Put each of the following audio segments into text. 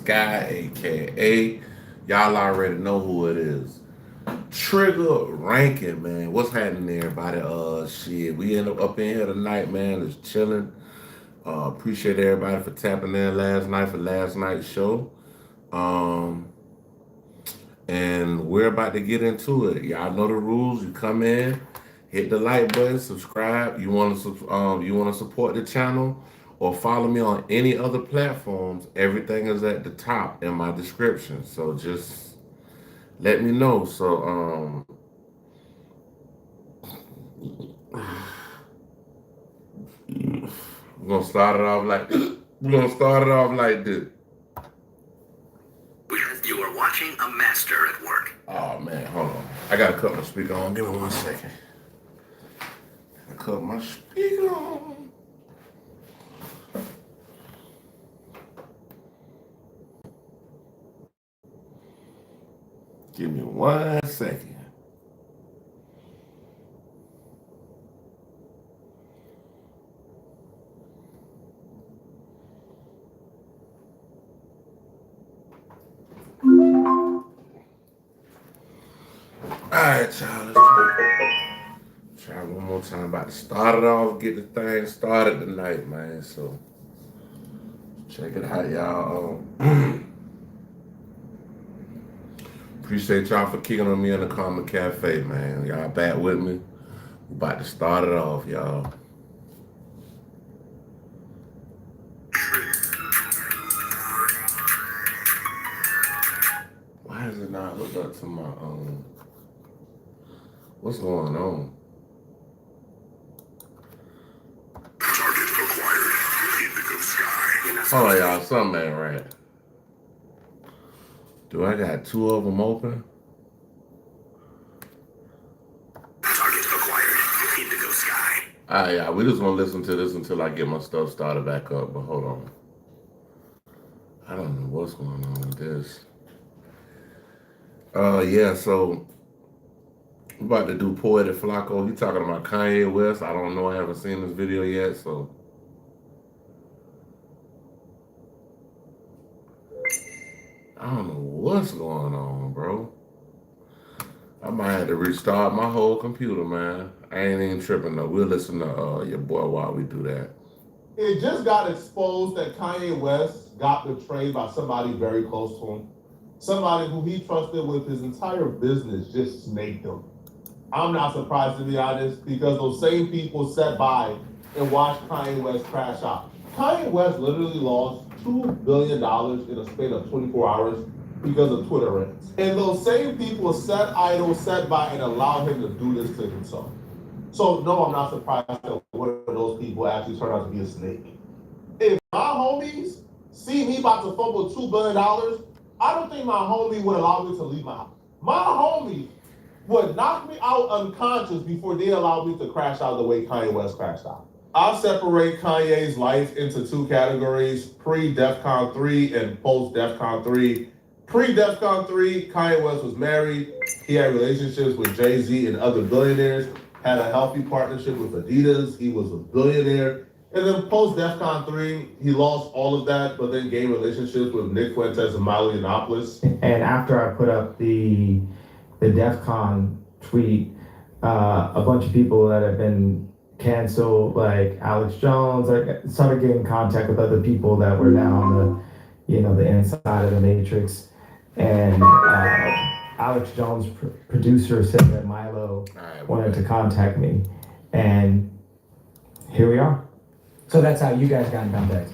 Sky, aka y'all already know who it is. Trigger ranking, man. What's happening, everybody? Shit, we end up in here tonight, man. Just chilling. Appreciate everybody for tapping in last night for last night's show. Um, and we're about to get into it. Y'all know the rules. You come in, hit the like button, subscribe. You want to support the channel or follow me on any other platforms. Everything is at the top in my description. So just let me know. We're gonna start it off like this. You are watching a master at work. Oh man, hold on. I gotta cut my speaker on. Give me 1 second. I cut my speaker on. Give me 1 second. Alright, y'all. Let's try one more time. About to start it off, get the thing started tonight, man. So check it out, y'all. Appreciate y'all for kicking on me in the Karma Cafe, man. Y'all back with me. We about to start it off, y'all. Why is it not hooked up to my what's going on? Target acquired. Indigo Sky. Hold on, y'all. Something ain't right. Do I got two of them open? Target acquired. Indigo Sky. Alright, y'all. We just gonna listen to this until I get my stuff started back up. But hold on. I don't know what's going on with this. Yeah, so we're about to do Poetic Flacco. He talking about Kanye West. I don't know. I haven't seen this video yet, so. I don't know what's going on, bro. I might have to restart my whole computer, man. I ain't even tripping, though. We'll listen to your boy while we do that. It just got exposed that Kanye West got betrayed by somebody very close to him. Somebody who he trusted with his entire business just snaked him. I'm not surprised, to be honest, because those same people sat by and watched Kanye West crash out. Kanye West literally lost $2 billion in a span of 24 hours because of Twitter rants. And those same people sat idle, sat by, and allowed him to do this to himself. So no, I'm not surprised that one of those people actually turned out to be a snake. If my homies see me about to fumble $2 billion, I don't think my homie would allow me to leave my house. My homie would knock me out unconscious before they allow me to crash out the way Kanye West crashed out. I'll separate Kanye's life into two categories, pre-DEFCON 3 and post-DEFCON 3. Pre-DEFCON 3, Kanye West was married. He had relationships with Jay-Z and other billionaires, had a healthy partnership with Adidas. He was a billionaire. And then post-DEFCON 3, he lost all of that, but then gained relationships with Nick Fuentes and Milo Yiannopoulos. And after I put up the DEFCON tweet, a bunch of people that have been canceled, like Alex Jones, I started getting in contact with other people that were down the inside of the matrix. And Alex Jones, producer, said that Milo wanted to contact me, and here we are. So that's how you guys got in contact?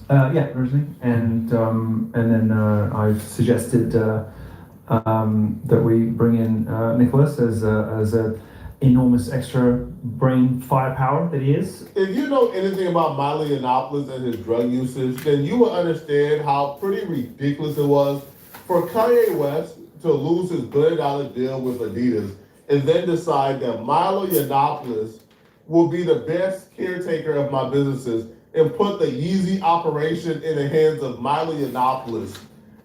Yeah, originally, and then I suggested that we bring in Nicholas as a enormous extra brain firepower that he is. If you know anything about Milo Yiannopoulos and his drug usage, then you will understand how pretty ridiculous it was for Kanye West to lose his $1 billion deal with Adidas and then decide that Milo Yiannopoulos will be the best caretaker of my businesses and put the Yeezy operation in the hands of Milo Yiannopoulos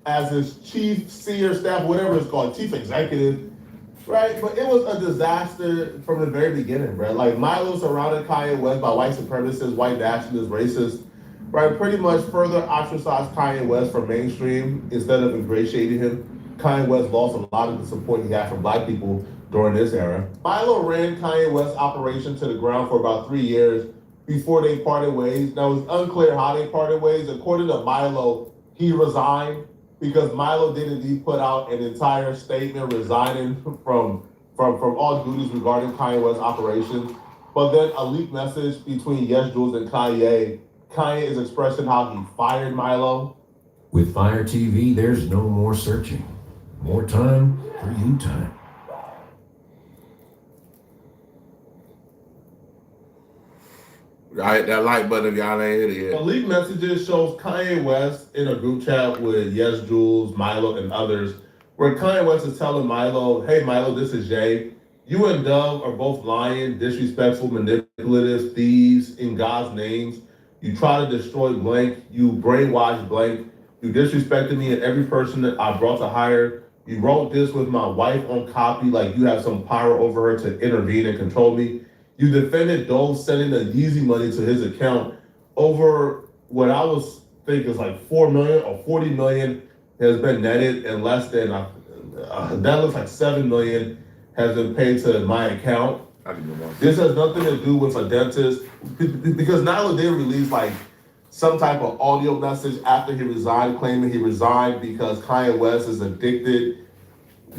as his chief senior staff, whatever it's called, chief executive, right? But it was a disaster from the very beginning, bro. Like, Milo surrounded Kanye West by white supremacists, white nationalists, racists, right, pretty much further ostracized Kanye West from mainstream instead of ingratiating him. Kanye West lost a lot of the support he had from black people during this era. Milo ran Kanye West's operation to the ground for about 3 years before they parted ways. Now, it's unclear how they parted ways. According to Milo, he resigned because Milo did indeed put out an entire statement resigning from all duties regarding Kanye West's operations. But then a leaked message between Yes Jules and Kanye is expressing how he fired Milo. With Fire TV, there's no more searching. More time for you time. Right, that like button if y'all ain't hit it The yet. leaked messages shows Kanye West in a group chat with Yes Jules, Milo, and others, where Kanye West is telling Milo, "Hey Milo, this is Jay. You and Dove are both lying, disrespectful, manipulative thieves in God's names. You try to destroy blank. You brainwash blank. You disrespected me and every person that I brought to hire. You wrote this with my wife on copy like you have some power over her to intervene and control me. You defended Dove sending the Yeezy money to his account over what I was think is like 4 million or 40 million has been netted, and less than that looks like 7 million has been paid to my account. This has nothing to do with a dentist because Nilo did release like some type of audio message after he resigned, claiming he resigned because Kanye West is addicted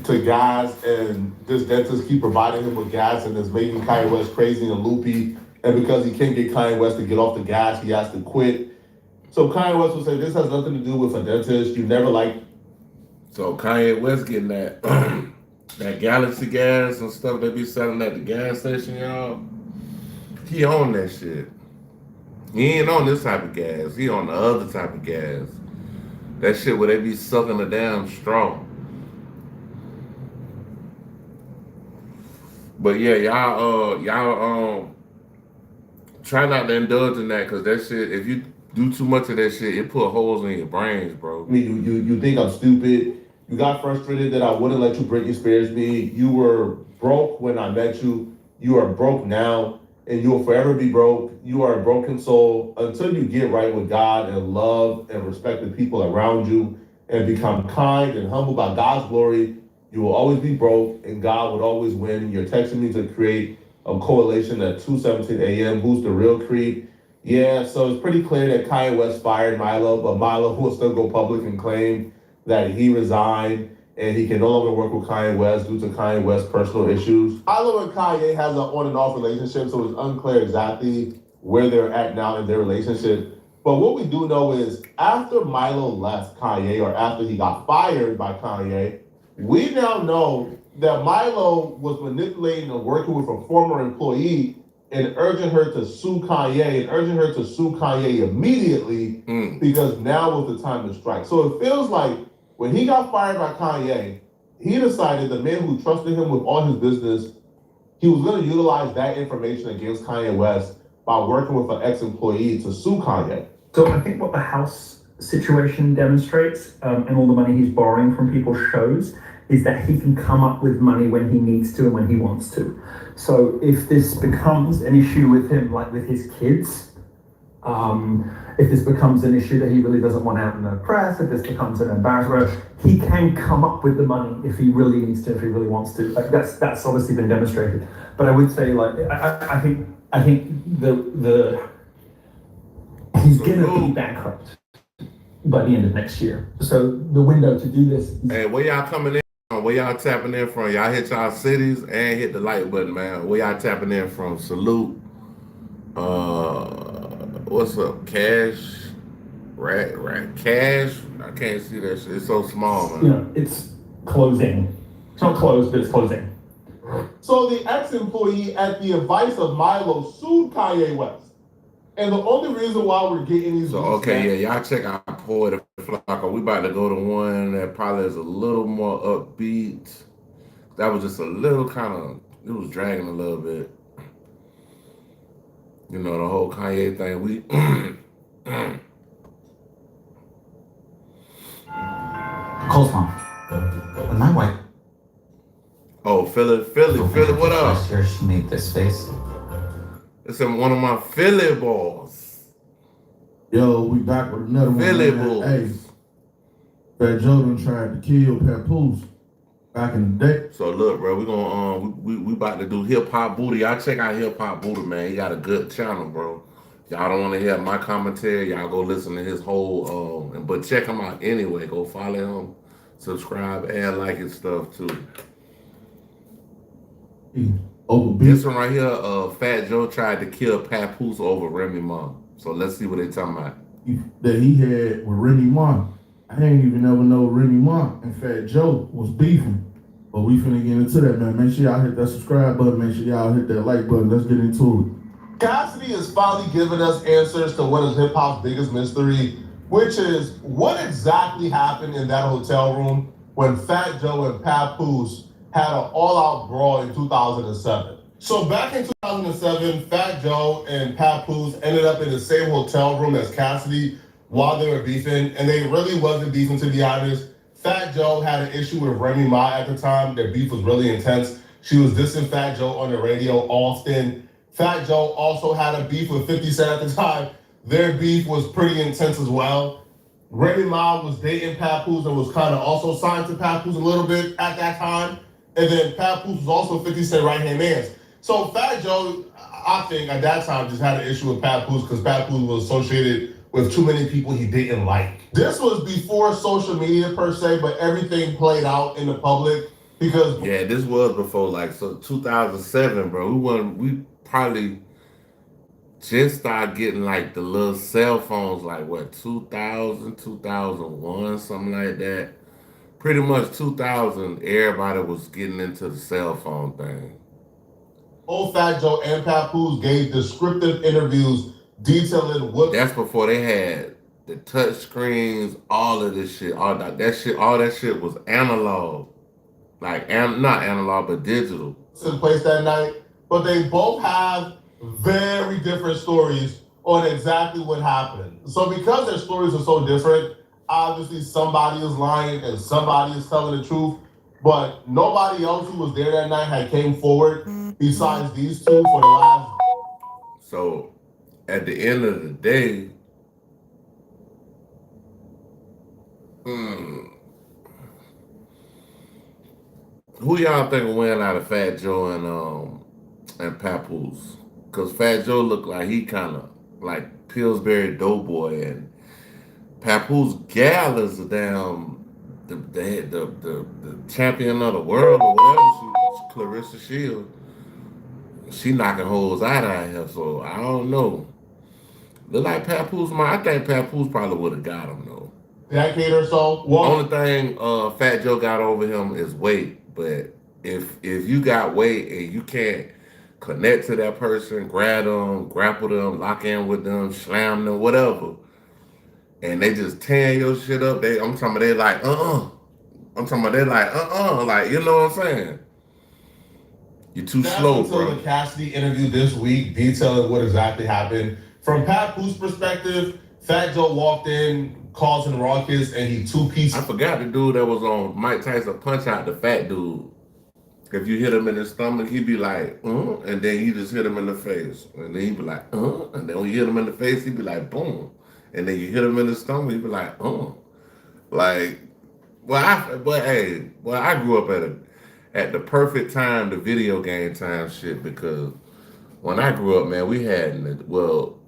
to gas and this dentist keep providing him with gas and is making Kanye West crazy and loopy. And because he can't get Kanye West to get off the gas, he has to quit. So Kanye West will say this has nothing to do with a dentist. You never liked. So Kanye West getting that that Galaxy gas and stuff they be selling at the gas station, y'all. He on that shit. He ain't on this type of gas. He on the other type of gas. That shit where they be sucking the damn straw. But yeah, y'all try not to indulge in that, cause that shit, if you do too much of that shit, it put holes in your brains, bro. I mean, you think I'm stupid. You got frustrated that I wouldn't let you Britney Spears me. You were broke when I met you. You are broke now, and you will forever be broke. You are a broken soul until you get right with God and love and respect the people around you and become kind and humble by God's glory. You will always be broke, and God would always win. You're texting me to create a correlation at 2:17 a.m. Who's the real creep? Yeah, so it's pretty clear that Kanye West fired Milo, but Milo will still go public and claim that he resigned and he can no longer work with Kanye West due to Kanye West's personal issues. Milo and Kanye has an on and off relationship, so it's unclear exactly where they're at now in their relationship. But what we do know is after Milo left Kanye, or after he got fired by Kanye, we now know that Milo was manipulating and working with a former employee and urging her to sue Kanye immediately because now was the time to strike. So it feels like when he got fired by Kanye, he decided the man who trusted him with all his business, he was going to utilize that information against Kanye West by working with an ex-employee to sue Kanye. So I think what the house situation demonstrates, and all the money he's borrowing from people shows, is that he can come up with money when he needs to and when he wants to. So if this becomes an issue with him, like with his kids, if this becomes an issue that he really doesn't want out in the press, if this becomes an embarrassment, he can come up with the money if he really needs to, if he really wants to. Like that's obviously been demonstrated. But I would say, like, I think the he's gonna be bankrupt by the end of next year. So the window to do this. Hey, where y'all coming in from? Where y'all tapping in from? Y'all hit y'all cities and hit the like button, man. Where y'all tapping in from? Salute. What's up? Cash? Rat Cash? I can't see that shit. It's so small, man. You know, it's closing. It's not closed, but it's closing. So the ex-employee, at the advice of Milo, sued Kanye West. And the only reason why we're getting these... So, okay, yeah, y'all check out Poet Flocka. We about to go to one that probably is a little more upbeat. That was just a little kind of... It was dragging a little bit. You know, the whole Kanye thing. We... Coleslaw. My wife. Oh, Philly, what up? Last year she made this face. It's one of my Philly balls. Yo, we back with another one. Philly man. Bulls. Hey, Fat Joe done tried to kill Papoose back in the day. So look, bro, we gonna we about to do hip hop booty. Y'all check out hip hop booty, man. He got a good channel, bro. Y'all don't want to hear my commentary. Y'all go listen to his whole but check him out anyway. Go follow him, subscribe, and like his stuff too. Over This beef one right here, Fat Joe tried to kill Papoose over Remy Ma. So let's see what they talking about. that he had with Remy Ma. I ain't even ever know Remy Ma and Fat Joe was beefing. But we finna get into that, man. Make sure y'all hit that subscribe button. Make sure y'all hit that like button. Let's get into it. Cassidy is finally giving us answers to what is hip hop's biggest mystery, which is what exactly happened in that hotel room when Fat Joe and Papoose had an all-out brawl in 2007. So back in 2007, Fat Joe and Papoose ended up in the same hotel room as Cassidy while they were beefing, and they really wasn't beefing, to be honest. Fat Joe had an issue with Remy Ma at the time. Their beef was really intense. She was dissing Fat Joe on the radio often. Fat Joe also had a beef with 50 Cent at the time. Their beef was pretty intense as well. Remy Ma was dating Papoose and was kind of also signed to Papoose a little bit at that time. And then Papoose was also 50 Cent right-hand man. So Fat Joe, I think at that time, just had an issue with Papoose because Papoose was associated with too many people he didn't like. This was before social media per se, but everything played out in the public because Yeah, this was before 2007, bro. We probably just started getting like the little cell phones, like what, 2000, 2001, something like that. Pretty much 2000, everybody was getting into the cell phone thing. both Fat Joe and Papoose gave descriptive interviews detailing what. That's before they had the touch screens, all of this shit. All that shit was analog. Not analog, but digital. In place that night, but they both have very different stories on exactly what happened. So because their stories are so different, obviously somebody is lying and somebody is telling the truth, but nobody else who was there that night had came forward besides these two for the last. So at the end of the day, who y'all think will win out of Fat Joe and Papoose? Because Fat Joe looked like he kind of like Pillsbury Doughboy, and Papoose Gal is the damn the champion of the world or whatever. She's Clarissa Shields. She knocking hoes out here, so I don't know. Look like Papoose, I think Papoose probably would have got him though. Decade or so. Only thing Fat Joe got over him is weight. But if you got weight and you can't connect to that person, grab them, grapple them, lock in with them, slam them, whatever, and they just tearing your shit up, I'm talking about they like, I'm talking about they like, like, you know what I'm saying? You're too slow, bro. The Cassidy interview this week detailing what exactly happened. From Papoose perspective, Fat Joe walked in, causing ruckus, and he two-pieced. I forgot the dude that was on Mike Tyson Punch Out, the fat dude. If you hit him in his stomach, he'd be like, and then you just hit him in the face. And then he'd be like, and then when you hit him in the face, he'd be like, boom. And then you hit him in the stomach, he'd be like, Like, I grew up at the perfect time, the video game time shit, because when I grew up, man, we had,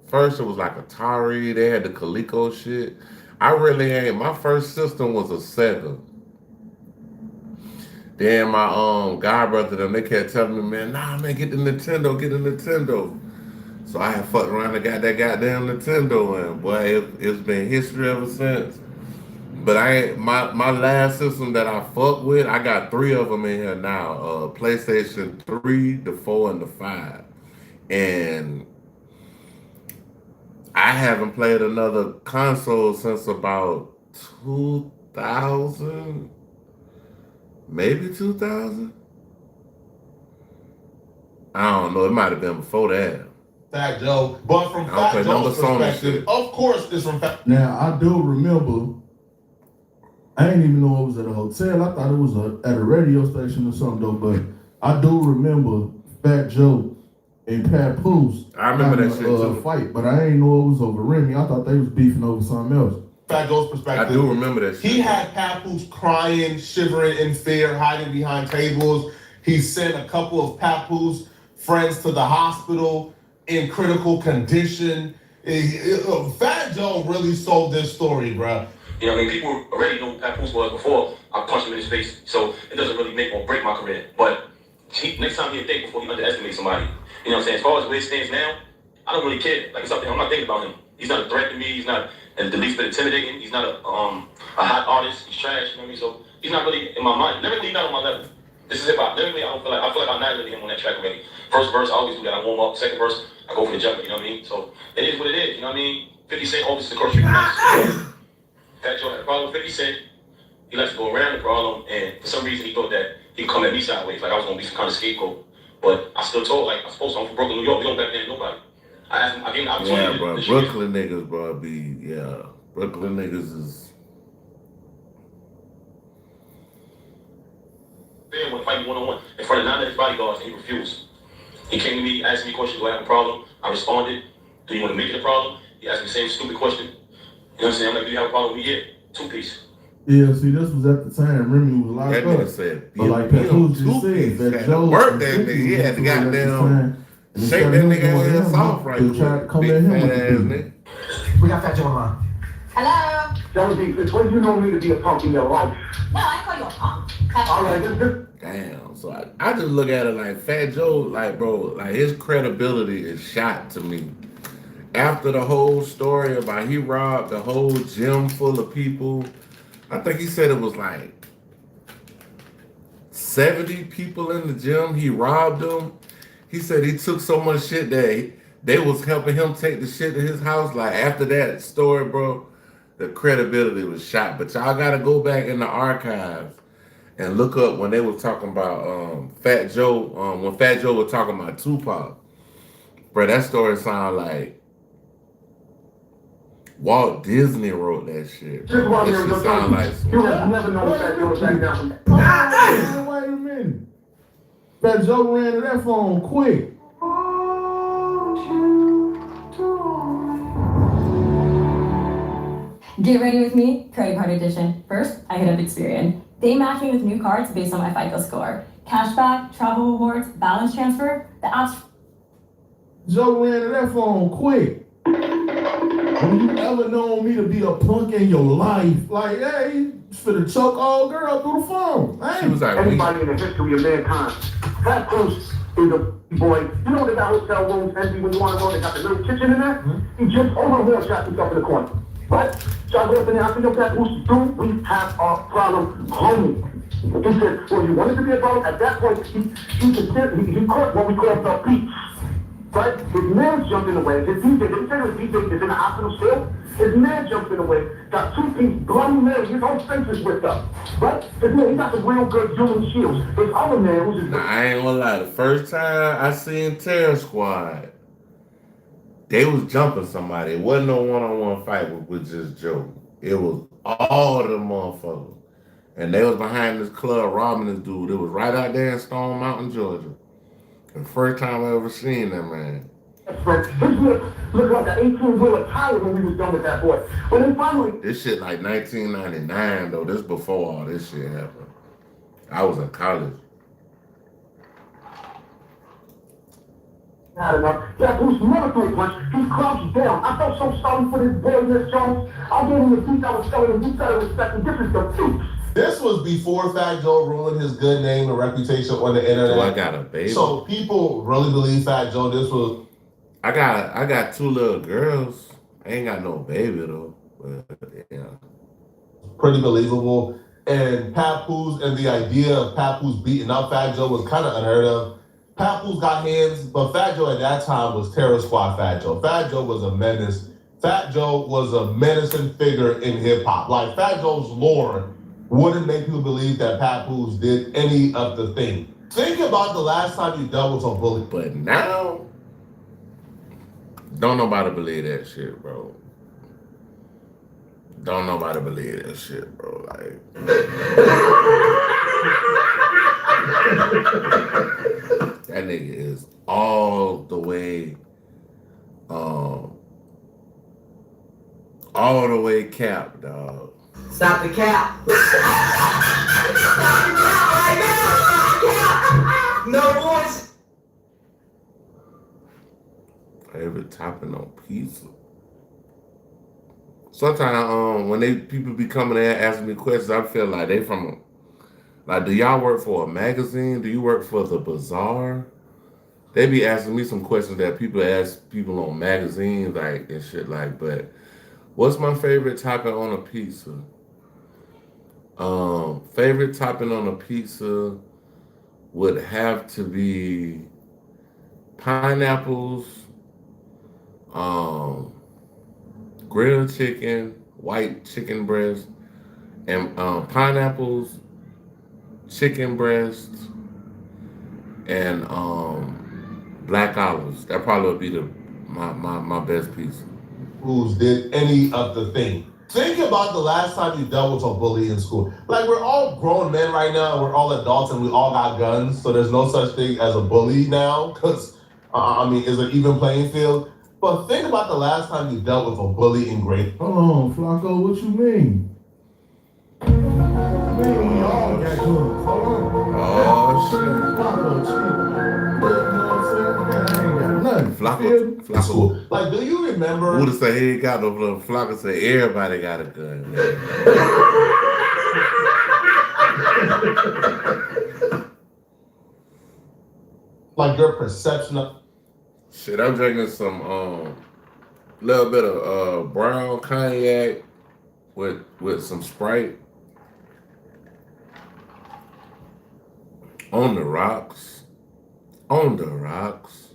first it was like Atari, they had the Coleco shit. My first system was a Sega. Then my god brother, they kept telling me, man, get the Nintendo. So I had fucked around and got that goddamn Nintendo, and boy, it's been history ever since. But my last system that I fucked with, I got 3 of them in here now. PlayStation 3, the 4, and the 5. And I haven't played another console since about 2000, maybe 2000. I don't know. It might have been before that. Fat Joe, but from Fat Joe's perspective, of course, it's from Fat. Now, I do remember, I didn't even know it was at a hotel. I thought it was at a radio station or something, though. But I do remember Fat Joe and Pat Poose. I remember that shit too. Fight, but I ain't know it was over Remy. I thought they was beefing over something else. Fat Joe's perspective. I do remember that shit. He had Papoose crying, shivering in fear, hiding behind tables. He sent a couple of Papoose friends to the hospital in critical condition. Fat Joe really sold this story, bro. You know what I mean? People already know who Papoose was before I punched him in his face, so it doesn't really make or break my career. But next time he'll think before he underestimates somebody. You know what I'm saying? As far as where it stands now, I don't really care. Like, it's up there. I'm not thinking about him. He's not a threat to me. He's not the least bit intimidating. He's not a hot artist. He's trash. You know what I mean? So he's not really in my mind. Lyrically, he's not on my level. This is hip hop. Lyrically, I feel like I'm not really him on that track already. First verse, I always do that. I warm up. Second verse, I go for the jumper. You know what I mean? So it is what it is. You know what I mean? 50 Cent always the cross. Fat Joe had a problem with 50 Cent. He likes to go around the problem, and for some reason he thought that he could come at me sideways, like I was gonna be some kind of scapegoat. But I still told, like, I'm supposed to. I'm from Brooklyn, New York. We don't back down nobody. I asked him, I gave him the opportunity. Yeah, bro. Brooklyn niggas, bro, Brooklyn niggas is. Man want to fight me one-on-one in front of 9 of his bodyguards, and he refused. He came to me, asked me questions, do I have a problem? I responded, do you want to make it a problem? He asked me the same stupid question. You know what I'm saying? I'm like, do you have a problem with me? Yeah, 2-piece. Yeah, see, this was at the time Remy was locked That up. nigga said, But like Papoose just said, that Joe work that nigga. He had to goddamn shake that nigga ass off right quick. Big fat ass nigga. We got Fat Joe on line. Hello? Jonesy, it's when you know me to be a punk in your life. No, I call you a punk. All right, just Damn. So I just look at it like Fat Joe, like, bro, like his credibility is shot to me. After the whole story about he robbed the whole gym full of people, I think he said it was like 70 people in the gym. He robbed them. He said he took so much shit that they was helping him take the shit to his house. Like, after that story, bro, the credibility was shot. But y'all gotta go back in the archives and look up when they were talking about Fat Joe, when Fat Joe was talking about Tupac. Bro, that story sound like Walt Disney wrote that shit. Just while you're That shit sound like you have never known that you was back down. Wait a minute. Fat Joe ran to that phone quick. Get ready with me, credit card edition. First, I hit up Experian. They match me with new cards based on my FICO score. Cashback, travel rewards, balance transfer. The app's Joe ran to that phone quick. Have you ever known me to be a punk in your life? Like, hey, finna choke all girl through the phone. Hey. She was like, Anybody in the history of mankind. Fat Bruce is a boy. You know they got hotel rooms empty when you want to go, they got the little kitchen in there? He just overhauled shot himself in the corner. Right? So I go up in there, I said, yo, Fat Bruce, dude, we have a problem, homie. He said, well, you wanted to be a problem? At that point, he caught what we call the beat. Right? His man jumped in the way. His DJ, didn't say his DJ is in the hospital still. His man jumped in the way, got 2-piece bloody man, his whole face is ripped up. Right? His man, he got some real good human shields. His other man was just... nah, I ain't gonna lie. The first time I seen Terror Squad, they was jumping somebody. It wasn't no one-on-one fight with just Joe. It was all of them motherfuckers. And they was behind this club robbing this dude. It was right out there in Stone Mountain, Georgia. The first time I ever seen that, man. His looked like an 18-wheeler tire when we was done with that boy. When they finally... This shit like 1999, though. This before all this shit happened. I was in college. Had enough. That Bruce never threw a punch. He crouched down. I felt so sorry for this boy, Miss Jones. I gave him the beat I was telling him. You gotta respect him. This is the beat. This was before Fat Joe ruined his good name and reputation on the internet. So I got a baby. So people really believe Fat Joe. This was... I got 2 little girls. I ain't got no baby though. But yeah. pretty believable. And Papoose and the idea of Papoose beating up Fat Joe was kind of unheard of. Papoose got hands, but Fat Joe at that time was Terror Squad Fat Joe. Fat Joe was a menace. Fat Joe was a menacing figure in hip hop. Like, Fat Joe's lore wouldn't make people believe that Papoose did any of the thing. Think about the last time you dealt with a bully. But now, don't nobody believe that shit, bro. Don't nobody believe that shit, bro. Like, that nigga is all the all the way cap, dog. Stop the cap. Stop the cap right now. Stop the cap. No voice. Favorite topping on pizza. Sometimes when people be coming in asking me questions, I feel like they from do y'all work for a magazine? Do you work for the bazaar? They be asking me some questions that people ask people on magazines and shit but what's my favorite topping on a pizza? Favorite topping on a pizza would have to be pineapples, grilled chicken, white chicken breast, and pineapples, chicken breast, and black olives. That probably would be my best pizza. Who's did any of the thing. Think about the last time you dealt with a bully in school. Like, we're all grown men right now, and we're all adults, and we all got guns, so there's no such thing as a bully now, because, it's an even playing field. But think about the last time you dealt with a bully in grade. Hold on, Flacco, what you mean? Man, we all got guns. Hold on. Oh, shit. Flacco, chill. You know what I'm saying? Man, I ain't got nothing. Flacco. Like, do you remember? Who to say he ain't got no blood? Flocka say everybody got a gun. Like, your perception of. Shit, I'm drinking some little bit of brown cognac with some Sprite on the rocks. On the rocks.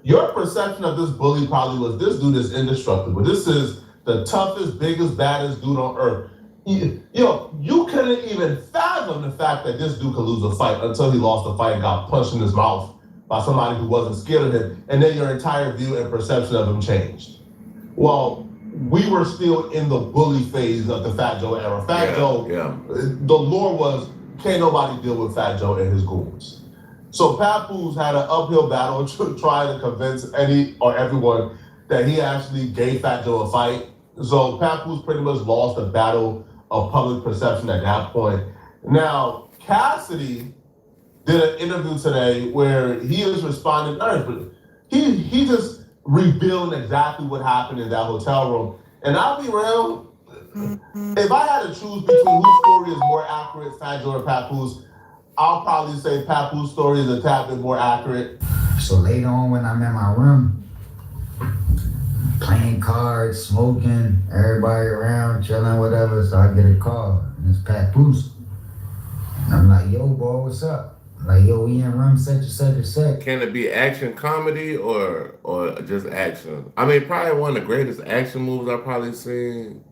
Your perception of this bully probably was, this dude is indestructible. This is the toughest, biggest, baddest dude on earth. You couldn't even fathom the fact that this dude could lose a fight until he lost the fight and got punched in his mouth by somebody who wasn't scared of him, and then your entire view and perception of him changed. Well, we were still in the bully phase of the Fat Joe era. Fat Joe, the lore was, can't nobody deal with Fat Joe and his goons. So Papoose had an uphill battle trying to convince any or everyone that he actually gave Fat Joe a fight. So Papoose pretty much lost the battle of public perception at that point. Now, Cassidy did an interview today where he is responding, he just revealed exactly what happened in that hotel room. And I'll be real, if I had to choose between whose story is more accurate, Fat Joe or Papoose, I'll probably say Papoose story is a tad bit more accurate. So later on when I'm in my room, playing cards, smoking, everybody around, chilling, whatever, so I get a call, and it's Papoose. And I'm like, yo, boy, what's up? Like, yo, we in room such and such and such. Can it be action comedy or just action? I mean, probably one of the greatest action movies I've probably seen.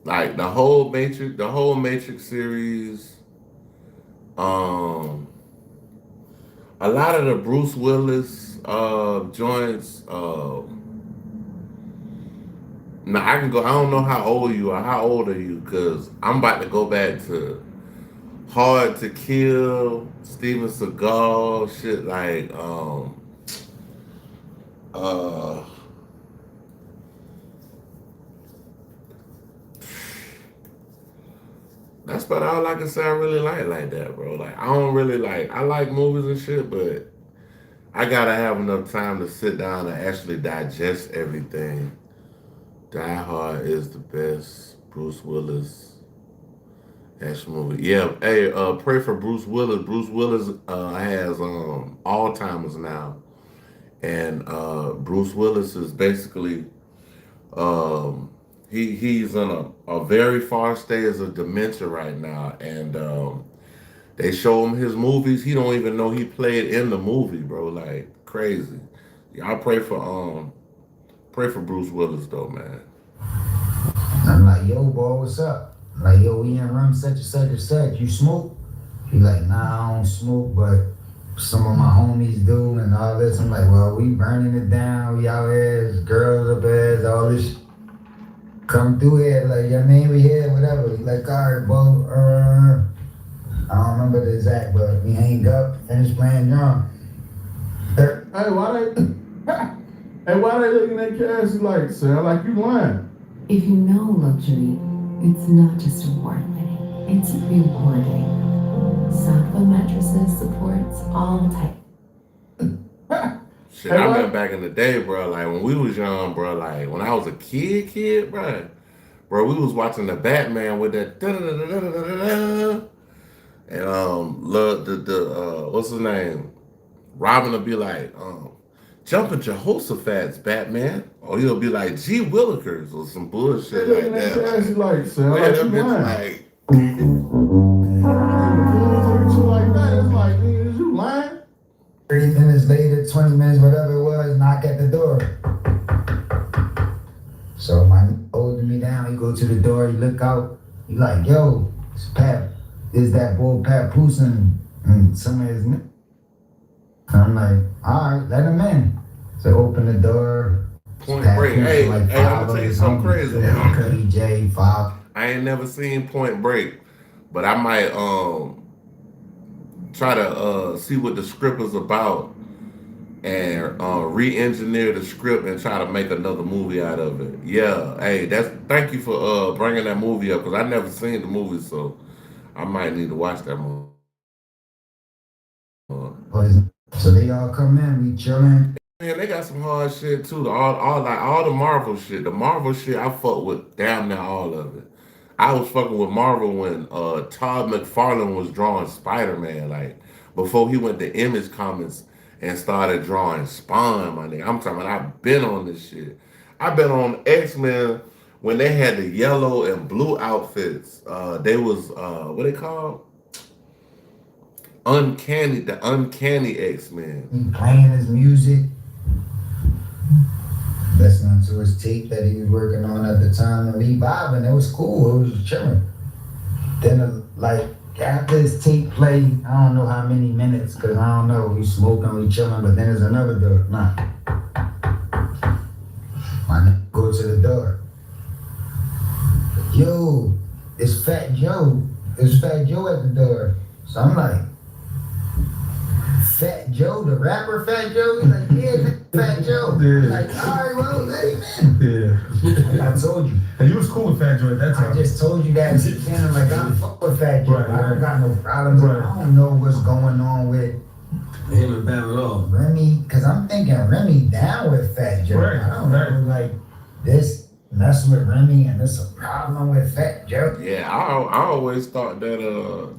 Like the whole Matrix series. A lot of the Bruce Willis joints. Now I can go. I don't know how old you are. How old are you? Because I'm about to go back to Hard to Kill, Steven Seagal, shit like that's about all I can say I really like that, bro. Like, I don't really I like movies and shit, but I gotta have enough time to sit down and actually digest everything. Die Hard is the best Bruce Willis action movie. Yeah, hey, pray for Bruce Willis. Bruce Willis has Alzheimer's now. And Bruce Willis is basically he's in a very far stage of dementia right now, and they show him his movies. He don't even know he played in the movie, bro. Like, crazy. Y'all pray for Bruce Willis though, man. I'm like, yo, boy, what's up? Like, yo, we in room such and such and such. You smoke? He like, nah, I don't smoke, but some of my homies do and all this. I'm like, well, we burning it down. We out here, there's girls up there, all this come through here. Like, I mean, we here, whatever. He like, all right, bro. I don't remember the exact, but we hang up, finish playing drum. Hey, why they looking at Cassie like, sound like you lying? If you know luxury, it's not just award-winning, it's rewarding. Sattva Mattresses supports all types. Shit, I remember back in the day, bro, like when we was young, bro, like when I was a kid, bro, we was watching the Batman with that da-da-da-da-da-da-da. And look, the what's his name? Robin will be like, jumping Jehoshaphat's Batman. Or he'll be like G Willikers or some bullshit like that. Like, so Man, like, that you bitch lying. like, Like that, it's like, nigga, is you lying? 30 minutes later, 20 minutes, whatever it was, knock at the door. So my nigga holding me down, you go to the door, you look out, you like, yo, it's Pat, is that boy Pat Poossin and some of his niggas? I'm like, all right, let him in. So open the door. Point Break. Hey, I'm gonna tell you something crazy. DJ, 5. I ain't never seen Point Break, but I might try to see what the script is about and re-engineer the script and try to make another movie out of it. Yeah, hey, thank you for bringing that movie up, because I never seen the movie, so I might need to watch that movie. So they all come in, we chilling. Man, they got some hard shit too. All the Marvel shit. The Marvel shit, I fuck with damn near all of it. I was fucking with Marvel when Todd McFarlane was drawing Spider-Man, like before he went to Image Comics and started drawing Spawn, my nigga. I'm talking about, I've been on this shit. I've been on X-Men when they had the yellow and blue outfits. They was what they called? The Uncanny X-Men. He playing his music, listening to his tape that he was working on at the time, and he vibing. It was cool. It was chilling. Then, like after his tape play, I don't know how many minutes, cause I don't know. We smoking, we chilling, but then there's another door. Nah, my nigga go to the door. Yo, it's Fat Joe. It's Fat Joe at the door. So I'm like, Fat Joe, the rapper Fat Joe? He's like, yeah, Fat Joe. Yeah. Like, all right, well, let him in. Yeah. I told you. And you was cool with Fat Joe at that time. I just told you that. And I'm like, I'm fuck with Fat Joe. Right, I don't got no problems. Right. I don't know what's going on with Him and Bam at all. Remy, because I'm thinking Remy down with Fat Joe. Right, I don't know, like, this messing with Remy and there's a problem with Fat Joe. Yeah, I always thought that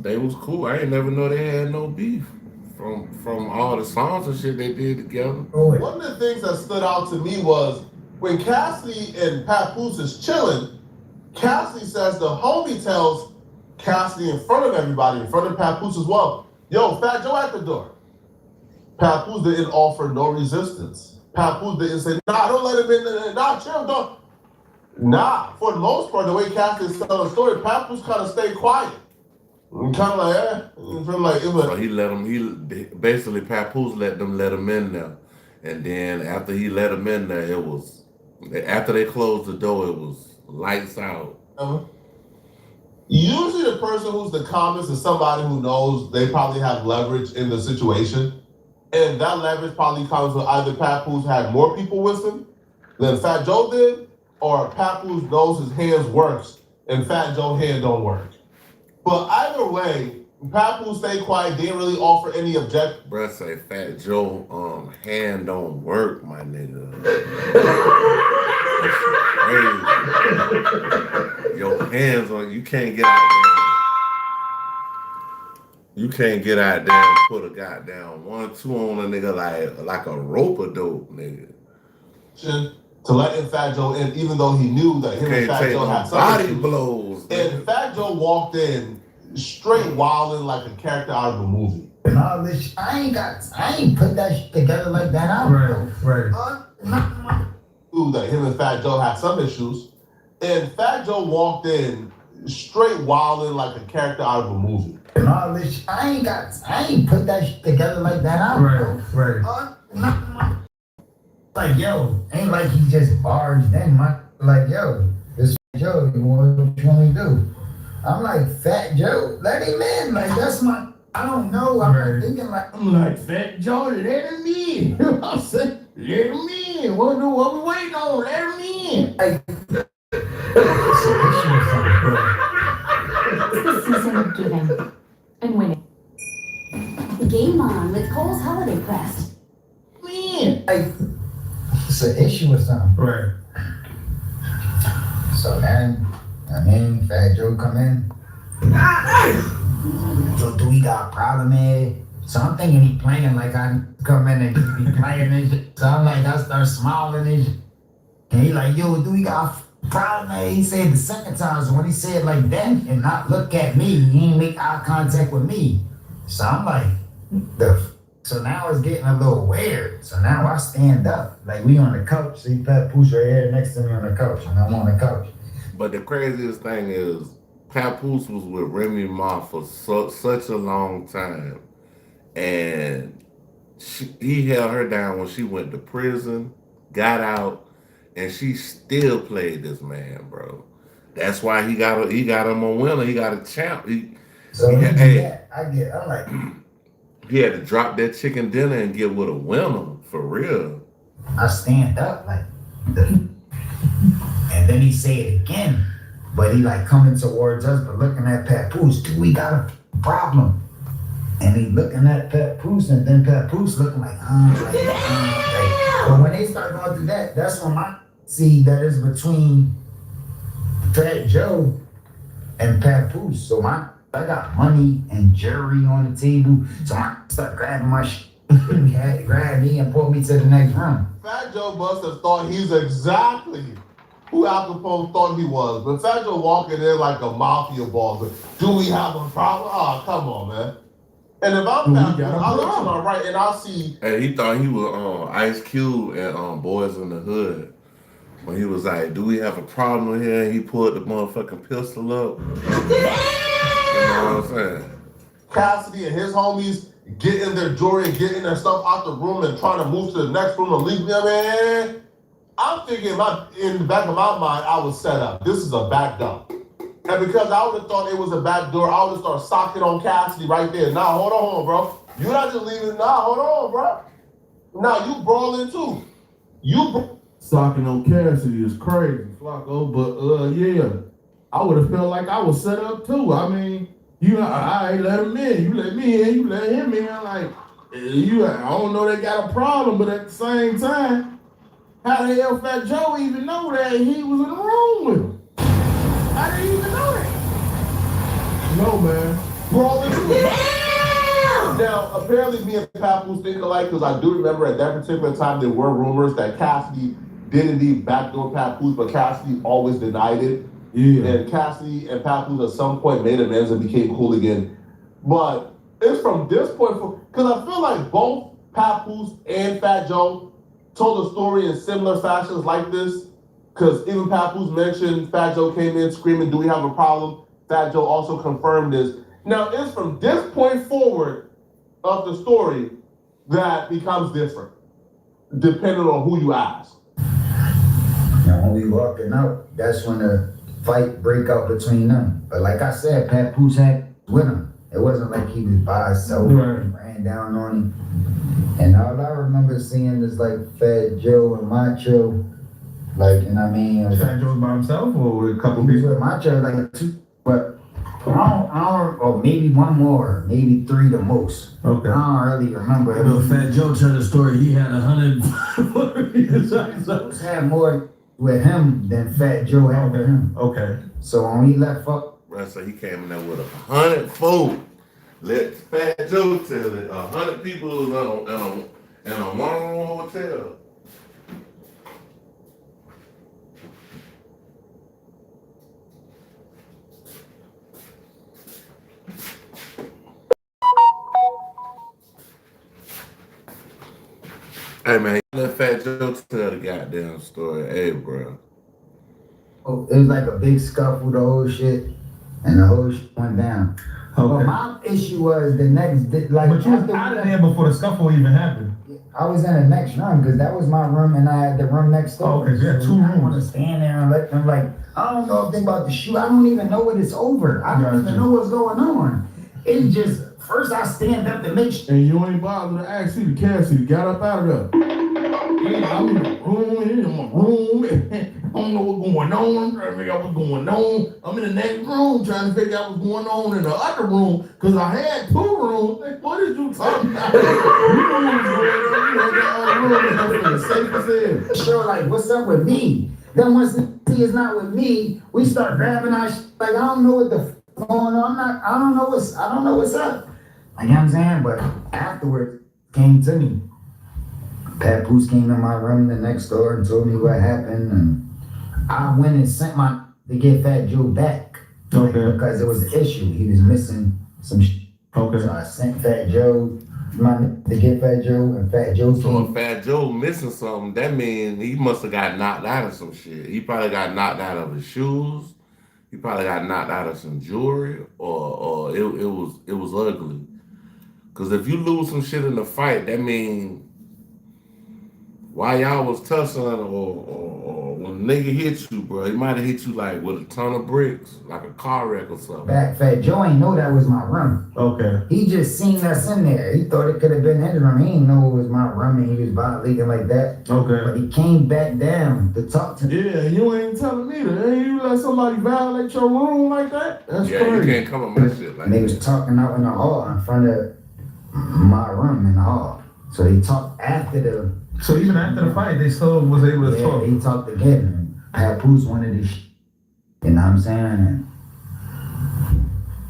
they was cool. I ain't never know they had no beef from all the songs and shit they did together. One of the things that stood out to me was when Cassidy and Papoose is chilling, Cassidy says the homie tells Cassidy in front of everybody, in front of Papoose as well, yo, Fat Joe at the door. Papoose didn't offer no resistance. Papoose didn't say, nah, don't let him in, nah, chill, don't. Nah, for the most part, the way Cassidy is telling the story, Papoose kind of stayed quiet. Kind of like, So he let him. Basically Papoose let him in there, and then after he let him in there, it was after they closed the door, it was lights out. Usually, the person who's the calmest is somebody who knows they probably have leverage in the situation, and that leverage probably comes with either Papoose had more people with him than Fat Joe did, or Papoose knows his hands works and Fat Joe's hand don't work. But either way, Papoose stayed quiet, didn't really offer any objection. Bruh say Fat Joe hand don't work, my nigga. Crazy. Your hands on, you can't get out there. You can't get out there and put a goddamn 1-2 on a nigga like a rope-a-dope, nigga. To let in Fat Joe in, even though he knew that him and Fat Joe had some body issues. blows. And Fat Joe walked in straight wilding like a character out of a movie. And all this shit, I ain't put that shit together like that. Right. Knew that him and Fat Joe had some issues. And Fat Joe walked in straight wilding like a character out of a movie. And all this shit, I ain't put that shit together like that. Right. Like, yo, ain't like he just barged in. Like, yo, this Joe, what you want me to do? I'm like, Fat Joe, let him in. Like, that's my, I don't know. I'm thinking like, I'm like, Fat Joe, let him in. You know what I'm saying? Let him in. What we waiting on? Let him in. Like, It's an issue or something, bro. It's the season of giving and winning. Game on with Cole's Holiday Quest. Man, like, it's an issue or something. Right. So then, Fat Joe come in. So do we got a problem here? So I'm thinking he playing like I come in and just be playing and shit. So I'm like, I start smiling and shit. And he like, yo, do we got a problem here? He said the second time, so when he said like that and not look at me, he ain't make eye contact with me. So I'm like, so now it's getting a little weird. So now I stand up. Like we on the couch. See Papoose right here next to me on the couch. And I'm on the couch. But the craziest thing is, Papoose was with Remy Ma for such a long time. And he held her down when she went to prison, got out, and she still played this man, bro. That's why he got him a winner. He got a champ. I'm like, he had to drop that chicken dinner and get with a winner for real. I stand up like, and then he say it again, but he like coming towards us, but looking at Papoose. Do we got a problem? And he looking at Papoose, and then Papoose looking like, But when they start going through that, that's when I see that is between Fat Joe and Papoose. So I got money and jewelry on the table, so I start grabbing my shit. He had to grab me and pull me to the next room. Fat Joe must have thought he's exactly who Al Capone thought he was. But Fat Joe walking in like a mafia boss. Like, do we have a problem? Oh, come on, man. And if I'm Papoose, I'll look to my right and I'll see. And he thought he was Ice Cube and Boys in the Hood. When he was like, do we have a problem here? And he pulled the motherfucking pistol up. You know what I'm saying? Cassidy and his homies getting their jewelry and getting their stuff out the room and trying to move to the next room and leave them in. I'm thinking in the back of my mind, I was set up. This is a back door. And because I would have thought it was a back door, I would have started socking on Cassidy right there. Nah, hold on, bro. You're not just leaving. Nah, hold on, bro. Nah, you brawling too. Socking on Cassidy is crazy, Flacco. But yeah, I would have felt like I was set up too. I mean, I let him in. You let me in. You let him in. Like, I don't know they got a problem, but at the same time, how the hell Fat Joe even know that he was in the room with him? How did he even know that? No, man. Brawling too. Now, apparently me and Papoose think alike because I do remember at that particular time there were rumors that Cassidy did indeed backdoor Papoose, but Cassidy always denied it. Yeah. And Cassidy and Papoose at some point made amends and became cool again. But it's from this point, because I feel like both Papoose and Fat Joe told a story in similar fashions like this. Because even Papoose mentioned Fat Joe came in screaming, do we have a problem? Fat Joe also confirmed this. Now, it's from this point forward of the story that becomes different, depending on who you ask. Now, when we walking out, that's when the fight break out between them. But like I said, Papoose had with him. It wasn't like he was by himself and ran down on him. And all I remember seeing is like Fat Joe and Macho. Like, you know what I mean? Fat Joe was by himself or with a couple people? people? With Macho, like two, but I don't, or maybe one more, maybe three the most. Okay. I don't really remember. You know, Fat Joe told the story, he had 100. Had more with him than Fat Joe had with him. Okay. So when we left up, So he came in there with 100 folk. Let Fat Joe tell it. 100 people was in a one-room hotel. Hey man, let Fat Joe tell the goddamn story. Hey, bro. it was like a big scuffle, the whole shit, and the whole shit went down. Okay. But my issue was the next, like, But you was out of there before the scuffle even happened. I was in the next room because that was my room, and I had the room next door. Oh, okay, yeah, two I don't want to rooms. stand there and let them like. I don't know if they about to shoot. I don't even know when it's over. I don't even know what's going on. It's just first I stand up to make sure. And you ain't bothered to ask Cassidy got up out of there. Yeah, I'm in the room, don't know what's going on. I'm trying to figure out what's going on. I'm in the next room trying to figure out what's going on in the other room because I had 2 rooms. Like, what is you talking about? You know what's going on. You had that other room and I'm feeling safe as hell. Sure, like, what's up with me? Then once the he is not with me, we start grabbing our like, I don't know what the going on. I don't know what's up. Like, you know what I'm saying? But afterwards, came to me. Papoose came in my room the next door and told me what happened, and I went and sent to get Fat Joe back. Okay. Because it was an issue. He was missing some shit. Okay. So I sent Fat Joe to get Fat Joe, and Fat Joe So came. if Fat Joe missing something, that means he must have got knocked out of some shit. He probably got knocked out of his shoes. He probably got knocked out of some jewelry, or it was ugly. Cause if you lose some shit in the fight, that means while y'all was tussling or when nigga hit you, bro, he might have hit you like with a ton of bricks, like a car wreck or something. Fat Joe ain't know that was my room. Okay. He just seen us in there. He thought it could have been his room. He didn't know it was my room and he was violating like that. Okay. But he came back down to talk to me. Yeah, you ain't telling me that. Ain't you let somebody violate your room like that? That's Yeah, crazy. you can't come on my shit like And they was that. talking out in the hall in front of my room in the hall. So they talked after the. So even after the fight, they still was able to Yeah, talk. they talked again. And Papoose wanted this shit. You know what I'm saying?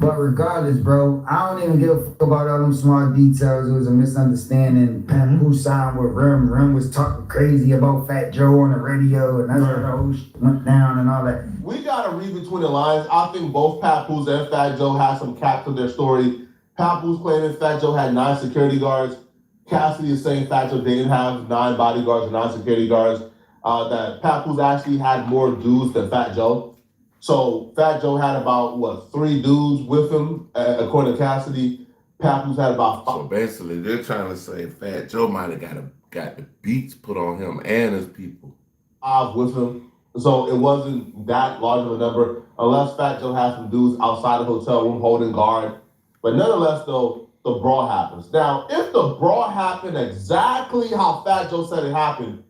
But regardless, bro, I don't even give a fuck about all them small details. It was a misunderstanding. Papoose signed with Rim. Rim was talking crazy about Fat Joe on the radio, and that's how the whole shit went down and all that. We gotta read between the lines. I think both Papoose and Fat Joe had some cap to their story. Papoose claiming Fat Joe had 9 security guards. Cassidy is saying Fat Joe didn't have 9 bodyguards or 9 security guards. That Papoose actually had more dudes than Fat Joe. So Fat Joe had about 3 dudes with him, according to Cassidy. Papoose had about 5. So basically, they're trying to say Fat Joe might have got the beats put on him and his people. With him. So it wasn't that large of a number, unless Fat Joe had some dudes outside the hotel room holding guard. But nonetheless, though, the brawl happens. Now, if the brawl happened exactly how Fat Joe said it happened,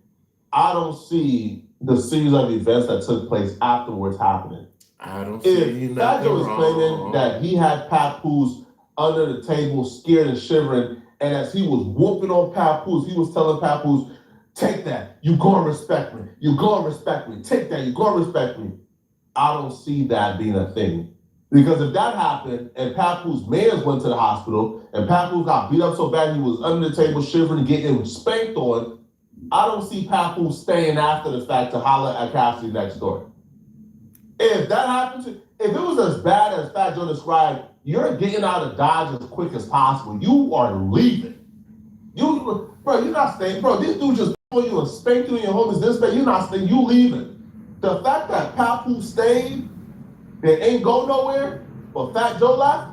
I don't see the series of events that took place afterwards happening. I don't see If Fat Joe is claiming that he had Papoose under the table, scared and shivering, and as he was whooping on Papoose, he was telling Papoose, take that, you gonna respect me. You gonna respect me. Take that, you gonna respect me. I don't see that being a thing. Because if that happened, and Papoose mans went to the hospital, and Papoose got beat up so bad he was under the table shivering, getting spanked on, I don't see Papoose staying after the fact to holler at Cassidy next door. If that happens, if it was as bad as Fat Joe described, you're getting out of Dodge as quick as possible. You are leaving. You're not staying. Bro, this dude just pulled you and spanked you and your homies this bad. You're not staying. You leaving. The fact that Papoose stayed and ain't go nowhere, but Fat Joe left.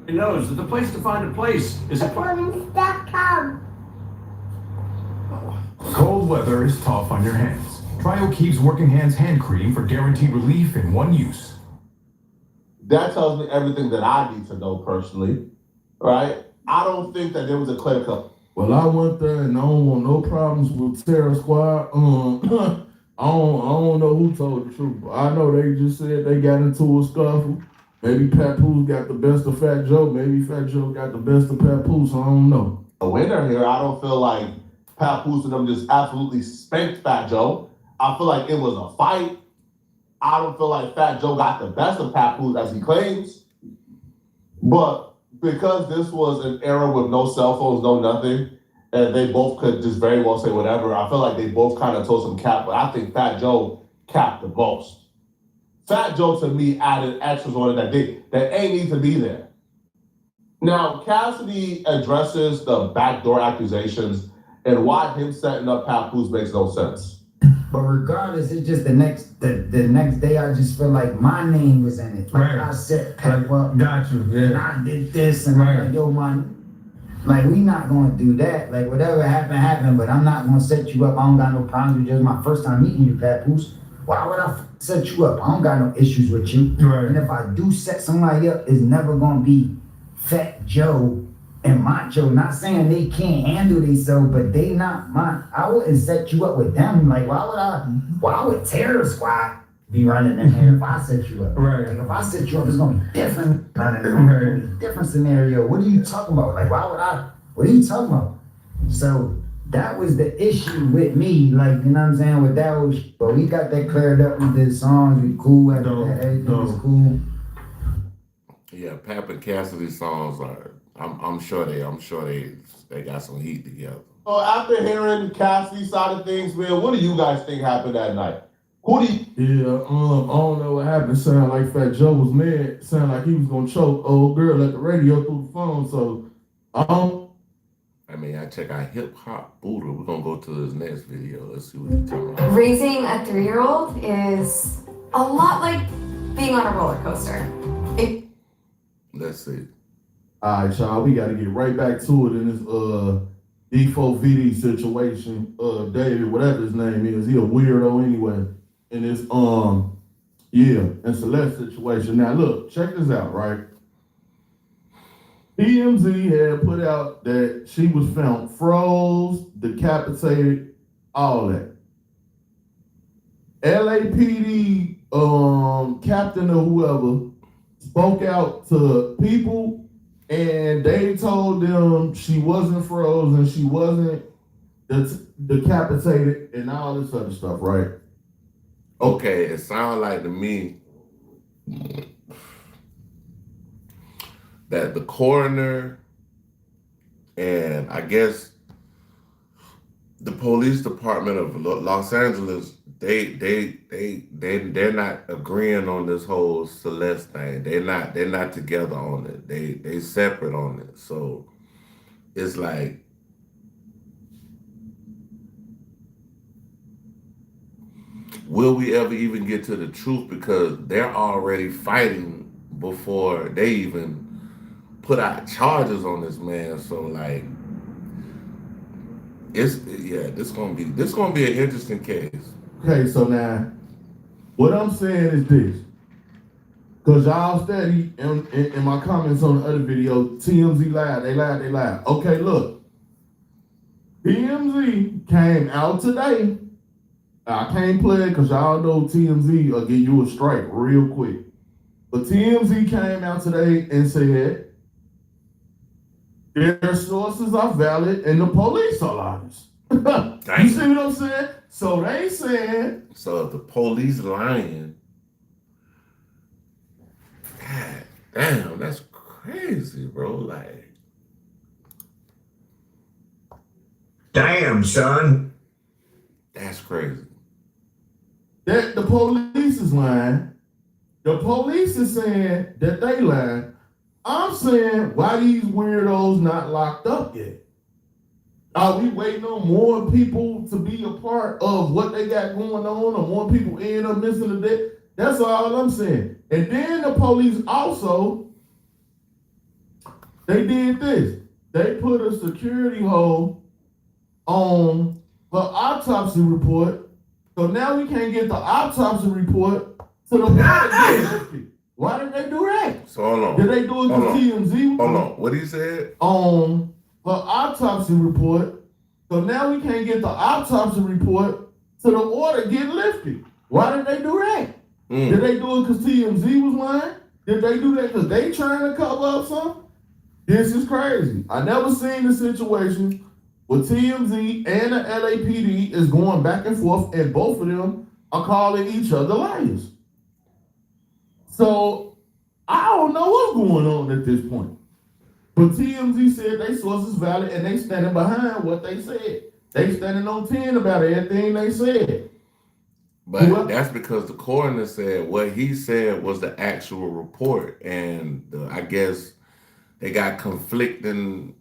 He knows that the place to find a place is a Cold weather is tough on your hands. Try O'Keefe's Working Hands Hand Cream for guaranteed relief in one use. That tells me everything that I need to know personally, right? I don't think that there was a clear cut. Well, I went there and I don't want no problems with Terror Squad. I don't know who told the truth, but I know they just said they got into a scuffle. Maybe Papoose got the best of Fat Joe. Maybe Fat Joe got the best of Papoose. I don't know. A winner here, I don't feel like Papoose and them just absolutely spanked Fat Joe. I feel like it was a fight. I don't feel like Fat Joe got the best of Papoose as he claims. But because this was an era with no cell phones, no nothing, and they both could just very well say whatever, I feel like they both kind of told some cap, but I think Fat Joe capped the most. Fat Joe, to me, added extras on it that ain't need to be there. Now, Cassidy addresses the backdoor accusations, and why him setting up Papoose makes no sense. But regardless, it's just the next day, I just feel like my name was in it. Like, I set Pep up. Got you, yeah. And I did this, and I'm like, yo, man, like, we not gonna do that. Like, whatever happened, but I'm not gonna set you up. I don't got no problems with you. It's my first time meeting you, Papoose. Why would I set you up? I don't got no issues with you. Right. And if I do set somebody up, it's never gonna be Fat Joe and macho. Not saying they can't handle themselves, but they not I wouldn't set you up with them. Like, why would Terror Squad be running in here if I set you up? Right. Like, if I set you up, it's gonna be different. Right. Different scenario. What are you talking about? Like, what are you talking about? So that was the issue with me, like, you know what I'm saying, with that whole shit. But we got that cleared up. We did songs, we cool after that, everything was cool. Yeah, Pap and Cassidy songs are. I'm sure they got some heat together. So after hearing Cassidy's side of things, man, what do you guys think happened that night? Who do you? Yeah, I don't know what happened. Sound like Fat Joe was mad. Sound like he was gonna choke old girl at the radio through the phone. So I mean, I check out Hip Hop Buddha. We're gonna go to this next video. Let's see what he's talking about. Raising a 3-year-old is a lot like being on a roller coaster. Let's see. All right, y'all, we got to get right back to it in this D4VD situation. David, whatever his name is, he a weirdo anyway. In this and Celeste situation. Now look, check this out, right? TMZ had put out that she was found froze, decapitated, all that. LAPD captain or whoever spoke out to people, and they told them she wasn't frozen, she wasn't decapitated, and all this other stuff, right? Okay, it sounds like to me that the coroner and I guess the police department of Los Angeles, they're not agreeing on this whole Celeste thing. They're not together on it. They separate on it. So it's like, will we ever even get to the truth? Because they're already fighting before they even put out charges on this man. So like, this gonna be an interesting case. Okay, so now what I'm saying is this, because y'all steady in my comments on the other video, TMZ lied, they lied. Okay, look, TMZ came out today. I can't play it because y'all know TMZ will give you a strike real quick. But TMZ came out today and said their sources are valid and the police are liars. You see what I'm saying? So they saying. So if the police lying, God damn, that's crazy, bro. Like, damn, son. That's crazy. That the police is lying. The police is saying that they lying. I'm saying, why these weirdos not locked up yet? Are we waiting on more people to be a part of what they got going on, or more people end up missing a day? That's all I'm saying. And then the police also, they did this. They put a security hold on her autopsy report. So now we can't get the autopsy report to the body. Why did they do that? So hold on. Did they do it to TMZ? Hold on. What he said? On her autopsy report. So now we can't get the autopsy report to the order get lifted. Why did they do that? Did they do it because TMZ was lying? Did they do that because they trying to cover up something? This is crazy. I never seen a situation where TMZ and the LAPD is going back and forth, and both of them are calling each other liars. So I don't know what's going on at this point. But TMZ said they sources valid and they standing behind what they said. They standing on 10 about everything they said. But that's because the coroner said what he said was the actual report, and I guess they got conflicting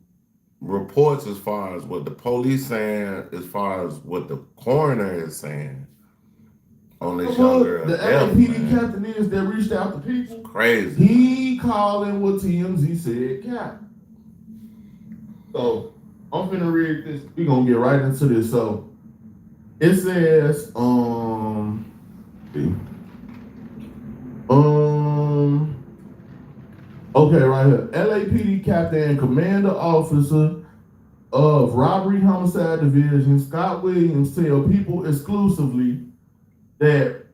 reports as far as what the police saying, as far as what the coroner is saying on this young girl. The LAPD captain is that reached out to people. Crazy. He calling what TMZ said, Cap. So I'm finna read this. We gonna get right into this. So it says, Okay, right here. LAPD Captain and Commander Officer of Robbery Homicide Division, Scott Williams, tell people exclusively that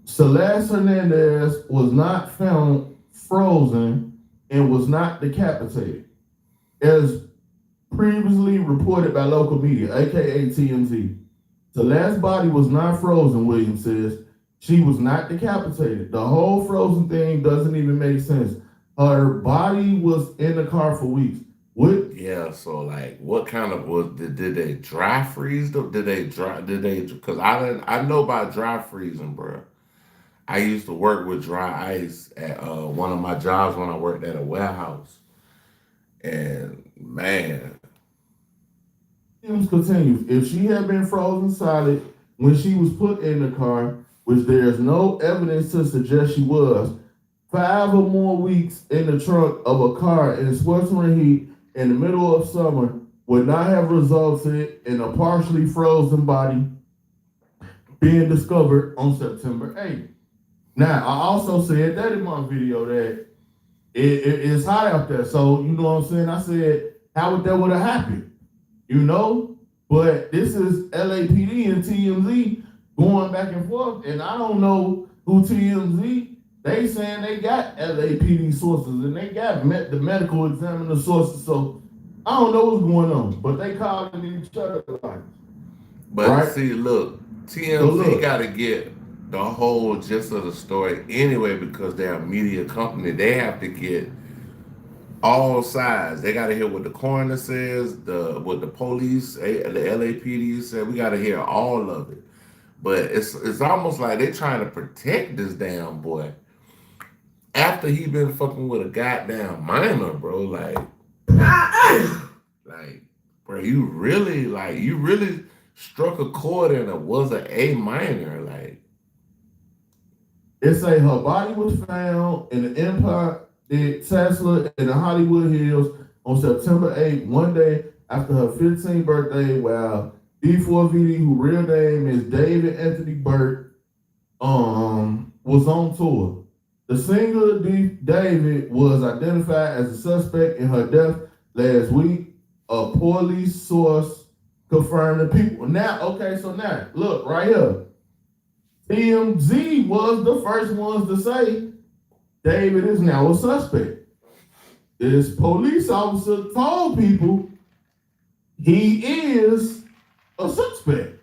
Celeste Hernandez was not found frozen and was not decapitated, as previously reported by local media, aka TMZ. Celeste's body was not frozen, Williams says. She was not decapitated. The whole frozen thing doesn't even make sense. Her body was in the car for weeks. What? Yeah, so like, what kind of did they dry freeze them? Did they? Because I know about dry freezing, bro. I used to work with dry ice at one of my jobs when I worked at a warehouse, and man, Continues. If she had been frozen solid when she was put in the car, which there's no evidence to suggest she was, 5 or more weeks in the trunk of a car in sweltering heat in the middle of summer would not have resulted in a partially frozen body being discovered on September 8th. Now, I also said that in my video that it's hot out there. So, you know what I'm saying? I said, how would have happened? You know? But this is LAPD and TMZ going back and forth, and I don't know who TMZ. They saying they got LAPD sources and they got the medical examiner sources, so I don't know what's going on, but they calling each other like. but right? see, look, TMZ got to get the whole gist of the story anyway because they're a media company. They have to get all sides. They got to hear what the coroner says, what the police, the LAPD said. We got to hear all of it. But it's almost like they're trying to protect this damn boy after he been fucking with a goddamn minor, bro. Like, bro, you really struck a chord and it was a minor, like. It say her body was found in the Empire Tesla in the Hollywood Hills on September 8th, one day after her 15th birthday, while D4VD, who real name is David Anthony Burt, was on tour. The singer David was identified as a suspect in her death last week. A police source confirmed the people. Now, okay, so now, look, right here. TMZ was the first ones to say David is now a suspect. This police officer told people he is a suspect.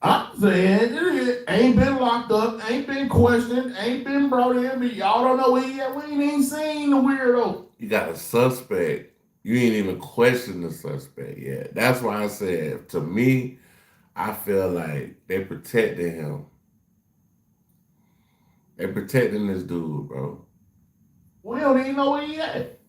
I'm saying it ain't been locked up, ain't been questioned, ain't been brought in, but y'all don't know where he at. We ain't even seen the weirdo. You got a suspect. You ain't even questioned the suspect yet. That's why I said, to me, I feel like they protected him. They protecting this dude, bro. We don't even know where he at.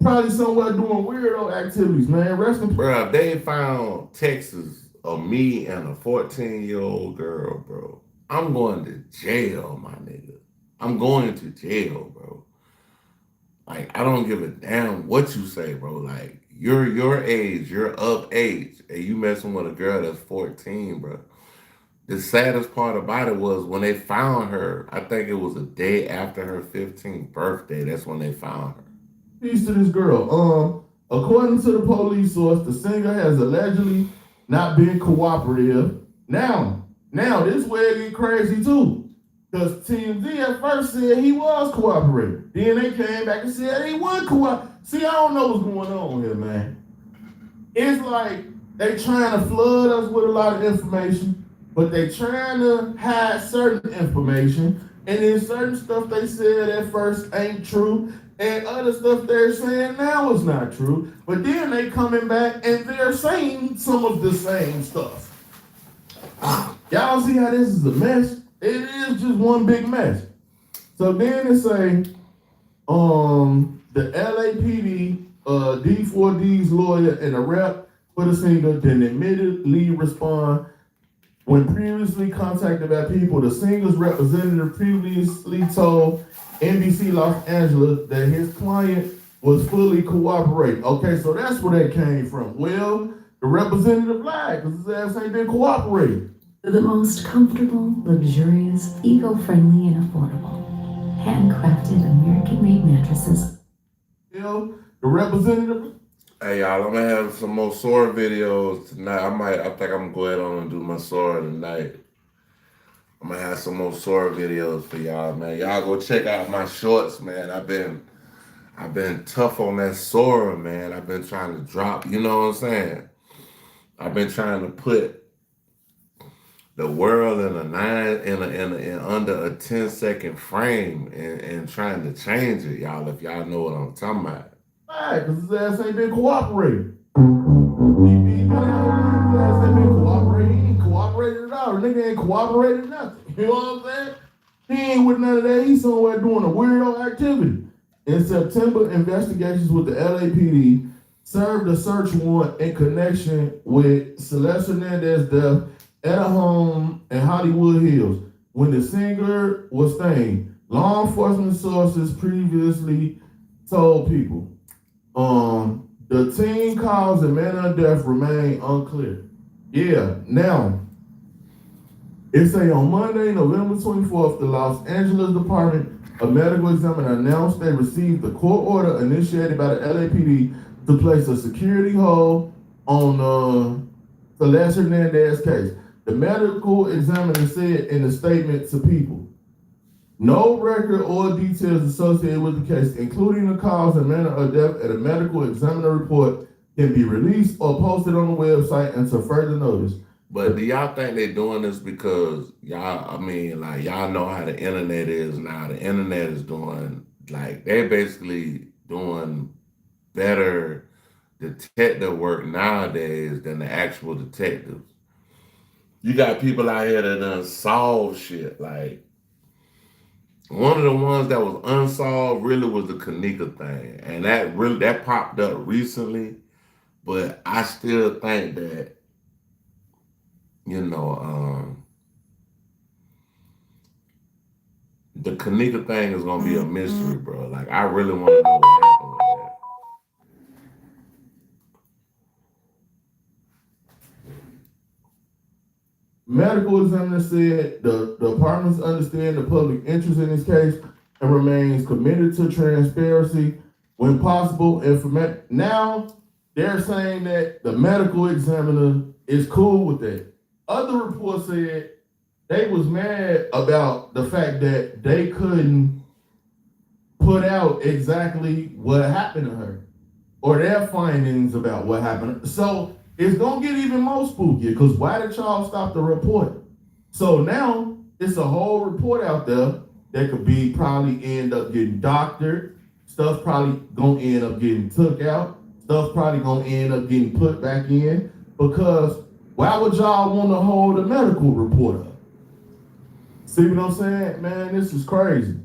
Probably somewhere doing weirdo activities, man. Rest in peace. Bro, they found Texas of me and a 14-year-old girl, bro. I'm going to jail, my nigga. I'm going to jail, bro. Like, I don't give a damn what you say, bro. Like, you're your age, you're of age, and you messing with a girl that's 14, bro. The saddest part about it was when they found her, I think it was a day after her 15th birthday, that's when they found her. Peace to this girl. According to the police source, the singer has allegedly not been cooperative. Now, this is where it get crazy too. Because TMZ at first said he was cooperating. Then they came back and said he wasn't cooperating. See, I don't know what's going on here, man. It's like they trying to flood us with a lot of information, but they trying to hide certain information. And then certain stuff they said at first ain't true. And other stuff they're saying now is not true. But then they coming back and they're saying some of the same stuff. Y'all see how this is a mess? It is just one big mess. So then it say, the LAPD, D4D's lawyer and a rep for the singer didn't admittedly respond when previously contacted by people. The singer's representative previously told NBC Los Angeles that his client was fully cooperating. Okay, so that's where that came from. Well, the representative lied because his ass ain't been cooperating. The most comfortable, luxurious, eco-friendly, and affordable. handcrafted American-made mattresses. You know, the representative. Hey y'all, I'm gonna have some more Sora videos tonight. I think I'm gonna go ahead on and do my Sora tonight. I'm gonna have some more Sora videos for y'all, man. Y'all go check out my shorts, man. I've been tough on that Sora, man. I've been trying to drop, you know what I'm saying? I've been trying to put the world in under a 10-second frame and trying to change it, y'all, if y'all know what I'm talking about. Right, because his ass ain't been cooperating. His ass ain't been cooperating. He ain't cooperated at all. The nigga ain't cooperated nothing. You know what I'm saying? He ain't with none of that. He's somewhere doing a weirdo activity. In September, investigations with the LAPD served a search warrant in connection with Celeste Hernandez's death at a home in Hollywood Hills when the singer was staying. Law enforcement sources previously told people the teen cause and manner of death remain unclear. Yeah, now, it say on Monday, November 24th, the Los Angeles Department of Medical Examiner announced they received the court order initiated by the LAPD to place a security hold on Celeste Hernandez's case. The medical examiner said in a statement to people, no record or details associated with the case, including the cause and manner of death and a medical examiner report, can be released or posted on the website until further notice. But do y'all think they're doing this because y'all know how the internet is now? The internet is doing, they're basically doing better detective work nowadays than the actual detectives. You got people out here that done solve shit. Like, one of the ones that was unsolved really was the Kanika thing. And that popped up recently. But I still think that, the Kanika thing is gonna be a mystery, bro. Like, I really want to know what happened with that. Medical examiner said the departments understand the public interest in this case and remains committed to transparency when possible. Now they're saying that the medical examiner is cool with that. Other reports said they was mad about the fact that they couldn't put out exactly what happened to her or their findings about what happened. So it's gonna get even more spooky because why did y'all stop the report? So now it's a whole report out there that could be probably end up getting doctored. Stuff probably gonna end up getting took out. Stuff probably gonna end up getting put back in because why would y'all want to hold a medical report up? See what I'm saying? Man, this is crazy.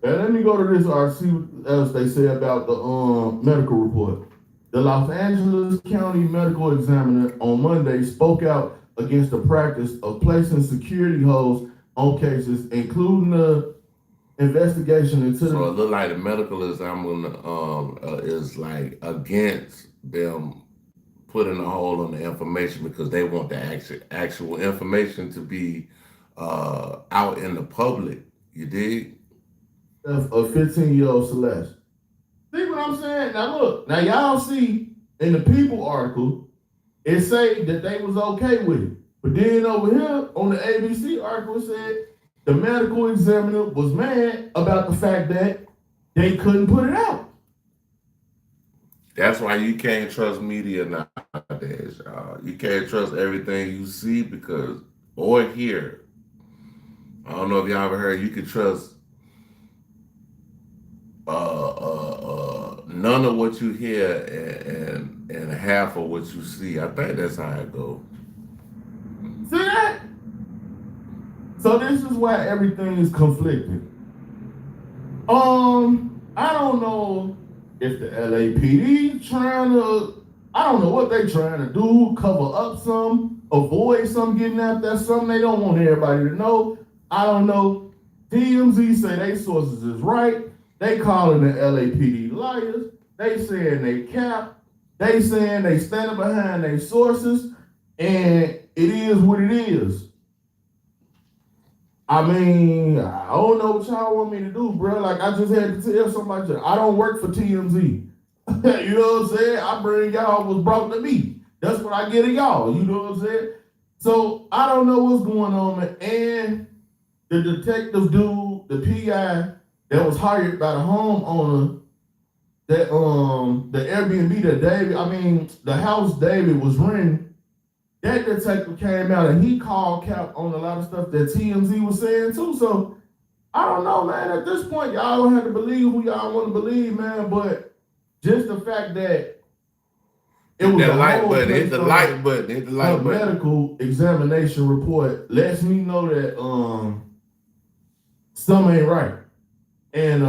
And let me go to this or see what else they say about the medical report. The Los Angeles County Medical Examiner on Monday spoke out against the practice of placing security holds on cases, including the investigation into So it looked like the medical examiner is like against them putting a hold on the information because they want the actual information to be out in the public. You dig? A 15-year-old Celeste. See what I'm saying? Now look, now y'all see in the People article, it say that they was okay with it. But then over here on the ABC article, it said the medical examiner was mad about the fact that they couldn't put it out. That's why you can't trust media nowadays, y'all. You can't trust everything you see or hear. I don't know if y'all ever heard you could trust none of what you hear and half of what you see. I think that's how it goes. See that? So this is why everything is conflicting. I don't know if the LAPD I don't know what they trying to do, cover up some, avoid some getting out there, something they don't want everybody to know. I don't know. TMZ say they sources is right. They calling the LAPD liars. They saying they cap. They saying they standing behind their sources. And it is what it is. I mean, I don't know what y'all want me to do, bro. Like, I just had to tell somebody, I don't work for TMZ. You know what I'm saying? I bring y'all what's brought to me. That's what I get of y'all. You know what I'm saying? So I don't know what's going on, man. And the detective dude, the PI that was hired by the homeowner, that the Airbnb that the house David was renting, that detective came out and he called Cap on a lot of stuff that TMZ was saying too. So I don't know, man. At this point, y'all don't have to believe who y'all want to believe, man. But just the fact that it was that a like whole button, hit place the on like button, hit the like her button. medical examination report lets me know that something ain't right. And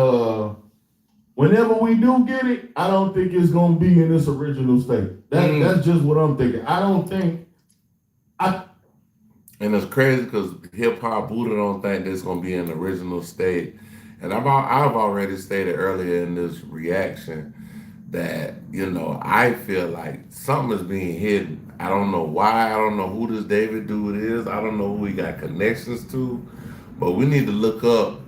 whenever we do get it, I don't think it's gonna be in this original state. That's just what I'm thinking. I don't think And it's crazy because hip hop Buddha don't think this gonna be in the original state. And I've already stated earlier in this reaction that, you know, I feel like something is being hidden. I don't know why. I don't know who this David dude is. I don't know who he got connections to. But we need to look up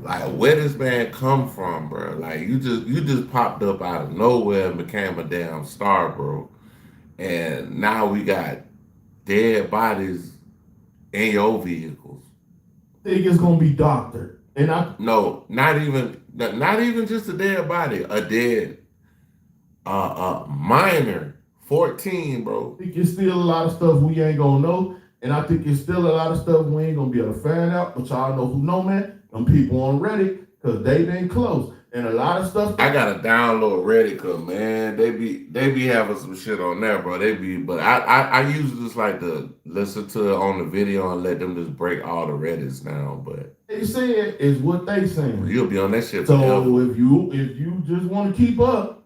like where this man come from, bro. Like you just popped up out of nowhere and became a damn star, bro. And now we got dead bodies in your vehicles. I think it's gonna be doctored. And No, not even just a dead body, a dead minor, 14, bro. I think it's still a lot of stuff we ain't gonna know. And I think it's still a lot of stuff we ain't gonna be able to find out. But y'all know who know, man. Them people on Reddit, because they been close. And a lot of stuff. I gotta download Reddit, cause man, they be having some shit on there, bro. But I usually just like to listen to it on the video and let them just break all the Reddits down. But they said is what they saying. You'll be on that shit so forever. if you just want to keep up,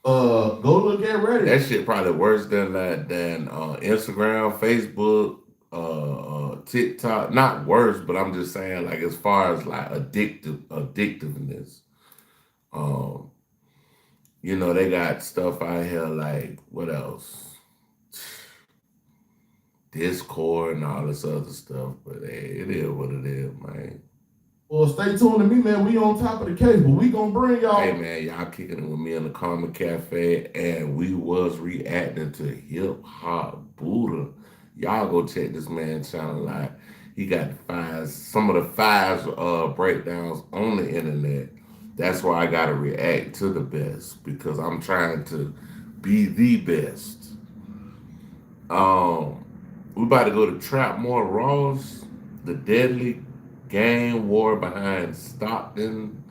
go look at Reddit. That shit probably worse than Instagram, Facebook, TikTok. Not worse, but I'm just saying, like, as far as like addictiveness. You know, they got stuff out here like, what else? Discord and all this other stuff, but hey, it is what it is, man. Well, stay tuned to me, man. We on top of the case, but we gonna bring y'all. Hey, man, y'all kicking it with me in the Karma Cafe, and we was reacting to Hip Hop Buddha. Y'all go check this man's channel out. He got some of the fives breakdowns on the internet. That's why I gotta react to the best, because I'm trying to be the best. We about to go to Trapmore Ross, the deadly gang war behind Stockton.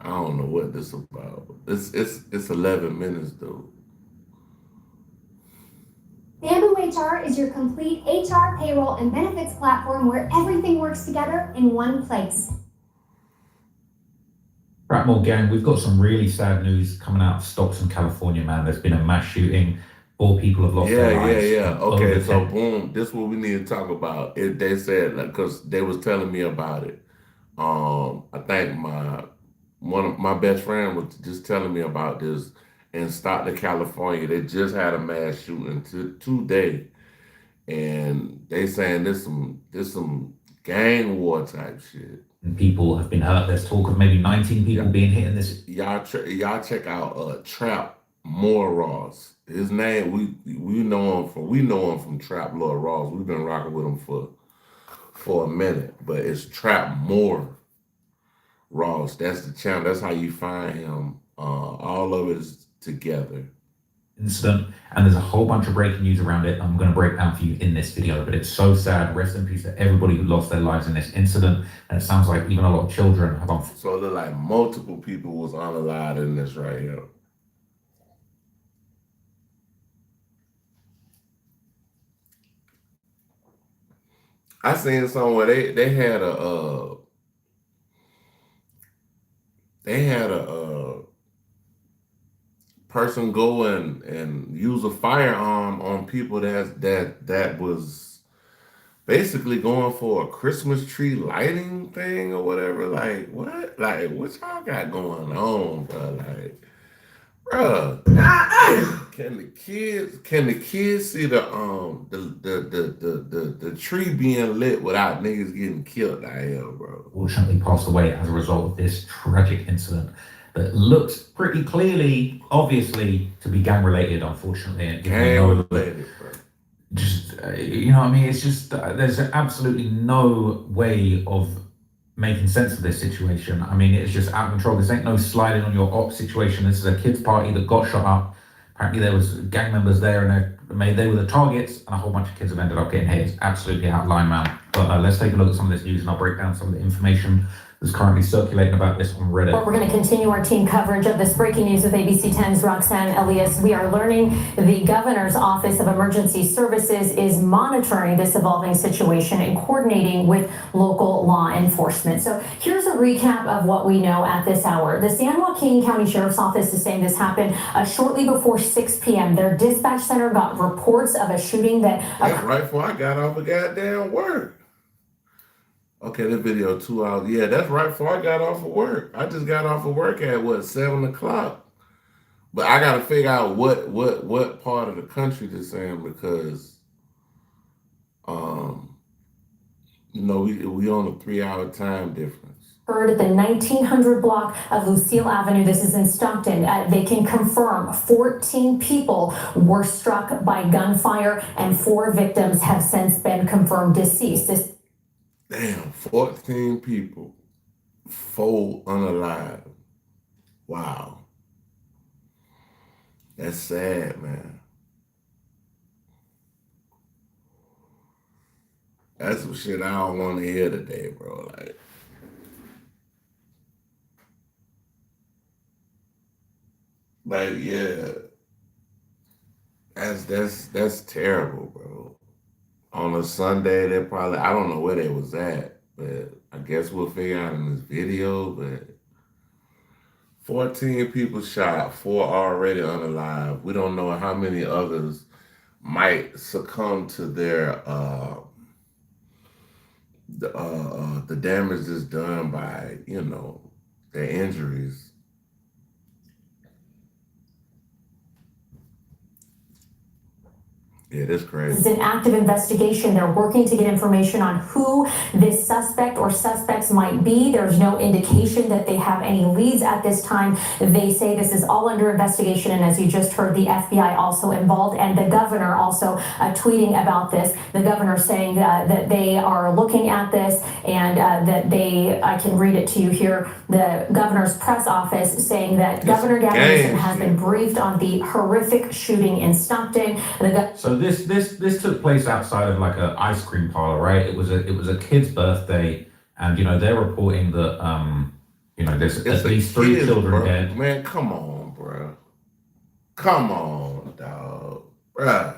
I don't know what this is about. It's 11 minutes though. Bamboo HR is your complete HR, payroll, and benefits platform where everything works together in one place. Trapmore gang, we've got some really sad news coming out of Stockton, California, man. There's been a mass shooting. 4 people have lost their lives. Yeah. Okay, so boom, this is what we need to talk about. They said, like, because they was telling me about it. I think one of my best friend was just telling me about this in Stockton, California. They just had a mass shooting today, and they saying this some gang war type shit. And people have been hurt. There's talk of maybe 19 people being hit in this. Y'all check out Trapmore Ross. His name, we know him from Trap Lord Ross. We've been rocking with him for a minute, but it's Trapmore Ross. That's the channel. That's how you find him. All of it is together. Incident, and there's a whole bunch of breaking news around it. I'm going to break down for you in this video, but it's so sad. Rest in peace to everybody who lost their lives in this incident, and it sounds like even a lot of children have gone. So it looked like multiple people was unalive in this right here. I seen somewhere they had a person go and use a firearm on people that was basically going for a Christmas tree lighting thing or whatever. Like what? Like what y'all got going on, bro? Like Bruh, can the kids see the tree being lit without niggas getting killed out here, bro? Fortunately passed away as a result of this tragic incident that looks pretty clearly, obviously, to be gang related, unfortunately. And Gang related, bro. Just, you know what I mean? It's just, there's absolutely no way of making sense of this situation. I mean, it's just out of control. This ain't no sliding on your op situation. This is a kids' party that got shot up. Apparently there was gang members there and they were the targets, and a whole bunch of kids have ended up getting hit. It's absolutely out of line, man. But let's take a look at some of this news and I'll break down some of the information that's currently circulating about this on Reddit. We're going to continue our team coverage of this breaking news with ABC 10's Roxanne Elias. We are learning the governor's Office of Emergency Services is monitoring this evolving situation and coordinating with local law enforcement. So here's a recap of what we know at this hour. The San Joaquin County Sheriff's Office is saying this happened shortly before 6 p.m. Their dispatch center got reports of a shooting that... That's right before I got off of goddamn work. Okay, that video 2 hours. Yeah, that's right before I got off of work. I just got off of work at what, 7 o'clock. But I gotta figure out what part of the country this in because you know, we on a 3-hour time difference. Heard at the 1900 block of Lucille Avenue. This is in Stockton. They can confirm 14 people were struck by gunfire and 4 victims have since been confirmed deceased. Damn, 14 people, 4 unalive. Wow. That's sad, man. That's some shit I don't want to hear today, bro. Like, yeah. That's terrible, bro. On a Sunday, they probably, I don't know where they was at, but I guess we'll figure out in this video, but 14 people shot, 4 already unalive. We don't know how many others might succumb to their, the damage that's done by, you know, their injuries. Yeah, that's crazy. It's an active investigation. They're working to get information on who this suspect or suspects might be. There's no indication that they have any leads at this time. They say this is all under investigation. And as you just heard, the FBI also involved and the governor also tweeting about this. The governor saying that they are looking at this and that I can read it to you here. The governor's press office saying that Governor Gavin Newsom has been briefed on the horrific shooting in Stockton. So this took place outside of like an ice cream parlor, right? It was a kid's birthday, and you know they're reporting that you know there's at least 3 children dead. Man, come on, bro. Come on, dog, bro.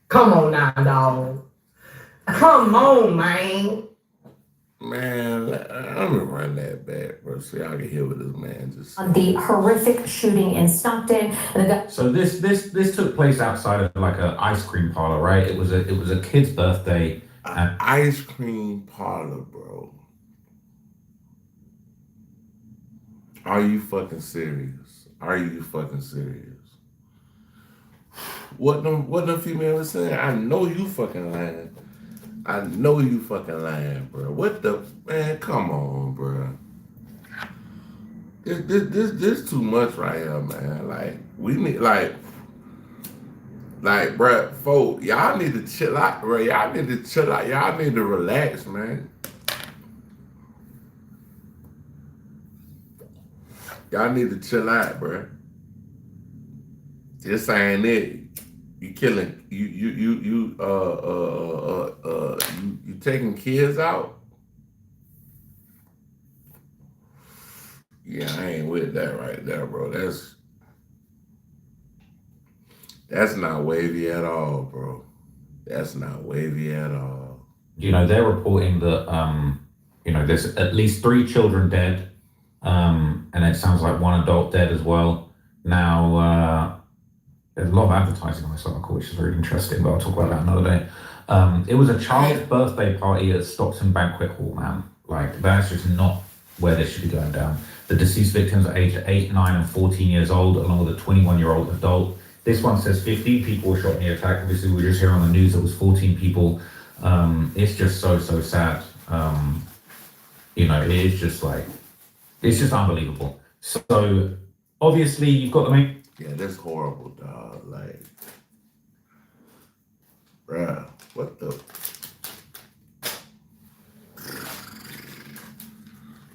Come on now, dog. Come on, man. Man, I'm gonna run that back, bro, so y'all can hear what this man just said. On the horrific shooting in Stockton. So this took place outside of like an ice cream parlor, right? It was a kid's birthday. An ice cream parlor, bro. Are you fucking serious? Are you fucking serious? What them females saying? I know you fucking lying. I know you fucking lying, bro. What the man? Come on, bro. This too much right here, man. Like we need, like, bro, folk, y'all need to chill out, bro. Y'all need to chill out. Y'all need to relax, man. Y'all need to chill out, bro. This ain't it. You killing you taking kids out? Yeah, I ain't with that right there, bro. That's not wavy at all, bro. That's not wavy at all. You know, they're reporting that you know, there's at least 3 children dead. And it sounds like 1 adult dead as well. Now there's a lot of advertising on this article, which is very interesting, but I'll talk about that another day. It was a child's birthday party at Stockton Banquet Hall, man. Like, that's just not where this should be going down. The deceased victims are aged 8, 9, and 14 years old, along with a 21-year-old adult. This one says 15 people were shot in the attack. Obviously, we were just hearing on the news it was 14 people. It's just so sad. It is just like, it's just unbelievable. So obviously you've got the main. Yeah, that's horrible, dog. Like, bruh, what the?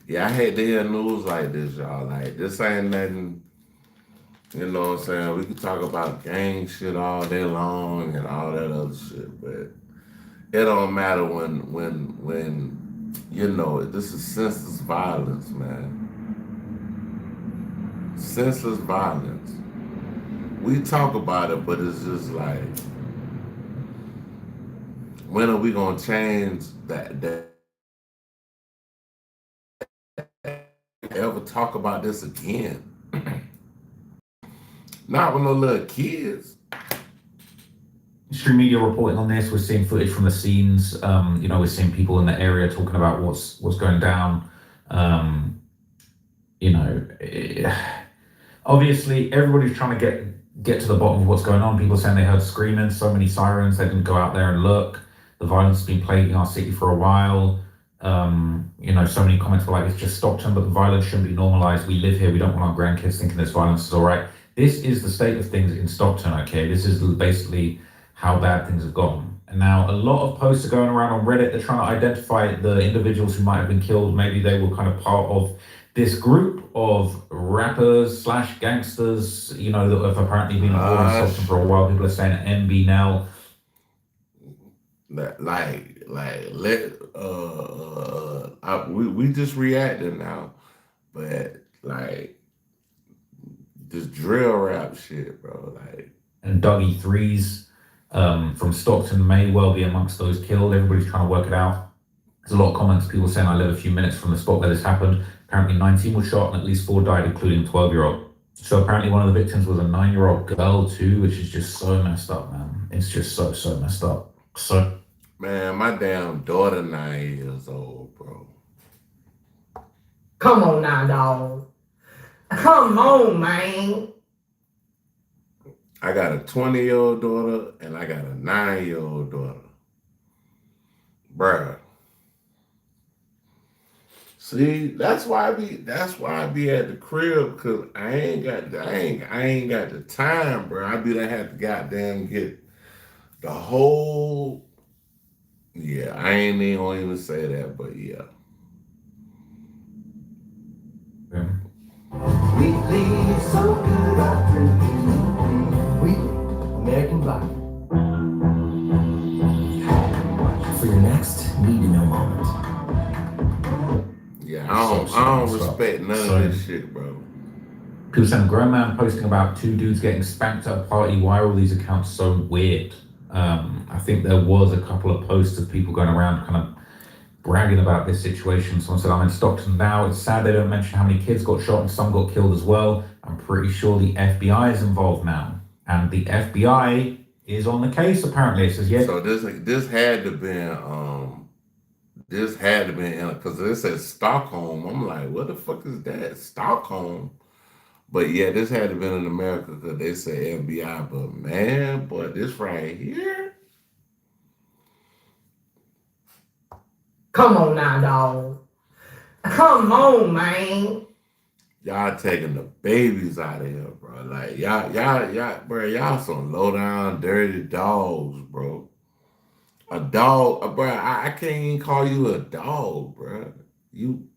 Yeah, I hate to hear news like this, y'all. Like, this ain't nothing, you know what I'm saying? We could talk about gang shit all day long and all that other shit, but it don't matter when this is senseless violence, man. Senseless violence. We talk about it, but it's just like, when are we gonna change that ever talk about this again? Not with no little kids. Mainstream media reporting on this. We're seeing footage from the scenes. We're seeing people in the area talking about what's going down. Obviously, everybody's trying to get to the bottom of what's going on. People saying they heard screaming, so many sirens, they didn't go out there and look. The violence has been plaguing our city for a while. So many comments were like, it's just Stockton, but the violence shouldn't be normalized. We live here. We don't want our grandkids thinking this violence is all right. This is the state of things in Stockton, okay? This is basically how bad things have gone. And now a lot of posts are going around on Reddit. They're trying to identify the individuals who might have been killed. Maybe they were kind of part of this group of rappers / gangsters, that have apparently been involved in Stockton for a while. People are saying MB now. We just reacted now, but like this drill rap shit, bro. Like, and Dougie Threes from Stockton may well be amongst those killed. Everybody's trying to work it out. There's a lot of comments, people saying I live a few minutes from the spot where this happened. Apparently 19 were shot and at least 4 died, including a 12-year-old. So apparently one of the victims was a 9-year-old girl too, which is just so messed up, man. It's just so messed up. So, man, my damn daughter 9 years old, bro. Come on now, dog. Come on, man. I got a 20-year-old daughter and I got a 9-year-old daughter. Bruh. See, that's why I be at the crib, because I ain't got the time, bro. I be done have to goddamn get the whole, yeah, I ain't even gonna even say that, but yeah. We live so good, our drinking. We American Black. For your next need-to-know moment. Yeah, I don't respect none of this shit, bro. People saying a grown man posting about 2 dudes getting spanked at a party. Why are all these accounts so weird? I think there was a couple of posts of people going around kind of bragging about this situation. Someone said, I'm in Stockton now. It's sad they don't mention how many kids got shot and some got killed as well. I'm pretty sure the FBI is involved now. And the FBI is on the case, apparently. It says, yeah. So this had to be because it says Stockholm. I'm like, what the fuck is that? Stockholm? But yeah, this had to been in America because they say FBI. But man, boy, this right here. Come on now, dog. Come on, man. Y'all taking the babies out of here, bro. Like, y'all some low down, dirty dogs, bro. A dog, bro. I can't even call you a dog, bro. You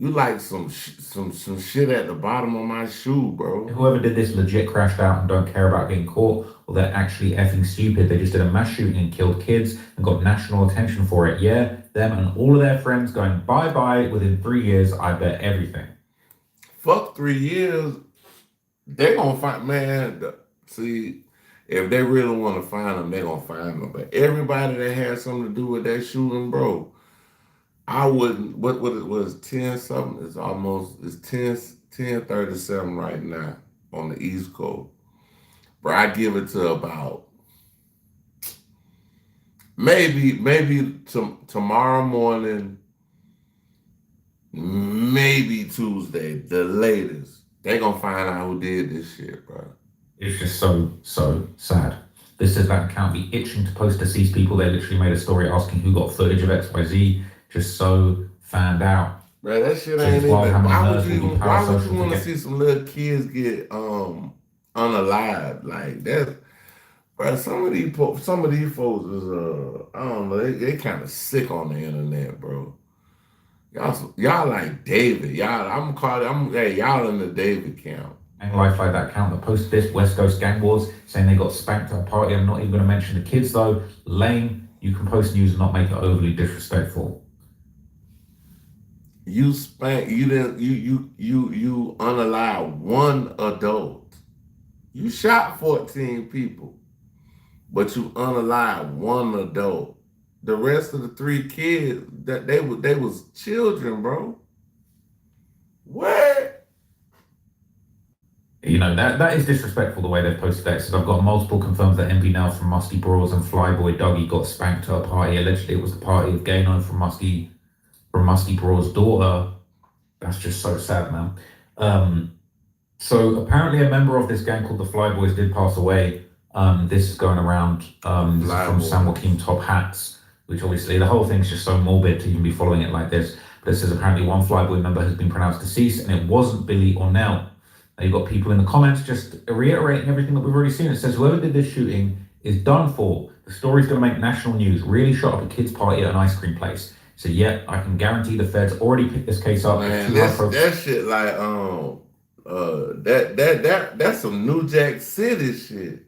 like some shit at the bottom of my shoe, bro. Whoever did this legit crashed out and don't care about getting caught, or they're actually effing stupid. They just did a mass shooting and killed kids and got national attention for it. Yeah, them and all of their friends going bye-bye within 3 years. I bet everything. Fuck 3 years. They're gonna find, man. See, if they really want to find them, they're gonna find them. But everybody that had something to do with that shooting, bro, I wouldn't. What it was 10 something? It's 10:37 right now on the East Coast. Bro, I give it to about maybe tomorrow morning maybe Tuesday, the latest. They gonna find out who did this shit, bro. It's just so sad. This is that account be itching to post deceased people. They literally made a story asking who got footage of XYZ, just so fanned out. Bro, that shit So ain't just while even. having Why would nerves will be you want parasocial to to see some little kids get unalived like that? Bro, some of these folks is I don't know, they kind of sick on the internet, bro. Y'all like David. Y'all in the David camp. And life like that account that posted this West Coast gang wars saying they got spanked at a party. I'm not even going to mention the kids though. Lame. You can post news and not make it overly disrespectful. You spank. You didn't. You unalive one adult. You shot 14 people, but you unalive one adult. The rest of the 3 kids that they was children, bro. What? You know, that is disrespectful the way they've posted that. So I've got multiple confirms that MB Nell from Musty Brawls and Flyboy Doggy got spanked at a party. Allegedly, it was the party of Gano from Musty Brawls' daughter. That's just so sad, man. So apparently a member of this gang called the Flyboys did pass away. This is going around. This is from San Joaquin Top Hats, which obviously the whole thing's just so morbid to even be following it like this. But it says apparently one Flyboy member has been pronounced deceased, and it wasn't Billy or Nell. Now you've got people in the comments just reiterating everything that we've already seen. It says whoever did this shooting is done for. The story's going to make national news. Really shot up a kid's party at an ice cream place. So yeah, I can guarantee the feds already picked this case up. Man, that shit like that's some New Jack City shit.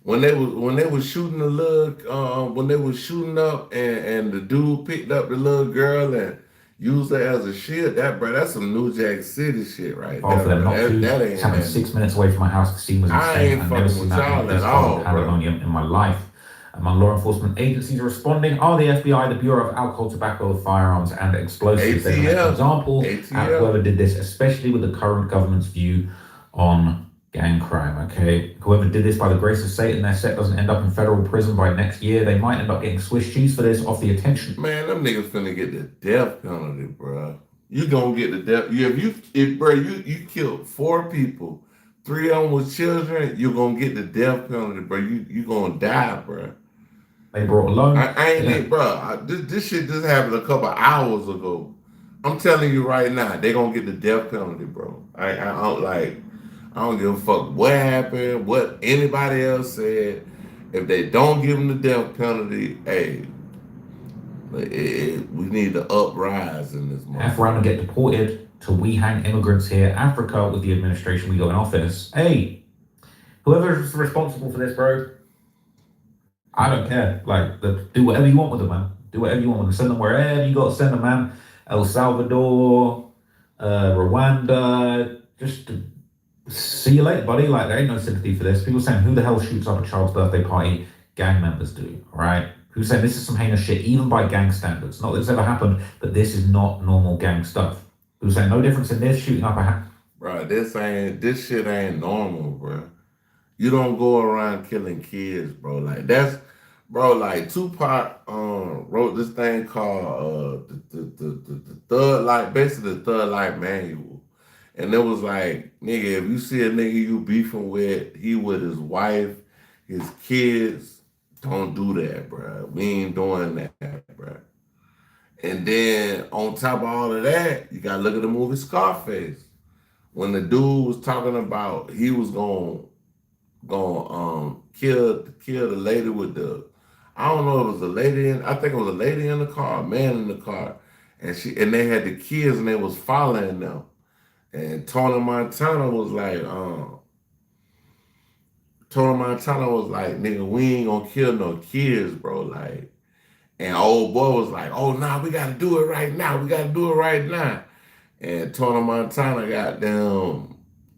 When they was shooting the little when they was shooting up and the dude picked up the little girl and used her as a shield, that's some New Jack City shit right there. For them not to. It's happened 6 minutes away from my house. The scene was insane. I ain't fucking with y'all at all, bro. In my life. Among law enforcement agencies responding are the FBI, the Bureau of Alcohol, Tobacco, Firearms, and Explosives. They make an example at whoever did this, especially with the current government's view on gang crime, okay? Whoever did this, by the grace of Satan, their set doesn't end up in federal prison by next year. They might end up getting Swiss cheese for this off the attention. Man, them niggas finna get the death penalty, bro. You gonna get the death. You killed 4 people. 3 of them was children. You're gonna get the death penalty, bro. You gonna die, bro. They brought alone. This shit just happened a couple hours ago. I'm telling you right now, they gonna get the death penalty, bro. I don't give a fuck what happened, what anybody else said. If they don't give them the death penalty, hey, we need to uprise in this month. F around and get deported till we hang immigrants here. Africa, with the administration we got in office. Hey, whoever's responsible for this, bro, I don't care. Like, do whatever you want with them, man. Do whatever you want with them. Send them wherever you got to send them, man. El Salvador, Rwanda. Just see you later, buddy. Like, there ain't no sympathy for this. People saying, who the hell shoots up a child's birthday party? Gang members do, all right? Who's saying this is some heinous shit, even by gang standards? Not that it's ever happened, but this is not normal gang stuff. Who's saying no difference in this shooting up a Bro, this shit ain't normal, bro. You don't go around killing kids, bro. Like like Tupac wrote this thing called the Thug Life, basically the Thug Life Manual. And it was like, nigga, if you see a nigga you beefing with, he with his wife, his kids, don't do that, bro. We ain't doing that, bro. And then on top of all of that, you gotta look at the movie Scarface. When the dude was talking about he was gonna kill the lady with the, I don't know if it was a lady I think it was a lady in the car, a man in the car, and they had the kids and they was following them. And Tony Montana was like, nigga, we ain't gonna kill no kids, bro. Like, and old boy was like, oh nah, we gotta do it right now. We gotta do it right now. And Tony Montana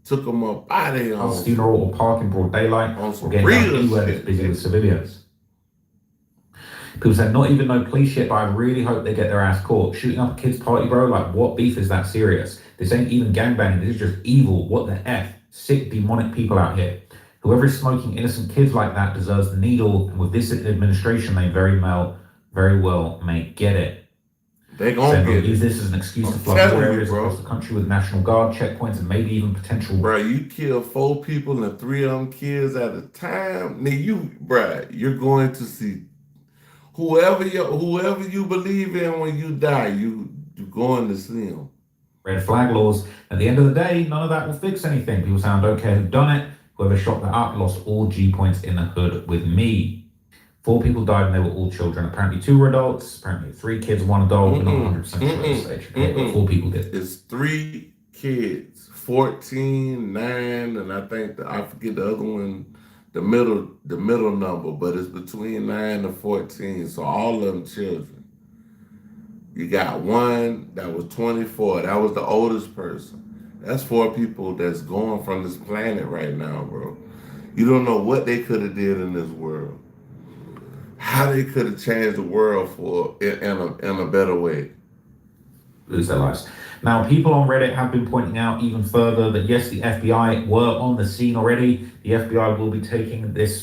took him up out of here. on funeral or park in broad daylight, on some getting real anywhere shit. that's busy with civilians. People say, not even no police shit, but I really hope they get their ass caught. Shooting up a kid's party, bro, like what beef is that serious? This ain't even gangbanging, this is just evil. What the F? Sick, demonic people out here. Whoever is smoking innocent kids like that deserves the needle, and with this administration, they very well may get it. They gonna Saying get they'll it. use this as an excuse to I'm flood more telling you, areas bro. across the country with National Guard checkpoints and maybe even potential. Bro, you kill 4 people and 3 of them kids at a time. You're going to see whoever you believe in when you die. You're going to see them. Red flag laws. At the end of the day, none of that will fix anything. People say, I don't care who done it. Whoever shot that up lost all G points in the hood with me. 4 people died and they were all children. Apparently 2 were adults. Apparently 3 kids, 1 adult. We're not 100% sure at this stage. Okay, but 4 people did. It's 3 kids, 14, 9, and I think I forget the other one, the middle number, but it's between 9 and 14. So all of them children. You got one that was 24. That was the oldest person. That's 4 people that's going from this planet right now, bro. You don't know what they could have did in this world. How they could have changed the world in a better way. Lose their lives. Now, people on Reddit have been pointing out even further that yes, the FBI were on the scene already. The FBI will be taking this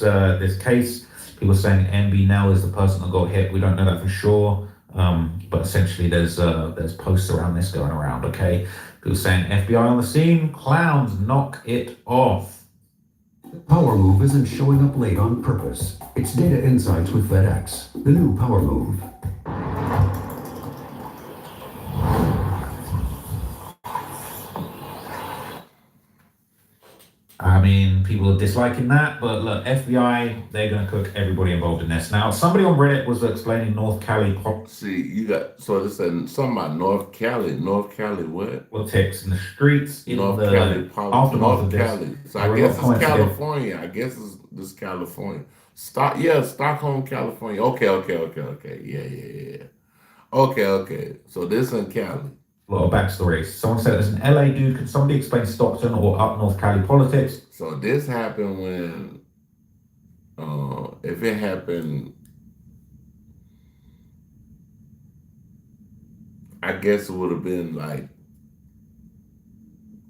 case. People saying MB Nell is the person that got hit. We don't know that for sure. But essentially there's posts around this going around, okay? People saying FBI on the scene, clowns, knock it off. Power Move isn't showing up late on purpose. It's data insights with FedEx, the new Power Move. I mean, people are disliking that, but look, FBI, they're going to cook everybody involved in this. Now, somebody on Reddit was explaining North Cali See, you got, so they said something about North Cali what? politics in the streets, in North the Cali aftermath North of this. Cali. So There I were a guess lot of it's comments again. California. I guess this California. Stockholm, California. Okay. Yeah. Okay. So this in Cali. A lot of backstories. Someone said there's an LA dude. Can somebody explain Stockton or up North Cali politics? So this happened when, if it happened, I guess it would have been like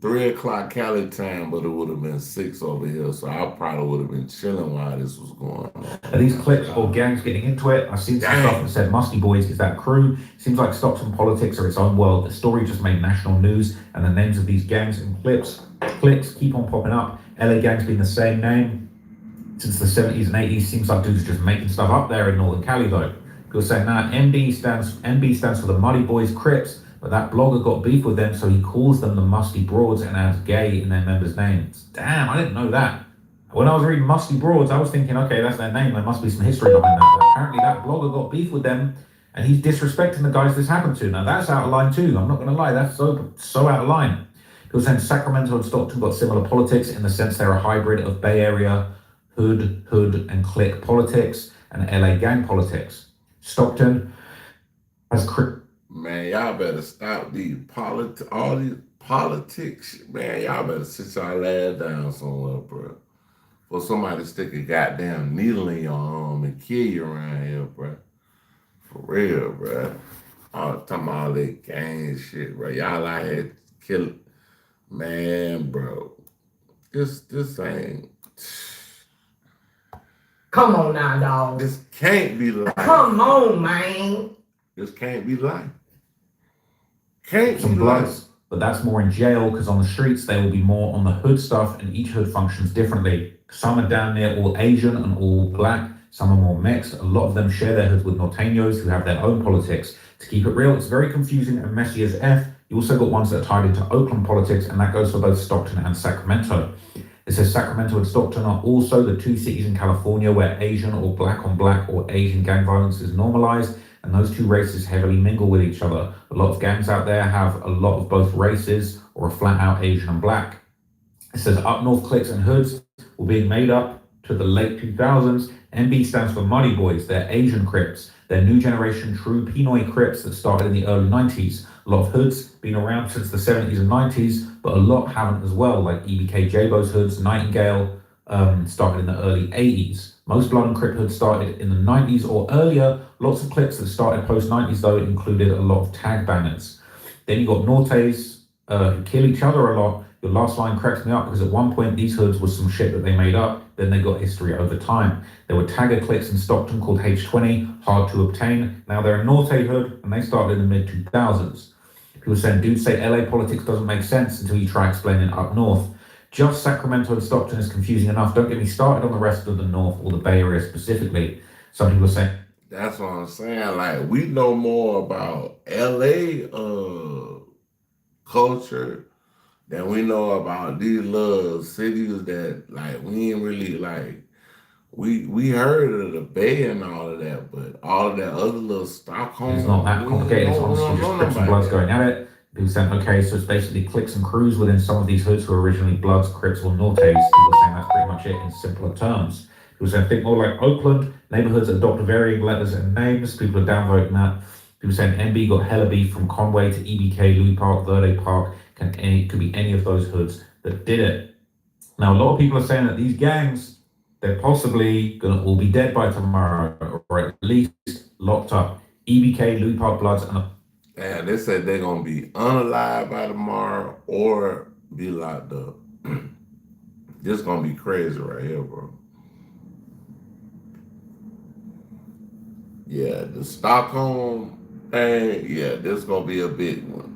3 o'clock Cali time, but it would have been 6 over here. So I probably would have been chilling while this was going on. Are these clips or gangs getting into it? I've seen some stuff that said Musty Boys is that crew. Seems like Stockton politics are its own world. The story just made national news, and the names of these gangs and clips keep on popping up. LA gangs been the same name since the 70s and 80s. Seems like dudes are just making stuff up there in Northern Cali though. People saying nah, MB stands for the Muddy Boys Crips, but that blogger got beef with them, so he calls them the Musty Broads and adds gay in their members' names. Damn, I didn't know that. When I was reading Musty Broads, I was thinking, okay, that's their name. There must be some history behind that. But apparently that blogger got beef with them, and he's disrespecting the guys this happened to. Now that's out of line too. I'm not going to lie, that's so out of line. People saying Sacramento and Stockton got similar politics in the sense they're a hybrid of Bay Area hood and clique politics and LA gang politics. Stockton has Man, y'all better stop all these politics. Man, y'all better sit y'all ass down somewhere, bro. For somebody to stick a goddamn needle in your arm and kill you around here, bro. For real, bro. Talking about all that gang shit, bro. Y'all out here killing. Man, bro. This ain't. Come on now, dog. This can't be life. Come on, man. This can't be life. Can't some be bloods, life. but that's more in jail because on the streets they will be more on the hood stuff, and each hood functions differently. Some are down there all Asian and all black. Some are more mixed. A lot of them share their hoods with Norteños who have their own politics. To keep it real, it's very confusing and messy as F. You also got ones that are tied into Oakland politics, and that goes for both Stockton and Sacramento. It says Sacramento and Stockton are also the 2 cities in California where Asian or black on black or Asian gang violence is normalized, and those 2 races heavily mingle with each other. A lot of gangs out there have a lot of both races or a flat out Asian and black. It says up north cliques and hoods were being made up to the late 2000s. MB stands for Muddy Boys. They're Asian Crips. They're new generation true Pinoy Crips that started in the early 90s. A lot of hoods been around since the 70s and 90s, but a lot haven't as well, like EBK J-Bo's hoods, Nightingale started in the early 80s. Most Blood and Crip hoods started in the 90s or earlier. Lots of clips that started post-90s, though, included a lot of tag bangers. Then you got Nortes, who kill each other a lot. Your last line cracks me up because at one point these hoods was some shit that they made up. then they got history over time. There were tagger cliques in Stockton called H20, hard to obtain. Now they're a Norte hood, and they started in the mid-2000s. People saying, dudes say LA politics doesn't make sense until you try explaining up north. Just Sacramento and Stockton is confusing enough. Don't get me started on the rest of the North or the Bay Area specifically. Some people are saying... That's what I'm saying. Like, we know more about LA culture than we know about these little cities that, like, we ain't really, like, we heard of the Bay and all of that, but all of that other little Stockholm... It's not that complicated. It's honestly just Crips and Bloods going at it. People saying, okay, so it's basically cliques and crews within some of these hoods who are originally Bloods, Crips, or Nortes. People saying that's pretty much it in simpler terms. People saying, think more like Oakland. Neighborhoods adopt varying letters and names. People are downvoting that. People saying MB got hella beef from Conway to EBK, Louis Park, Verde Park. It could be any of those hoods that did it. Now, a lot of people are saying that these gangs, they're possibly going to all be dead by tomorrow, or at least locked up. EBK, Louis Park Bloods, and they said they're going to be unalive by tomorrow or be locked up. This going to be crazy right here, bro. Yeah, the Stockholm thing, yeah, this going to be a big one.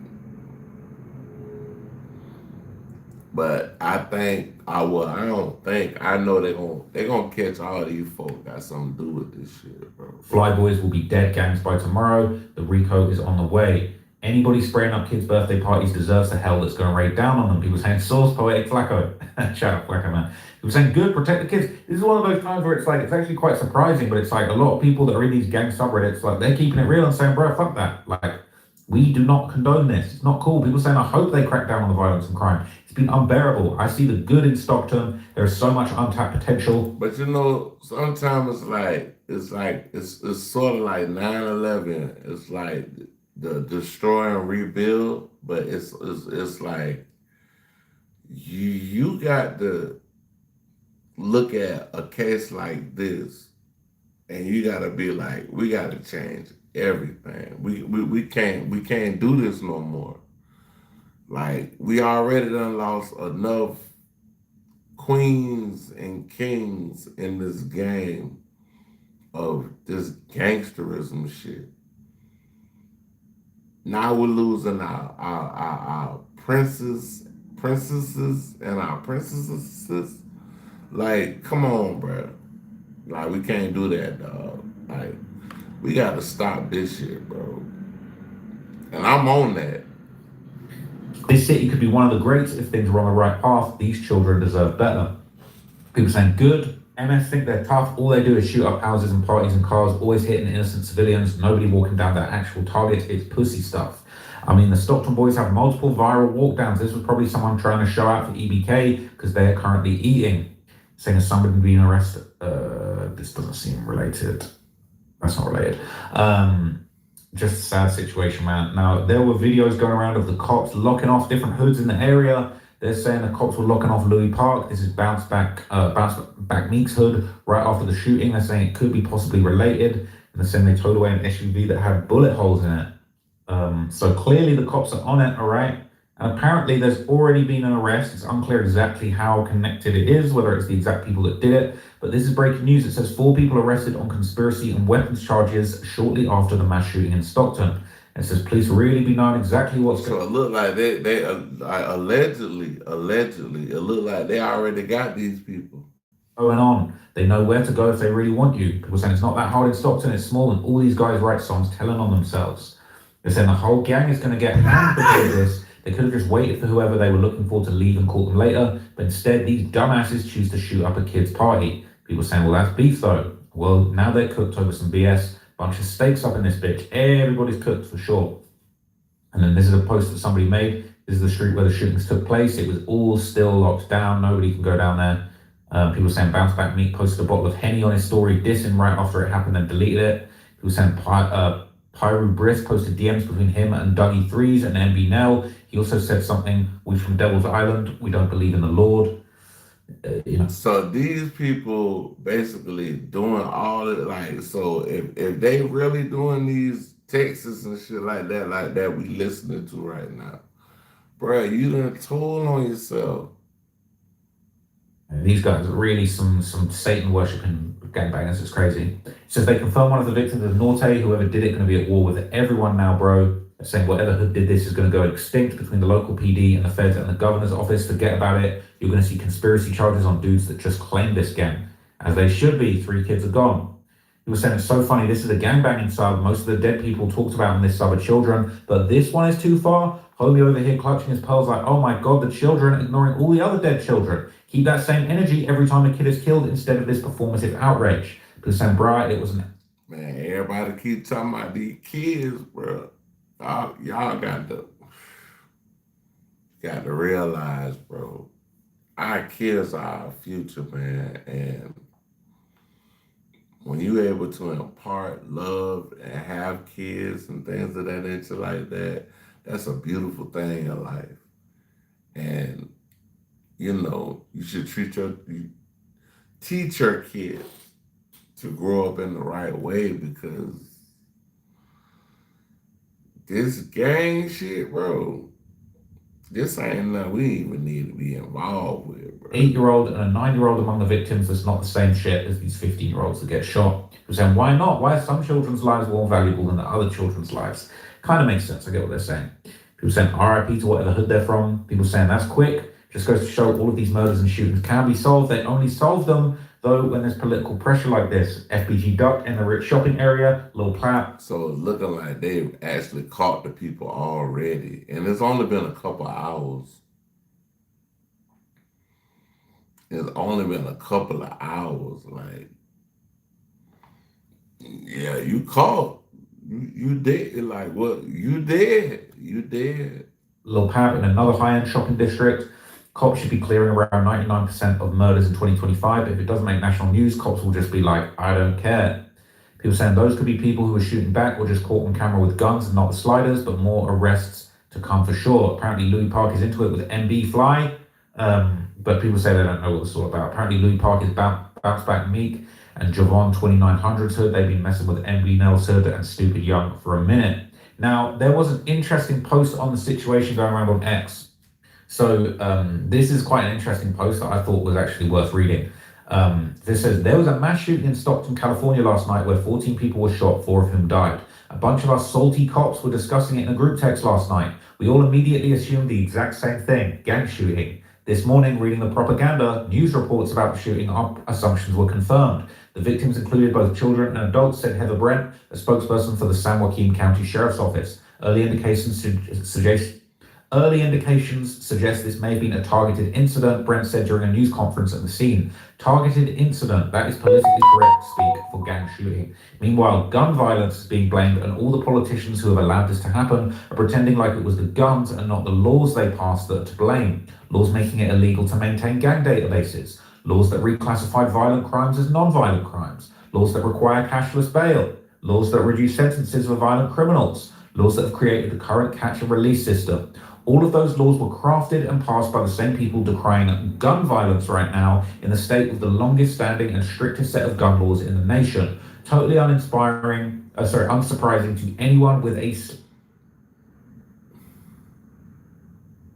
But I think, I know they're gonna catch all these folks got something to do with this shit, bro. Flyboys will be dead gangs by tomorrow. The RICO is on the way. Anybody spraying up kids' birthday parties deserves the hell that's going to rain down on them. People saying, source poetic Flacco. Shout out Flacco, man. People saying, good, protect the kids. This is one of those times where it's like, it's actually quite surprising, but it's like a lot of people that are in these gang subreddits, like they're keeping it real and saying, bro, fuck that. Like, we do not condone this. It's not cool. People saying, I hope they crack down on the violence and crime. It's been unbearable. I see the good in Stockton. There's so much untapped potential. But you know, sometimes it's sort of like 9/11. It's like the destroy and rebuild, but it's like you got to look at a case like this, and you got to be like, we got to change everything. We can't do this no more. Like, we already done lost enough queens and kings in this game of this gangsterism shit. Now we're losing our princesses and our princesses. Like, come on, bro. Like, we can't do that, dog. Like, we gotta stop this shit, bro. And I'm on that. This city could be one of the greats if things were on the right path. These children deserve better. People saying, good. MS think they're tough. All they do is shoot up houses and parties and cars, always hitting innocent civilians. Nobody walking down their actual target. It's pussy stuff. I mean, the Stockton boys have multiple viral walkdowns. This was probably someone trying to show out for EBK because they are currently eating. Saying as somebody being arrested. This doesn't seem related. That's not related. Just a sad situation, man. Now, there were videos going around of the cops locking off different hoods in the area. They're saying the cops were locking off Louis Park. This is Bounce Back Meek's hood right after the shooting. They're saying it could be possibly related. And they're saying they towed away an SUV that had bullet holes in it. So clearly the cops are on it, all right? And apparently there's already been an arrest. It's unclear exactly how connected it is, whether it's the exact people that did it. But this is breaking news. It says 4 people arrested on conspiracy and weapons charges shortly after the mass shooting in Stockton. It says police really be knowing exactly what's going on. So it looked like they allegedly, it looked like they already got these people going on. They know where to go if they really want you. People saying it's not that hard in Stockton, it's small, and all these guys write songs telling on themselves. They're saying the whole gang is going to get hammed because of this. They could have just waited for whoever they were looking for to leave and caught them later, but instead these dumbasses choose to shoot up a kid's party. People saying, well, that's beef though. Well, now they're cooked over some BS. Bunch of steaks up in this bitch. Everybody's cooked for sure. And then this is a post that somebody made. This is the street where the shootings took place. It was all still locked down. Nobody can go down there. People saying Bounce Back Meek posted a bottle of Henny on his story, dissing right after it happened and deleted it. People saying Pyru Brisk posted DMs between him and Dougie Threes and MB Nell. He also said something, we from Devil's Island, we don't believe in the Lord. So these people basically doing all it, like, so if they really doing these texts and shit like that we listening to right now, bro, you done told on yourself. These guys are really some Satan worshipping gangbangers. It's crazy. It says they confirm one of the victims of Norte, whoever did it, going to be at war with everyone now, bro. They're saying whatever hood did this is going to go extinct between the local PD and the feds and the governor's office. Forget about it. You're going to see conspiracy charges on dudes that just claimed this gang, as they should be. 3 kids are gone. He was saying it's so funny. This is a gangbanging sub. Most of the dead people talked about in this sub are children, but this one is too far. Homie over here clutching his pearls like, oh my God, the children, ignoring all the other dead children. Keep that same energy every time a kid is killed instead of this performative outrage. Because saying, bruh, it was an... Man, everybody keep talking about these kids, bro. Y'all got to realize, bro, our kids are our future, man. And when you're able to impart love and have kids and things of that nature like that, that's a beautiful thing in life. And, you know, you should teach your kids to grow up in the right way, because this gang shit, bro, this ain't nothing we even need to be involved with, bro. 8-year-old and a 9-year-old among the victims. That's not the same shit as these 15-year-olds that get shot. We're saying, why not? Why are some children's lives more valuable than the other children's lives? Kind of makes sense. I get what they're saying. People saying RIP to whatever hood they're from. People saying that's quick. Just goes to show all of these murders and shootings can be solved. They only solve them, though, when there's political pressure like this. FBG ducked in the rich shopping area, Lil Platt. So it's looking like they've actually caught the people already. And it's only been a couple of hours. It's only been a couple of hours. Like, yeah, you caught. You did. Like, what? You did. You did. Lil Pab in another high-end shopping district. Cops should be clearing around 99% of murders in 2025. If it doesn't make national news, cops will just be like, I don't care. People saying those could be people who were shooting back or just caught on camera with guns and not the sliders, but more arrests to come for sure. Apparently Louis Park is into it with MB Fly, but people say they don't know what it's all about. Apparently Louis Park is bounce back Meek and Javon 2900's hood. They've been messing with MB Nell's hood and Stupid Young for a minute. Now, there was an interesting post on the situation going around on X. So this is quite an interesting post that I thought was actually worth reading. This says, there was a mass shooting in Stockton, California last night where 14 people were shot, 4 of whom died. A bunch of us salty cops were discussing it in a group text last night. We all immediately assumed the exact same thing, gang shooting. This morning, reading the propaganda, news reports about the shooting, our assumptions were confirmed. The victims included both children and adults, said Heather Brent, a spokesperson for the San Joaquin County Sheriff's Office. Early indications suggest this may have been a targeted incident, Brent said during a news conference at the scene. Targeted incident, that is politically correct speak for gang shooting. Meanwhile, gun violence is being blamed, and all the politicians who have allowed this to happen are pretending like it was the guns and not the laws they passed that are to blame. Laws making it illegal to maintain gang databases. Laws that reclassified violent crimes as non-violent crimes. Laws that require cashless bail. Laws that reduce sentences for violent criminals. Laws that have created the current catch and release system. All of those laws were crafted and passed by the same people decrying gun violence right now in the state with the longest standing and strictest set of gun laws in the nation. Totally unsurprising to anyone with a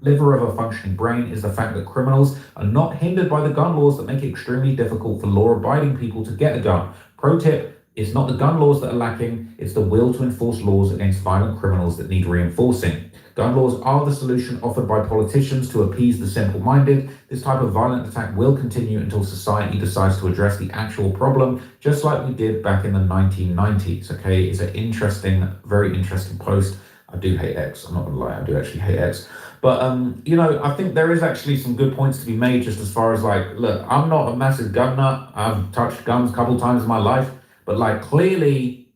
sliver of a functioning brain is the fact that criminals are not hindered by the gun laws that make it extremely difficult for law-abiding people to get a gun. Pro tip, it's not the gun laws that are lacking, it's the will to enforce laws against violent criminals that need reinforcing. Gun laws are the solution offered by politicians to appease the simple-minded. This type of violent attack will continue until society decides to address the actual problem, just like we did back in the 1990s, okay? It's an interesting, very interesting post. I do hate X, I'm not gonna lie, I do actually hate X. But, you know, I think there is actually some good points to be made just as far as like, look, I'm not a massive gun nut. I've touched guns a couple times in my life, but like clearly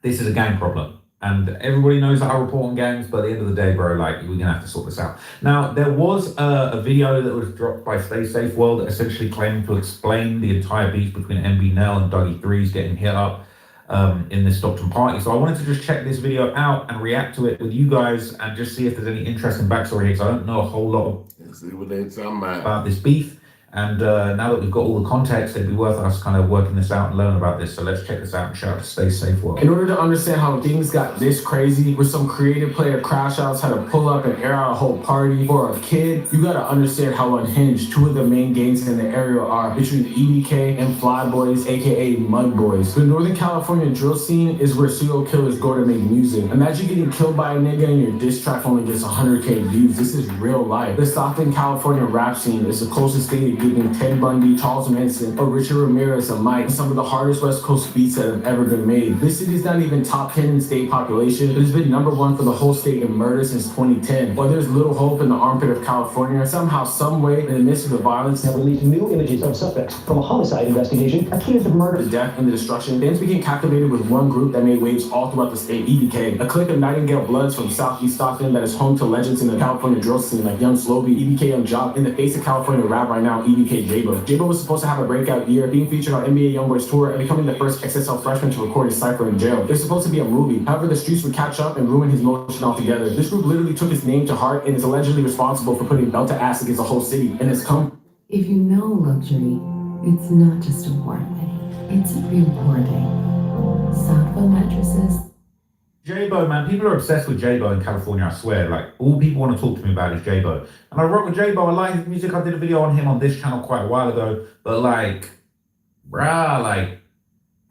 this is a gang problem. And everybody knows that I report on gangs, but at the end of the day, bro, like, we're gonna have to sort this out. Now, there was a video that was dropped by Stay Safe World, essentially claiming to explain the entire beef between MB Nell and Dougie Threes getting hit up in this Stockton party. So I wanted to just check this video out and react to it with you guys and just see if there's any interesting backstory here, because I don't know a whole lot see what they're talking about this beef. And now that we've got all the context, it'd be worth us kind of working this out and learn about this. So let's check this out and shout out to Stay Safe World. In order to understand how things got this crazy, where some creative player crash outs had to pull up and air out a whole party for a kid, you gotta understand how unhinged two of the main gangs in the area are between EBK and Fly Boys, aka Mud Boys. The Northern California drill scene is where serial killers go to make music. Imagine getting killed by a nigga and your diss track only gets 100K views. This is real life. The Stockton, California rap scene is the closest thing to giving Ted Bundy, Charles Manson, or Richard Ramirez a mic, and some of the hardest West Coast beats that have ever been made. This city is not even top 10 in state population, but it's been #1 for the whole state in murder since 2010. While there's little hope in the armpit of California, somehow, someway, in the midst of the violence, have released new images of suspects from a homicide investigation accused of murder, the death, and the destruction. Fans became captivated with one group that made waves all throughout the state, EBK, a clique of Nightingale Bloods from Southeast Stockton that is home to legends in the California drill scene like Young Slobey, EBK Young Jock, and the face of California rap right now, EBK J-Bo. J-Bo was supposed to have a breakout year, being featured on NBA YoungBoy's tour and becoming the first XSL freshman to record his cypher in jail. It was supposed to be a movie. However, the streets would catch up and ruin his motion altogether. This group literally took his name to heart and is allegedly responsible for putting belt to ass against the whole city. And it's come. If you know luxury, it's not just a warm wedding, it's rewarding. Southville mattresses. J-Bo, man, people are obsessed with J-Bo in California, I swear. Like, all people want to talk to me about is J-Bo. And I rock with J-Bo, I like his music, I did a video on him on this channel quite a while ago, but like, bruh, like,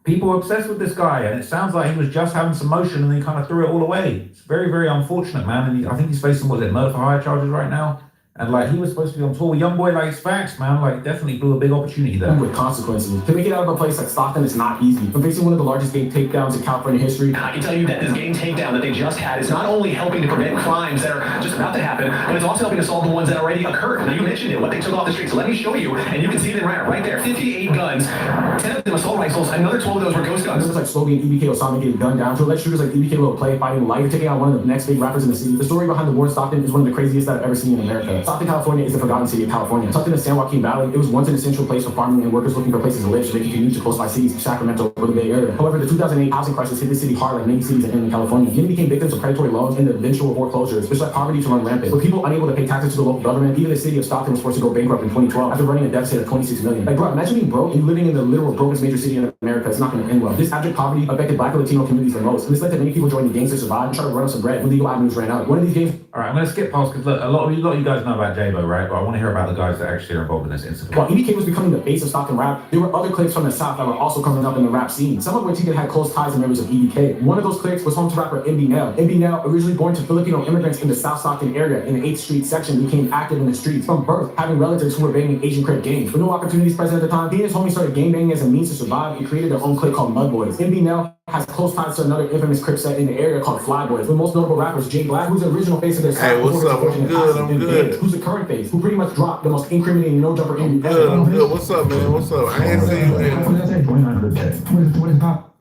people are obsessed with this guy, and it sounds like he was just having some motion and then kind of threw it all away. It's very, very unfortunate, man, and I think he's facing, what is it, murder for hire charges right now? And like, he was supposed to be on tour with YoungBoy, like, it's facts, man. Like, definitely blew a big opportunity there. With consequences. To make it out of a place like Stockton is not easy. From facing one of the largest gang takedowns in California history. I can tell you that this gang takedown that they just had is not only helping to prevent crimes that are just about to happen, but it's also helping to solve the ones that already occurred. Now, you mentioned it, what they took off the streets. Let me show you, and you can see them right there. 58 guns, 10 of them assault rifles, another 12 of those were ghost guns. It was like Slobey and EBK Osama getting gunned down. To let shooters like EBK Lil Play fighting light, taking out one of the next big rappers in the city. The story behind the war in Stockton is one of the craziest that I've ever seen in America. Stockton, California is the forgotten city of California. Tucked in the San Joaquin Valley, it was once an essential place for farming and workers looking for places to live so they could commute to close by cities, Sacramento, or the Bay Area. However, the 2008 housing crisis hit the city hard like many cities in California. Many became victims of predatory loans and the eventual foreclosures, which led poverty to run rampant. With people unable to pay taxes to the local government, even the city of Stockton was forced to go bankrupt in 2012 after running a deficit of $26 million. Like, bro, imagine being broke and living in the literal brokest major city in America. It's not going to end well. This abject poverty affected Black and Latino communities the most, and this led to many people joining gangs to survive and try to run up some bread when legal avenues ran out. One of these gangs. All right, I'm going to skip past because look, a lot of you guys know about J-Bo, right? But I want to hear about the guys that actually are involved in this incident. While EBK was becoming the face of Stockton rap, there were other cliques from the South that were also coming up in the rap scene, some of which even had close ties and members of EBK. One of those cliques was home to rapper MB Nell. MB Nell, originally born to Filipino immigrants in the South Stockton area in the 8th Street section, became active in the streets from birth, having relatives who were banging Asian Crip gangs. With no opportunities present at the time, he and his homies started gangbanging as a means to survive and created their own clique called Mud Boys. MB Nell has close ties to another infamous Crip set in the area called Fly Boys, with most notable rappers Jay Black, who's the original face of their Hey, what's up? I'm good. Who's the current face, who pretty much dropped the most incriminating no-jumper in I'm good. What's up, man? What's up? I ain't seen you in.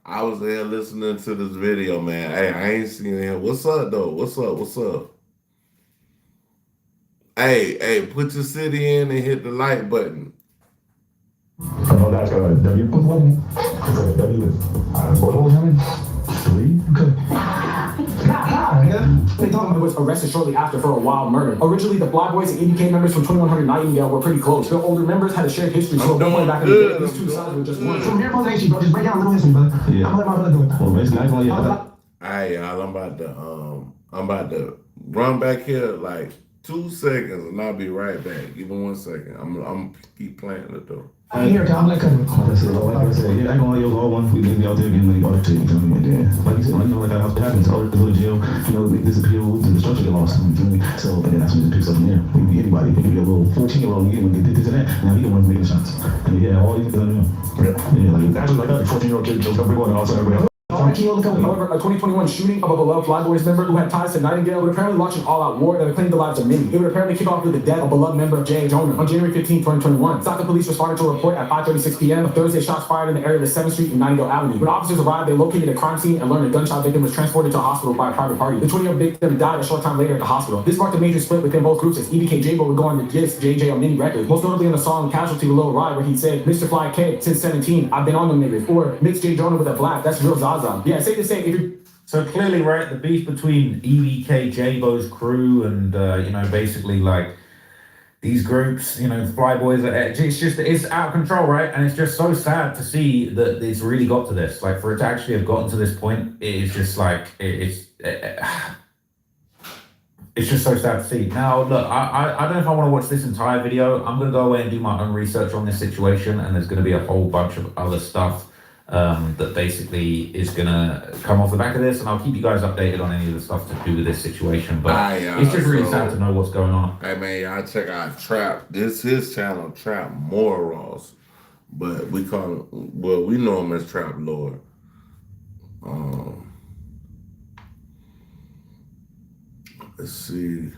I was there listening to this video, man. Hey, I ain't seen him. What's up, though? What's up? What's up? Hey, put your city in and hit the like button. Oh, that's a W. Put one. W is what was having? 3. They thought he was arrested shortly after for a wild murder. Originally, the Fly Boys and EBK members from 2100 Nightingale were pretty close. Their older members had a shared history, so going back in the day, these two sides were just one. From here on nation, bro, just break down a little history, brother. Yeah. I'm gonna let my brother do it. Well, basically, I can Alright, y'all, I'm about to run back here like 2 seconds and I'll be right back. Give me 1 second. I'm keep playing it though. I'm here, I'm like, like I said, yeah, I ain't gonna use all one. We be out there getting money bought to you, feel me? And then, like you said, you know, like how it happens, all the go to jail, you know, they disappear, and the structure get lost, you feel me? So, and then that's when it picks up from there. It can be anybody. It can be a little 14-year-old, you get this and that. Now he the one making shots. And yeah, all these things, yeah, like, actually, like that, 14-year-old kid just got brick on outside everywhere. However, a 2021 shooting of a beloved Fly Boys member who had ties to Nightingale would apparently launch an all-out war that would claim the lives of many. It would apparently kick off with the death of a beloved member Jay Jonah on January 15, 2021. Stockton police responded to a report at 5:36 p.m. of Thursday shots fired in the area of 7th Street and Nightingale Avenue. When officers arrived, they located a crime scene and learned a gunshot victim was transported to a hospital by a private party. The 20-year-old victim died a short time later at the hospital. This marked a major split within both groups as EBK J-Bo would go on to diss JJ on many records, most notably in the song Casualty with Lil Rye, where he said, Mr. Fly K, since 17, I've been on them niggas. Or mix Jay Jonah with a black, that's real Zaza. Yeah, safe to say, if you're... So clearly, right, the beef between EBK, J-Bo's crew, and, you know, basically, like, these groups, you know, Flyboys, it's out of control, right? And it's just so sad to see that it's really got to this. Like, for it to actually have gotten to this point, it is just like, it's just so sad to see. Now, look, I don't know if I want to watch this entire video. I'm going to go away and do my own research on this situation, and there's going to be a whole bunch of other stuff that basically is going to come off the back of this, and I'll keep you guys updated on any of the stuff to do with this situation. But it's just really sad to know what's going on. Hey, man, y'all check out Trap. This is his channel, Trap Morals. But we call him, well, we know him as Trap Lord. Let's see.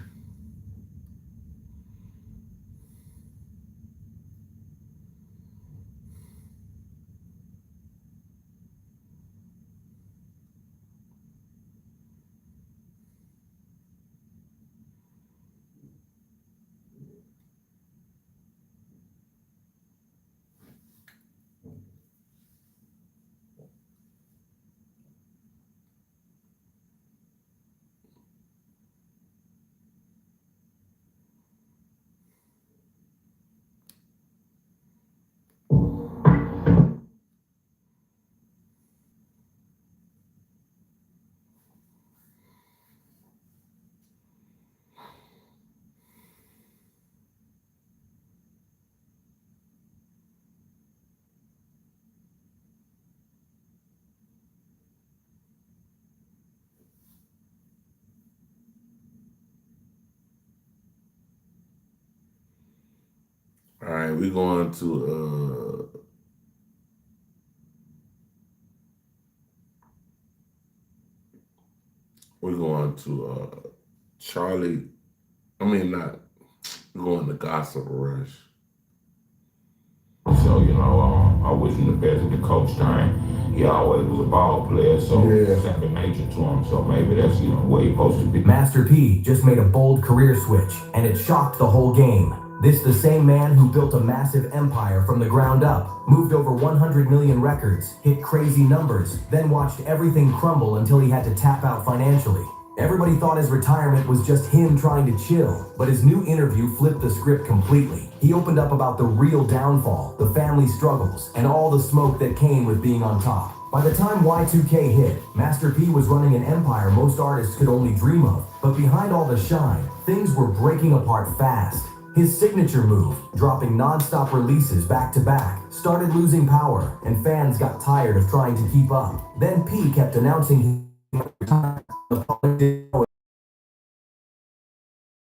All right, we're going to Charlie. I mean, not we're going to Gossip Rush. So, you know, I wish him the best with the coach thing. He always was a ball player, so second nature to him. So maybe that's, you know, where he's supposed to be. Master P just made a bold career switch, and it shocked the whole game. This the same man who built a massive empire from the ground up, moved over 100 million records, hit crazy numbers, then watched everything crumble until he had to tap out financially. Everybody thought his retirement was just him trying to chill, but his new interview flipped the script completely. He opened up about the real downfall, the family struggles, and all the smoke that came with being on top. By the time Y2K hit, Master P was running an empire most artists could only dream of, but behind all the shine, things were breaking apart fast. His signature move, dropping non-stop releases back to back, started losing power, and fans got tired of trying to keep up. Then P kept announcing his retirement.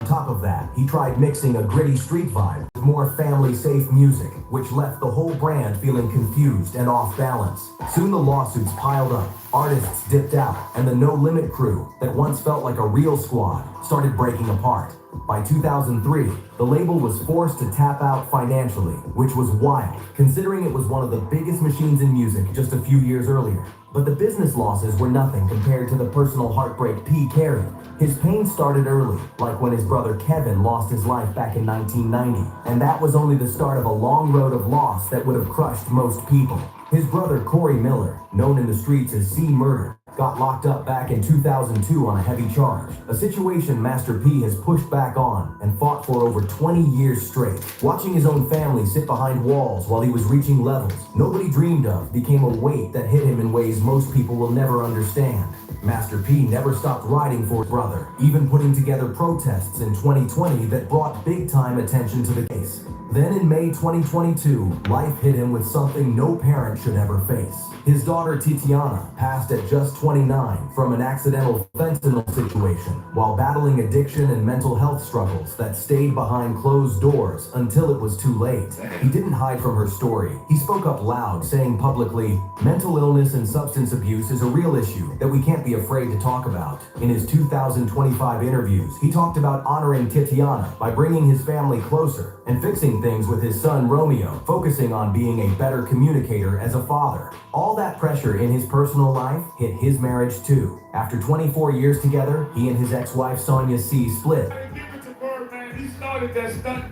On top of that, he tried mixing a gritty street vibe with more family-safe music, which left the whole brand feeling confused and off balance. Soon the lawsuits piled up, artists dipped out, and the No Limit crew, that once felt like a real squad, started breaking apart. By 2003, the label was forced to tap out financially, which was wild, considering it was one of the biggest machines in music just a few years earlier. But the business losses were nothing compared to the personal heartbreak P carried. His pain started early, like when his brother Kevin lost his life back in 1990. And that was only the start of a long road of loss that would have crushed most people. His brother Corey Miller, known in the streets as C Murder, got locked up back in 2002 on a heavy charge, a situation Master P has pushed back on and fought for over 20 years straight. Watching his own family sit behind walls while he was reaching levels nobody dreamed of became a weight that hit him in ways most people will never understand. Master P never stopped riding for his brother, even putting together protests in 2020 that brought big-time attention to the case. Then in May 2022, life hit him with something no parent should ever face. His daughter Titiana passed at just 29 from an accidental fentanyl situation while battling addiction and mental health struggles that stayed behind closed doors until it was too late. He didn't hide from her story. He spoke up loud, saying publicly, "Mental illness and substance abuse is a real issue that we can't be afraid to talk about." In his 2025 interviews, he talked about honoring Titiana by bringing his family closer and fixing things with his son Romeo, focusing on being a better communicator as a father. All that pressure in his personal life hit his marriage too. After 24 years together, he and his ex-wife Sonia C split. He started that stunt.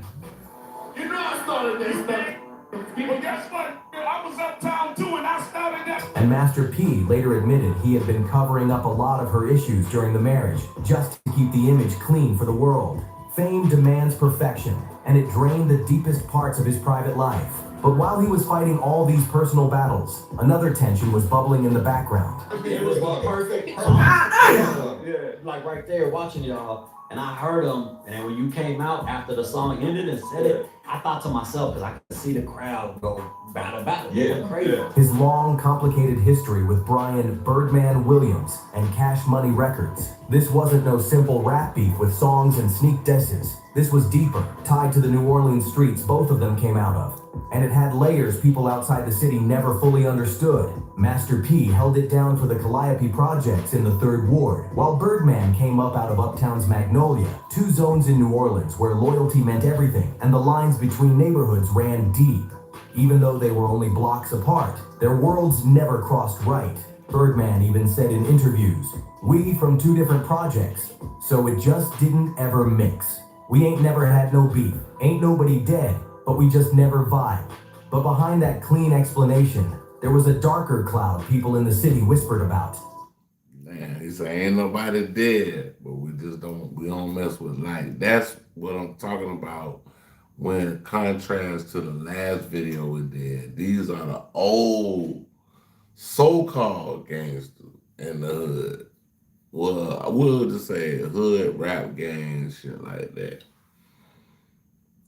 You know I started that stunt. But guess what? I was uptown too and I started that. And Master P later admitted he had been covering up a lot of her issues during the marriage, just to keep the image clean for the world. Fame demands perfection, and it drained the deepest parts of his private life. But while he was fighting all these personal battles, another tension was bubbling in the background. It was like perfect. Yeah, like right there watching y'all, and I heard him, and then when you came out after the song ended and said it, I thought to myself, because I could see the crowd go battle, going crazy. His long, complicated history with Brian "Birdman" Williams and Cash Money Records. This wasn't no simple rap beef with songs and sneak disses. This was deeper, tied to the New Orleans streets both of them came out of. And it had layers people outside the city never fully understood. Master P held it down for the Calliope projects in the 3rd Ward, while Birdman came up out of Uptown's Magnolia, 2 zones in New Orleans where loyalty meant everything and the lines between neighborhoods ran deep. Even though they were only blocks apart, their worlds never crossed right. Birdman even said in interviews, "We from 2 different projects, so it just didn't ever mix. We ain't never had no beef, ain't nobody dead, but we just never vibe." But behind that clean explanation, there was a darker cloud people in the city whispered about. Man, he said ain't nobody dead, but we don't mess with light. That's what I'm talking about when contrast to the last video we did. These are the old so-called gangsters in the hood. Well, I will just say hood rap gang, shit like that.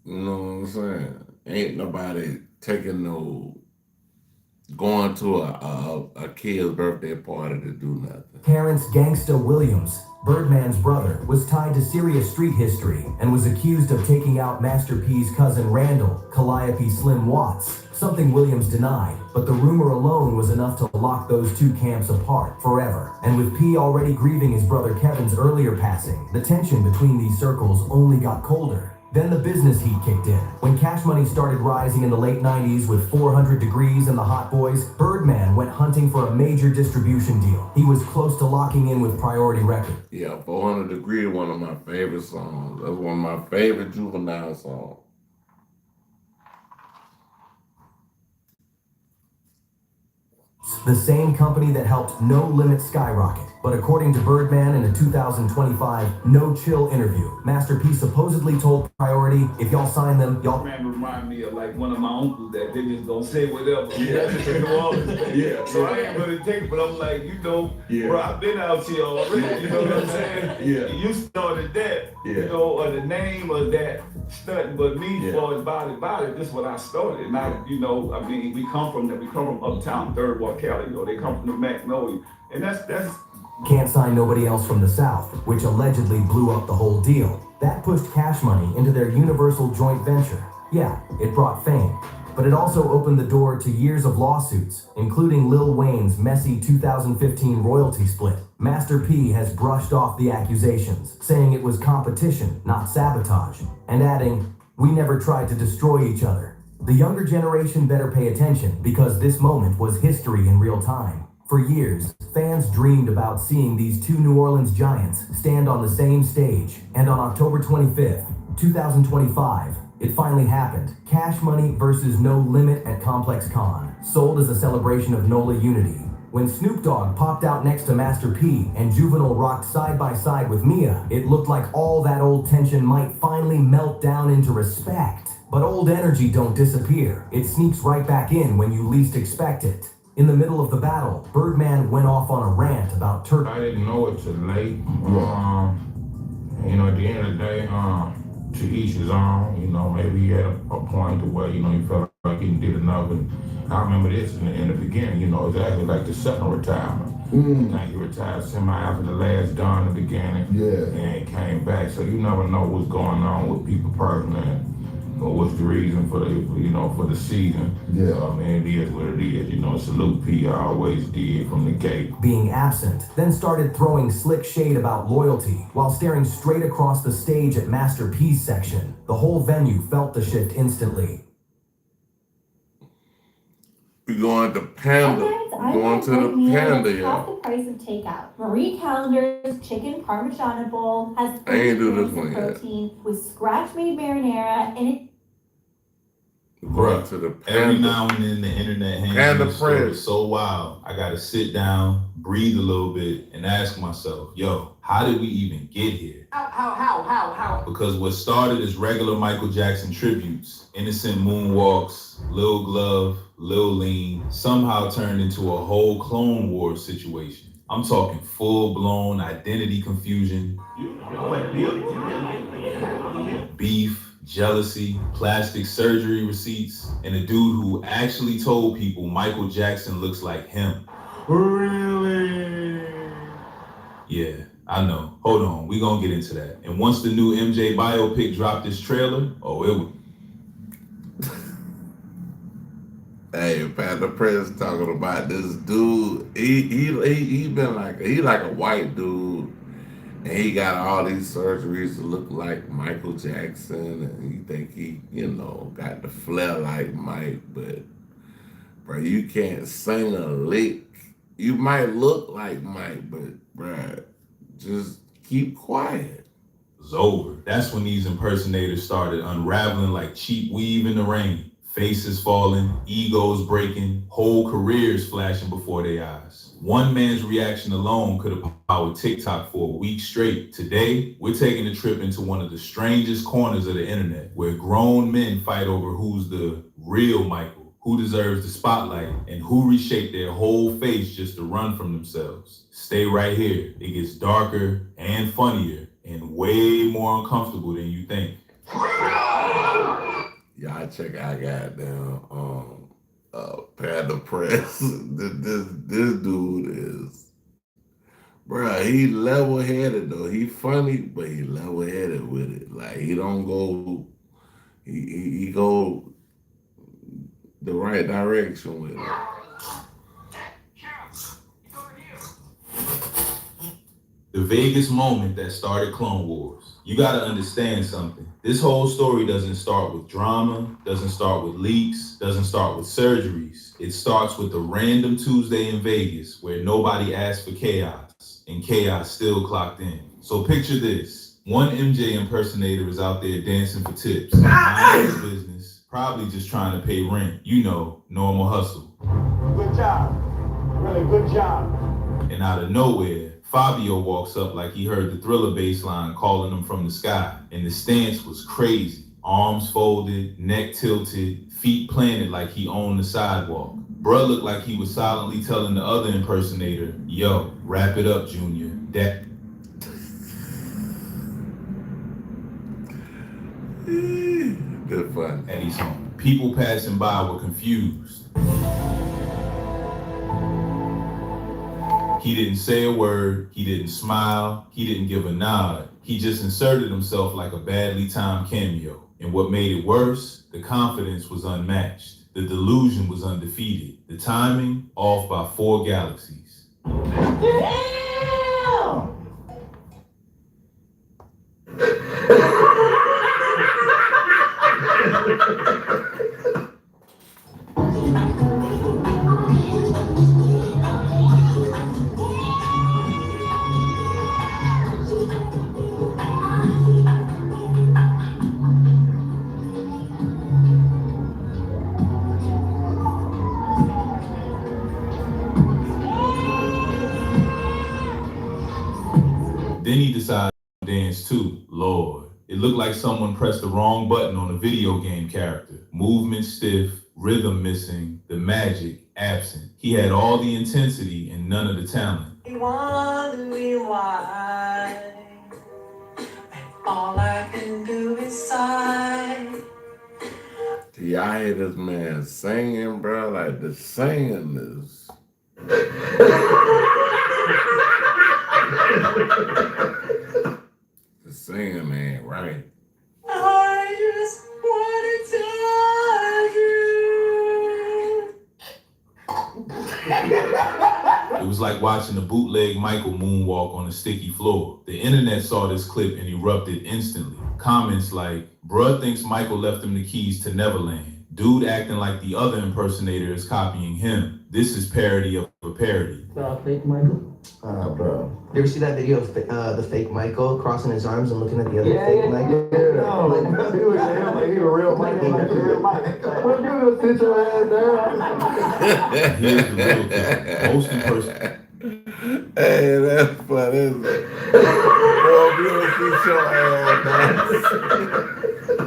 You know what I'm saying? Ain't nobody going to a kid's birthday party to do nothing. Terrence Gangsta Williams, Birdman's brother, was tied to serious street history and was accused of taking out Master P's cousin Randall, Calliope Slim Watts, something Williams denied, but the rumor alone was enough to lock those 2 camps apart forever. And with P already grieving his brother Kevin's earlier passing, the tension between these circles only got colder. Then the business heat kicked in. When Cash Money started rising in the late 90s with 400 Degrees and the Hot Boys, Birdman went hunting for a major distribution deal. He was close to locking in with Priority Records. Yeah, 400 Degrees, one of my favorite songs. That's one of my favorite Juvenile songs. The same company that helped No Limit skyrocket. But according to Birdman in a 2025 No Chill interview, Master P supposedly told Priority, if y'all sign them, y'all... Man, remind me of like one of my uncles that they just gonna say whatever. Yeah. So I ain't gonna take it, but I'm like, bro, I've been out here already. You know what I'm saying? Yeah. You started that. Yeah. Or the name of that stunt, but me for his body, this is what I started. And I, we come from Uptown, 3rd Ward, Cali. They come from the Magnolia, and that's. Can't sign nobody else from the South, which allegedly blew up the whole deal. That pushed Cash Money into their Universal joint venture. Yeah, it brought fame, but it also opened the door to years of lawsuits, including Lil Wayne's messy 2015 royalty split. Master P has brushed off the accusations, saying it was competition, not sabotage, and adding, "We never tried to destroy each other." The younger generation better pay attention because this moment was history in real time. For years, fans dreamed about seeing these 2 New Orleans giants stand on the same stage, and on October 25th, 2025, it finally happened. Cash Money versus No Limit at Complex Con, sold as a celebration of NOLA unity. When Snoop Dogg popped out next to Master P and Juvenile rocked side by side with Mia, it looked like all that old tension might finally melt down into respect. But old energy don't disappear. It sneaks right back in when you least expect it. In the middle of the battle, Birdman went off on a rant about Turkey. I didn't know it till late. At the end of the day, to each his own. Maybe he had a point to where, he felt like he did enough. And I remember this in the beginning, exactly like the second retirement. I think he retired semi after the last done in the beginning. Yeah. And came back. So you never know what's going on with people personally. Or what's the reason for the season? Yeah, it is what it is. Salute P always did from the gate. Being absent, then started throwing slick shade about loyalty while staring straight across the stage at Master P's section. The whole venue felt the shift instantly. We going to Panda. Going to the Panda, half the price of takeout. Marie Callender's chicken parmigiana bowl has 30 grams of protein with scratch-made marinara, and it. Going to the Panda. Every now and then the internet hangs is so wild. I gotta sit down, breathe a little bit, and ask myself, yo, How did we even get here? How? Because what started as regular Michael Jackson tributes, innocent moonwalks, Lil Glove, Lil Lean, somehow turned into a whole Clone Wars situation. I'm talking full-blown identity confusion, beef, jealousy, plastic surgery receipts, and a dude who actually told people Michael Jackson looks like him. Really? Yeah, I know. Hold on, we gonna get into that. And once the new MJ biopic dropped this trailer, oh, it was... Hey, Pat the Press talking about this dude. He been like a white dude, and he got all these surgeries to look like Michael Jackson, and he think he, got the flair like Mike, but bro, you can't sing a lick. You might look like Mike, but bro, just keep quiet. was over. That's when these impersonators started unraveling like cheap weave in the rain. Faces falling, egos breaking, whole careers flashing before their eyes. One man's reaction alone could have powered TikTok for a week straight. Today, we're taking a trip into one of the strangest corners of the internet, where grown men fight over who's the real Michael, who deserves the spotlight, and who reshaped their whole face just to run from themselves. Stay right here. It gets darker and funnier and way more uncomfortable than you think. Y'all check out goddamn Pat the Press. This dude is, bro, he level-headed though. He funny, but he level-headed with it. Like he don't go, he go the right direction with it. The Vegas moment that started Clone Wars. You gotta understand something. This whole story doesn't start with drama, doesn't start with leaks, doesn't start with surgeries. It starts with a random Tuesday in Vegas where nobody asked for chaos, and chaos still clocked in. So picture this. One MJ impersonator is out there dancing for tips, minding his business, probably just trying to pay rent. You know, normal hustle. Good job. Really good job. And out of nowhere, Fabio walks up like he heard the Thriller bass line calling him from the sky. And the stance was crazy. Arms folded, neck tilted, feet planted like he owned the sidewalk. Bruh looked like he was silently telling the other impersonator, yo, wrap it up, Junior. That... Good fun. Eddie's home. People passing by were confused. He didn't say a word, he didn't smile, he didn't give a nod. He just inserted himself like a badly timed cameo. And what made it worse, the confidence was unmatched. The delusion was undefeated. The timing, off by 4 galaxies. Then he decided to dance too. Lord, it looked like someone pressed the wrong button on a video game character. Movement stiff, rhythm missing, the magic absent. He had all the intensity and none of the talent. Wondering why, and all I can do is sigh. Y'all hear this man singing, bro? Like the singing is. The singing ain't right. I just wanted to. It was like watching a bootleg Michael moonwalk on a sticky floor. The internet saw this clip and erupted instantly. Comments like, bruh thinks Michael left him the keys to Neverland. Dude acting like the other impersonator is copying him. This is parody of a parody. Fake Michael? Bro. You ever see that video of the fake Michael crossing his arms and looking at the other fake Michael? No, like, he was like he a real Michael. Like a real Michael. What you gonna sit your ass down? Here's the real thing. Most impersonators. Hey, that's funny, isn't it? Boy, we don't see your ass.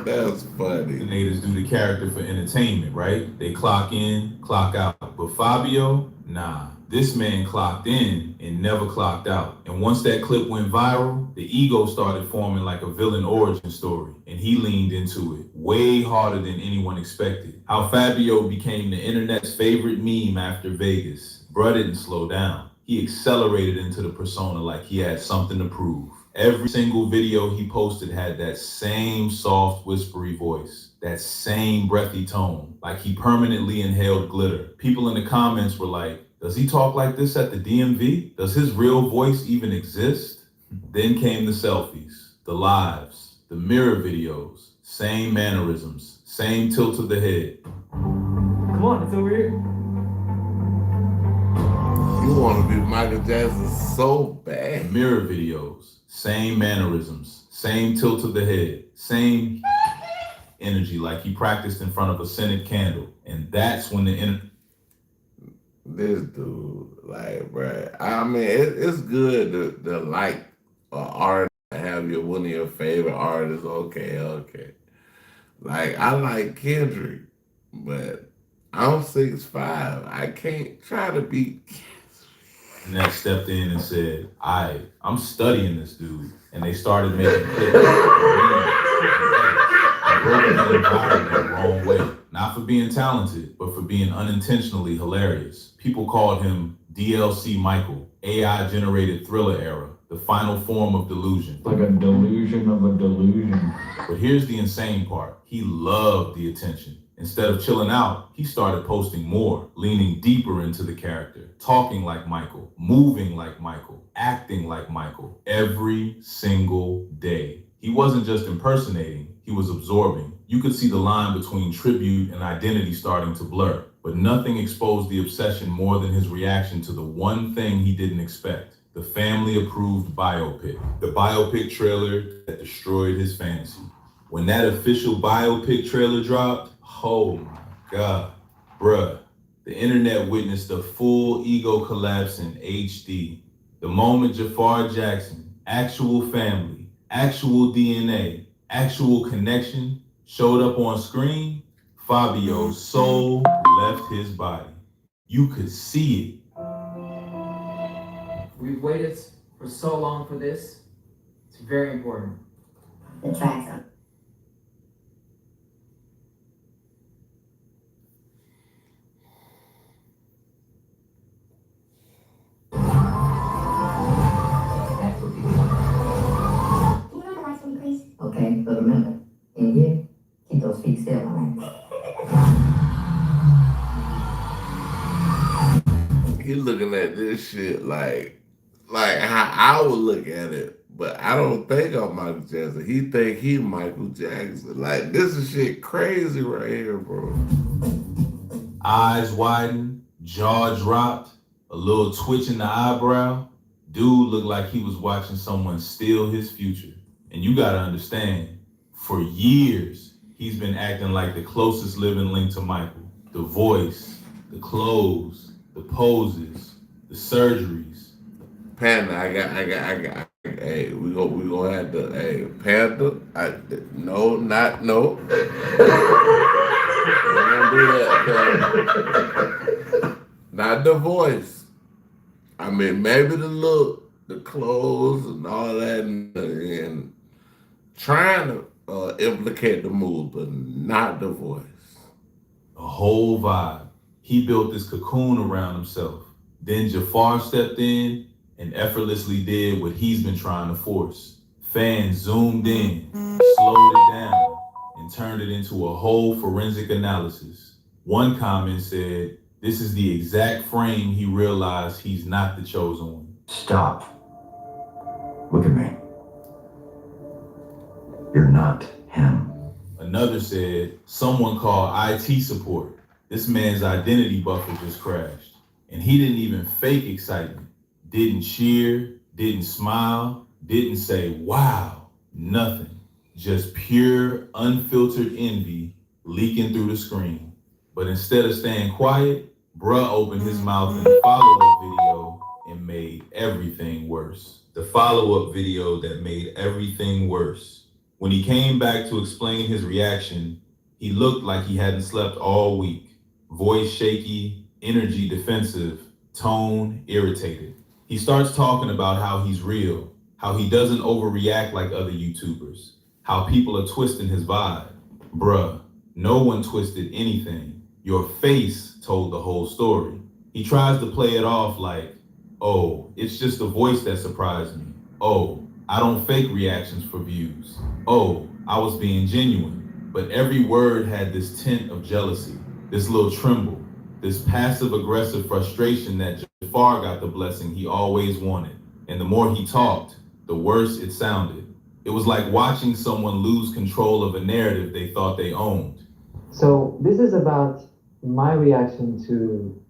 That's funny. The natives do the character for entertainment, right? They clock in, clock out. But Fabio, nah. This man clocked in and never clocked out. And once that clip went viral, the ego started forming like a villain origin story. And he leaned into it way harder than anyone expected. How Fabio became the internet's favorite meme after Vegas. Bruh didn't slow down. He accelerated into the persona like he had something to prove. Every single video he posted had that same soft, whispery voice, that same breathy tone, like he permanently inhaled glitter. People in the comments were like, does he talk like this at the DMV? Does his real voice even exist? Then came the selfies, the lives, the mirror videos, same mannerisms, same tilt of the head. Come on, it's over here. You want to be Michael Jackson so bad. Mirror videos, same mannerisms, same tilt of the head, same energy like he practiced in front of a scented candle. And that's when This dude, like, bruh, I mean, it's good to like an artist, have one of your favorite artists. Okay. Like, I like Kendrick, but I'm 6'5". I can't try to be. And that stepped in and said, I'm studying this dude. And they started making clips. The wrong way. Not for being talented, but for being unintentionally hilarious. People called him DLC Michael, AI-generated thriller era, the final form of delusion. Like a delusion of a delusion. But here's the insane part. He loved the attention. Instead of chilling out, he started posting more, leaning deeper into the character, talking like Michael, moving like Michael, acting like Michael, every single day. He wasn't just impersonating, he was absorbing. You could see the line between tribute and identity starting to blur, but nothing exposed the obsession more than his reaction to the one thing he didn't expect, the family-approved biopic, the biopic trailer that destroyed his fantasy. When that official biopic trailer dropped, oh my God, bruh, the internet witnessed a full ego collapse in HD. The moment Jafar Jackson, actual family, actual DNA, actual connection, showed up on screen, Fabio's soul left his body. You could see it. We've waited for so long for this. It's very important. The track's up. Okay, but remember, in here, keep those feet still, alright? He looking at this shit like how I would look at it, but I don't think I'm Michael Jackson. He think he Michael Jackson. Like, this is shit crazy right here, bro. Eyes widened, jaw dropped, a little twitch in the eyebrow. Dude looked like he was watching someone steal his future. And you gotta understand, for years, he's been acting like the closest living link to Michael. The voice, the clothes, the poses, the surgeries. Panda, I got. Hey, we gonna have to. Hey, Panda. No. We're gonna do that, Panda. Not the voice. I mean, maybe the look, the clothes, and all that, and trying to implicate the mood, but not the voice. The whole vibe. He built this cocoon around himself. Then Jafar stepped in and effortlessly did what he's been trying to force. Fans zoomed in, slowed it down, and turned it into a whole forensic analysis. One comment said, this is the exact frame he realized he's not the chosen one. Stop. Look at me. You're not him. Another said, someone call IT support. This man's identity buffer just crashed. And he didn't even fake excitement. Didn't cheer, didn't smile, didn't say, wow, nothing. Just pure, unfiltered envy leaking through the screen. But instead of staying quiet, bruh opened his mouth in the follow-up video and made everything worse. The follow-up video that made everything worse. When he came back to explain his reaction, he looked like he hadn't slept all week. Voice shaky, energy defensive, tone irritated. He starts talking about how he's real, how he doesn't overreact like other YouTubers, how people are twisting his vibe. Bruh, no one twisted anything. Your face told the whole story. He tries to play it off like, oh, it's just the voice that surprised me. Oh, I don't fake reactions for views. Oh, I was being genuine. But every word had this tint of jealousy, this little tremble, this passive aggressive frustration that Jafar got the blessing he always wanted. And the more he talked, the worse it sounded. It was like watching someone lose control of a narrative they thought they owned. So this is about my reaction to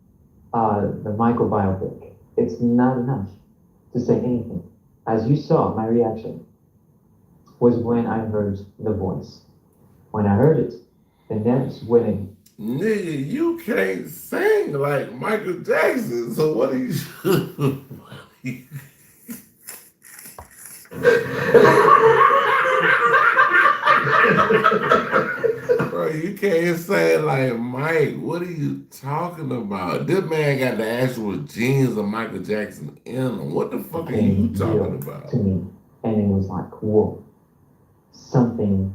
the Michael biopic. It's not enough to say anything. As you saw, my reaction was when I heard the voice. When I heard it, and that's when Nigga, you can't sing like Michael Jackson, so what are you Bro, you can't say like Mike. What are you talking about? This man got the actual genes of Michael Jackson in him. What the fuck are you talking about? to me, and it was like, whoa, something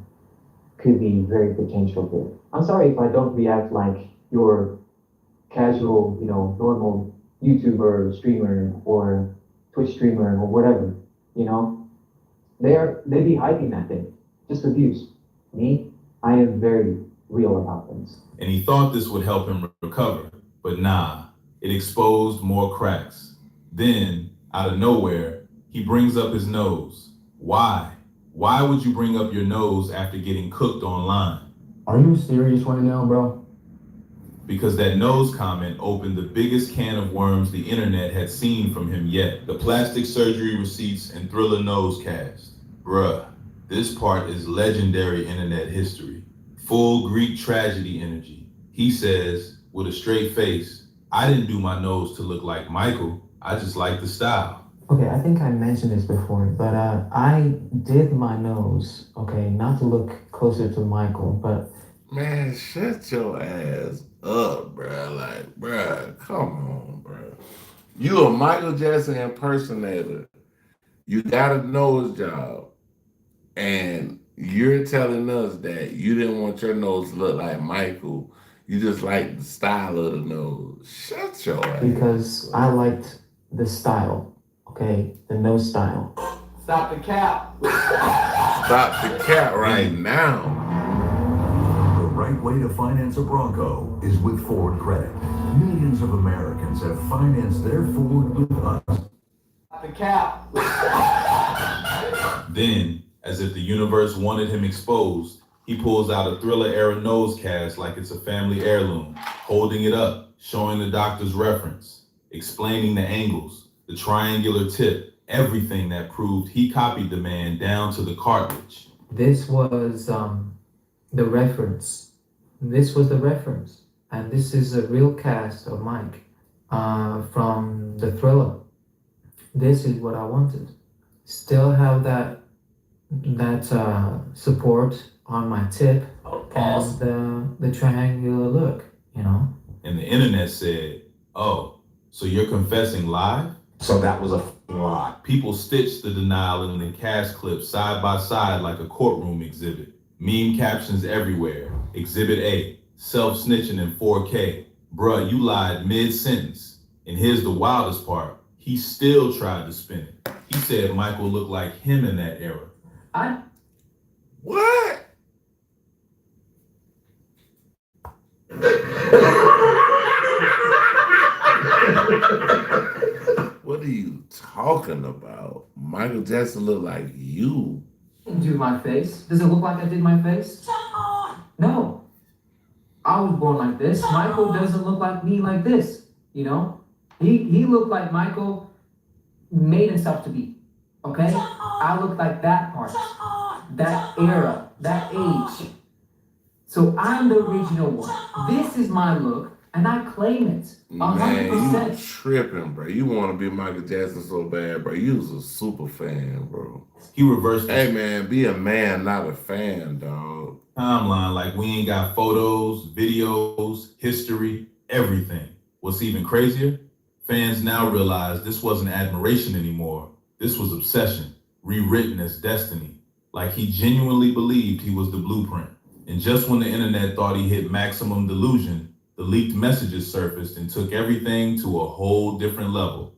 could be very potential here. I'm sorry if I don't react like your casual, normal YouTuber, streamer, or Twitch streamer, or whatever. They be hyping that thing just for views. Me, I am very real about things. And he thought this would help him recover, but nah, it exposed more cracks. Then, out of nowhere, he brings up his nose. Why? Why would you bring up your nose after getting cooked online? Are you serious right now, bro? Because that nose comment opened the biggest can of worms the internet had seen from him yet. The plastic surgery receipts and Thriller nose cast. Bruh, this part is legendary internet history. Full Greek tragedy energy. He says, with a straight face, I didn't do my nose to look like Michael. I just like the style. Okay, I think I mentioned this before, but I did my nose, okay, not to look closer to Michael, but... Man, shut your ass up, bruh. Like, bruh, come on, bruh. You a Michael Jackson impersonator. You got a nose job. And you're telling us that you didn't want your nose to look like Michael. You just like the style of the nose. Shut your ass. Because I liked the style, okay? The nose style. Stop the cap. Stop the cap right now. The right way to finance a Bronco is with Ford Credit. Millions of Americans have financed their Ford with us. Stop the cap. Then, as if the universe wanted him exposed, he pulls out a Thriller-era nose cast like it's a family heirloom, holding it up, showing the doctor's reference, explaining the angles, the triangular tip, everything that proved he copied the man down to the cartilage. This was the reference. This was the reference. And this is a real cast of Mike from the Thriller. This is what I wanted. Still have that support on my tip and the triangular look, And the internet said, oh, so you're confessing live? So that was a lie. People stitched the denial in the cast clips side by side like a courtroom exhibit. Meme captions everywhere. Exhibit A, self-snitching in 4K. Bruh, you lied mid-sentence. And here's the wildest part. He still tried to spin it. He said Michael looked like him in that era. What? What are you talking about? Michael Jackson look like you. Do my face? Does it look like I did my face? No. I was born like this. Michael doesn't look like me like this, He looked like Michael made himself to be, okay? I look like that part, that era, that age. So I'm the original one. This is my look. and I claim it. Man, 100%. you tripping, bro. You want to be Michael Jackson so bad, bro. You was a super fan, bro. He reversed Hey, man, be a man, not a fan, dog. timeline like we ain't got photos, videos, history, everything. What's even crazier? Fans now realize this wasn't admiration anymore. This was obsession, rewritten as destiny. Like he genuinely believed he was the blueprint. And just when the internet thought he hit maximum delusion, the leaked messages surfaced and took everything to a whole different level.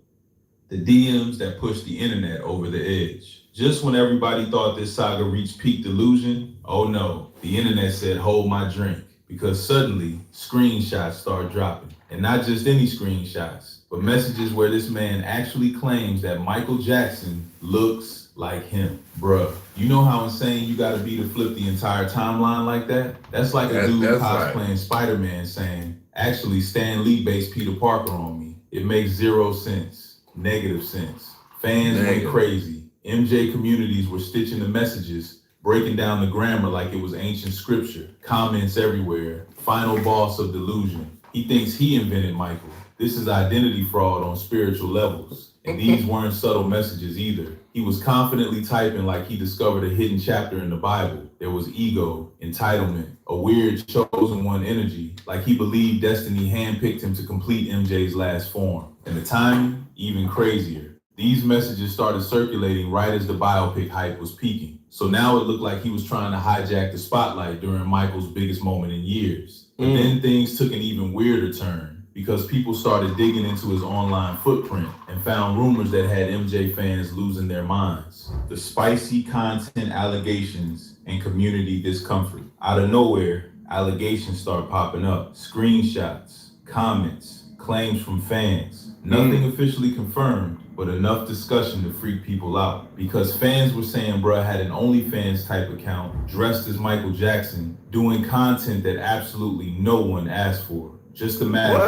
The DMs that pushed the internet over the edge. Just when everybody thought this saga reached peak delusion, oh no, the internet said, hold my drink. Because suddenly, screenshots start dropping. And not just any screenshots, but messages where this man actually claims that Michael Jackson looks like him. Bruh, you know how insane you gotta be to flip the entire timeline like that? That's like a dude cosplaying Spider-Man saying, actually Stan Lee based Peter Parker on me. It makes zero sense. Negative sense. Fans went crazy. MJ communities were stitching the messages, breaking down the grammar like it was ancient scripture. Comments everywhere. Final boss of delusion. He thinks he invented Michael. This is identity fraud on spiritual levels. And these weren't subtle messages either. He was confidently typing like he discovered a hidden chapter in the Bible. There was ego, entitlement, a weird chosen one energy, like he believed destiny handpicked him to complete MJ's last form. And the timing, even crazier. These messages started circulating right as the biopic hype was peaking. So now it looked like he was trying to hijack the spotlight during Michael's biggest moment in years. But then things took an even weirder turn because people started digging into his online footprint and found rumors that had MJ fans losing their minds. The spicy content allegations and community discomfort. Out of nowhere, allegations start popping up. Screenshots, comments, claims from fans. Nothing officially confirmed, but enough discussion to freak people out. Because fans were saying bruh had an OnlyFans type account, dressed as Michael Jackson, doing content that absolutely no one asked for. Just imagine,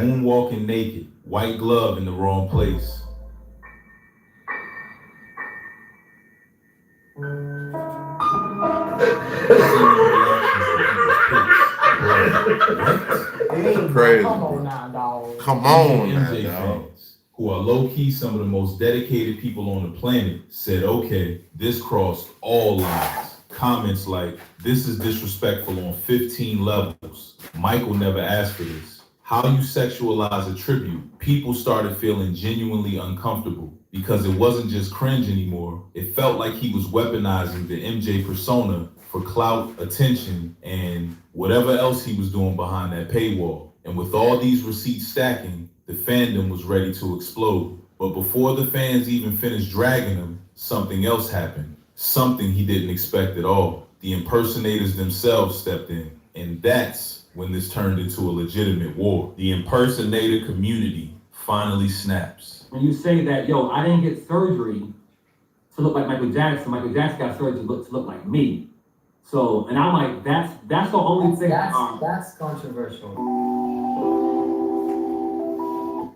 moonwalking naked, white glove in the wrong place. Crazy. Come on now, dog. Come on MJ now, dog. fans, who are low-key some of the most dedicated people on the planet, said, okay, this crossed all lines. Comments like, this is disrespectful on 15 levels. Michael never asked for this. How you sexualize a tribute, people started feeling genuinely uncomfortable because it wasn't just cringe anymore. It felt like he was weaponizing the MJ persona for clout, attention, and whatever else he was doing behind that paywall. And with all these receipts stacking, the fandom was ready to explode. But before the fans even finished dragging him, something else happened. Something he didn't expect at all. The impersonators themselves stepped in. And that's when this turned into a legitimate war. The impersonator community finally snaps. When you say that, yo, I didn't get surgery to look like Michael Jackson got surgery to look like me. So, and I'm like, that's the only thing. That's controversial.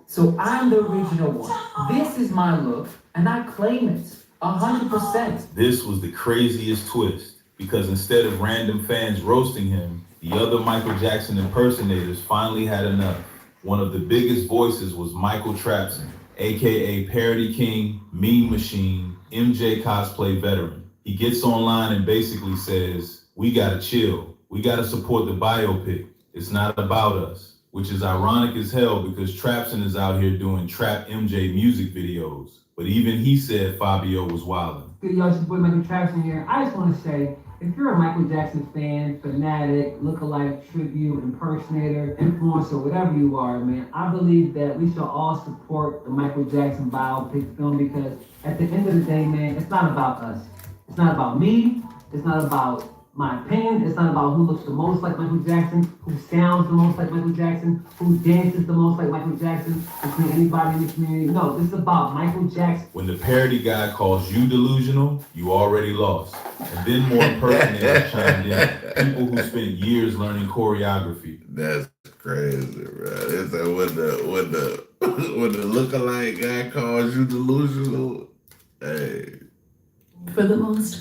So I'm the original one. This is my look, and I claim it 100%. This was the craziest twist, because instead of random fans roasting him, the other Michael Jackson impersonators finally had enough. One of the biggest voices was Michael Trapson, aka Parody King, Meme Machine, MJ cosplay veteran. He gets online and basically says, we gotta chill. We gotta support the biopic. It's not about us. Which is ironic as hell because Trapson is out here doing Trap MJ music videos. But even he said Fabio was wildin'. Y'all just put Michael Jackson here. I just want to say, if you're a Michael Jackson fan, fanatic, lookalike, tribute, impersonator, influencer, whatever you are, man, I believe that we should all support the Michael Jackson biopic film because at the end of the day, man, it's not about us. It's not about me. It's not about my opinion. It's not about who looks the most like Michael Jackson, who sounds the most like Michael Jackson, who dances the most like Michael Jackson, between anybody in the community. No, this is about Michael Jackson. When the parody guy calls you delusional, you already lost. And then more impersonators chimed in, people who spent years learning choreography. That's crazy, bro. It's like when the lookalike guy calls you delusional, hey. For the most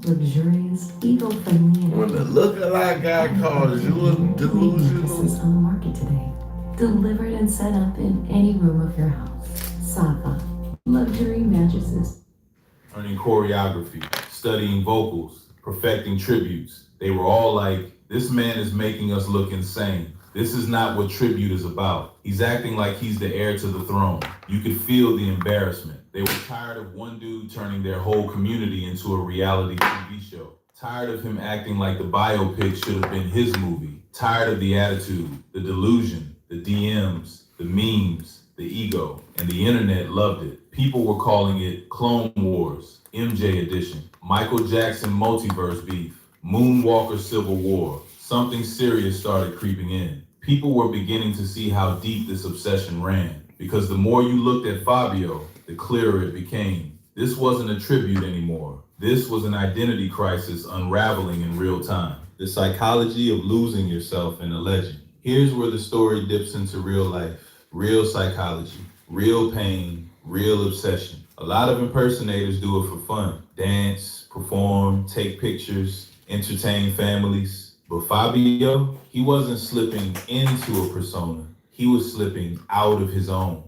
luxurious, eco-friendly, When the lookalike guy calls you a delusional. mattresses on the market today. Delivered and set up in any room of your house. Safa, luxury mattresses. Learning choreography, studying vocals, perfecting tributes. They were all like, this man is making us look insane. This is not what tribute is about. He's acting like he's the heir to the throne. You could feel the embarrassment. They were tired of one dude turning their whole community into a reality TV show. Tired of him acting like the biopic should have been his movie. Tired of the attitude, the delusion, the DMs, the memes, the ego, and the internet loved it. People were calling it Clone Wars, MJ Edition, Michael Jackson multiverse beef, Moonwalker Civil War. Something serious started creeping in. People were beginning to see how deep this obsession ran, because the more you looked at Fabio, the clearer it became. This wasn't a tribute anymore. This was an identity crisis unraveling in real time. The psychology of losing yourself in a legend. Here's where the story dips into real life, real psychology, real pain, real obsession. A lot of impersonators do it for fun. Dance, perform, take pictures, entertain families. But Fabio, he wasn't slipping into a persona. He was slipping out of his own.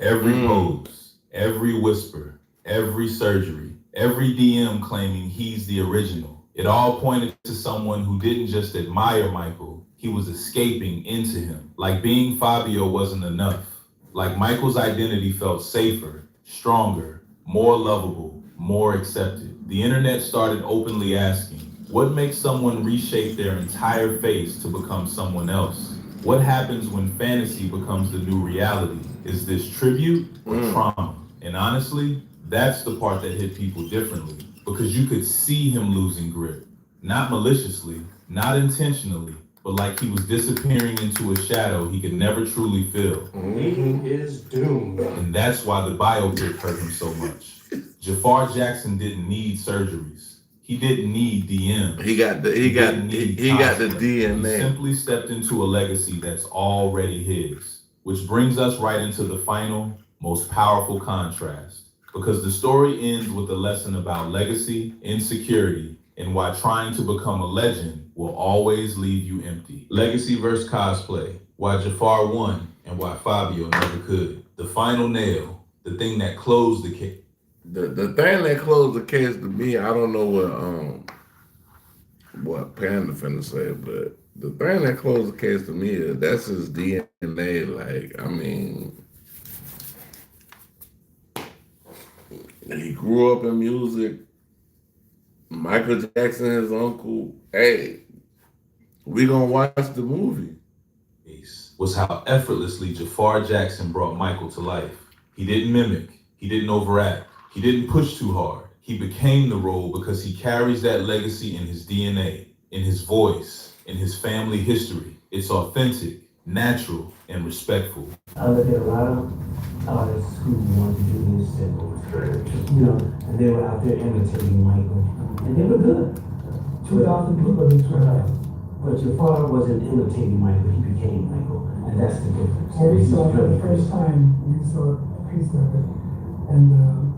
Every pose, every whisper, every surgery, every DM claiming he's the original. It all pointed to someone who didn't just admire Michael, he was escaping into him. Like being Fabio wasn't enough. Like Michael's identity felt safer, stronger, more lovable, more accepted. The internet started openly asking, what makes someone reshape their entire face to become someone else? What happens when fantasy becomes the new reality? Is this tribute or trauma? And honestly, that's the part that hit people differently, because you could see him losing grip. Not maliciously, not intentionally, but like he was disappearing into a shadow he could never truly feel. He is doomed. And that's why the biopic hurt him so much. Jafar Jackson didn't need surgeries. He didn't need DM. He got the DNA. He simply stepped into a legacy that's already his. Which brings us right into the final, most powerful contrast. Because the story ends with a lesson about legacy, insecurity, and why trying to become a legend will always leave you empty. Legacy versus cosplay. Why Jafar won and why Fabio never could. The final nail, the thing that closed the case. The thing that closed the case to me, I don't know what Panda finna say, but the thing that closed the case to me is that's his DNA. Like, I mean, he grew up in music. Michael Jackson, his uncle. Hey, we gonna watch the movie. Was how effortlessly Jafar Jackson brought Michael to life. He didn't mimic. He didn't overact. He didn't push too hard. He became the role because he carries that legacy in his DNA, in his voice, in his family history. It's authentic, natural, and respectful. I look at a lot of artists who want to do this and, and they were out there imitating Michael, and they were good. 2,000 people they turned out. But your father wasn't imitating Michael, he became Michael, and that's the difference. Well, we saw it for the first time, we saw a piece of it, and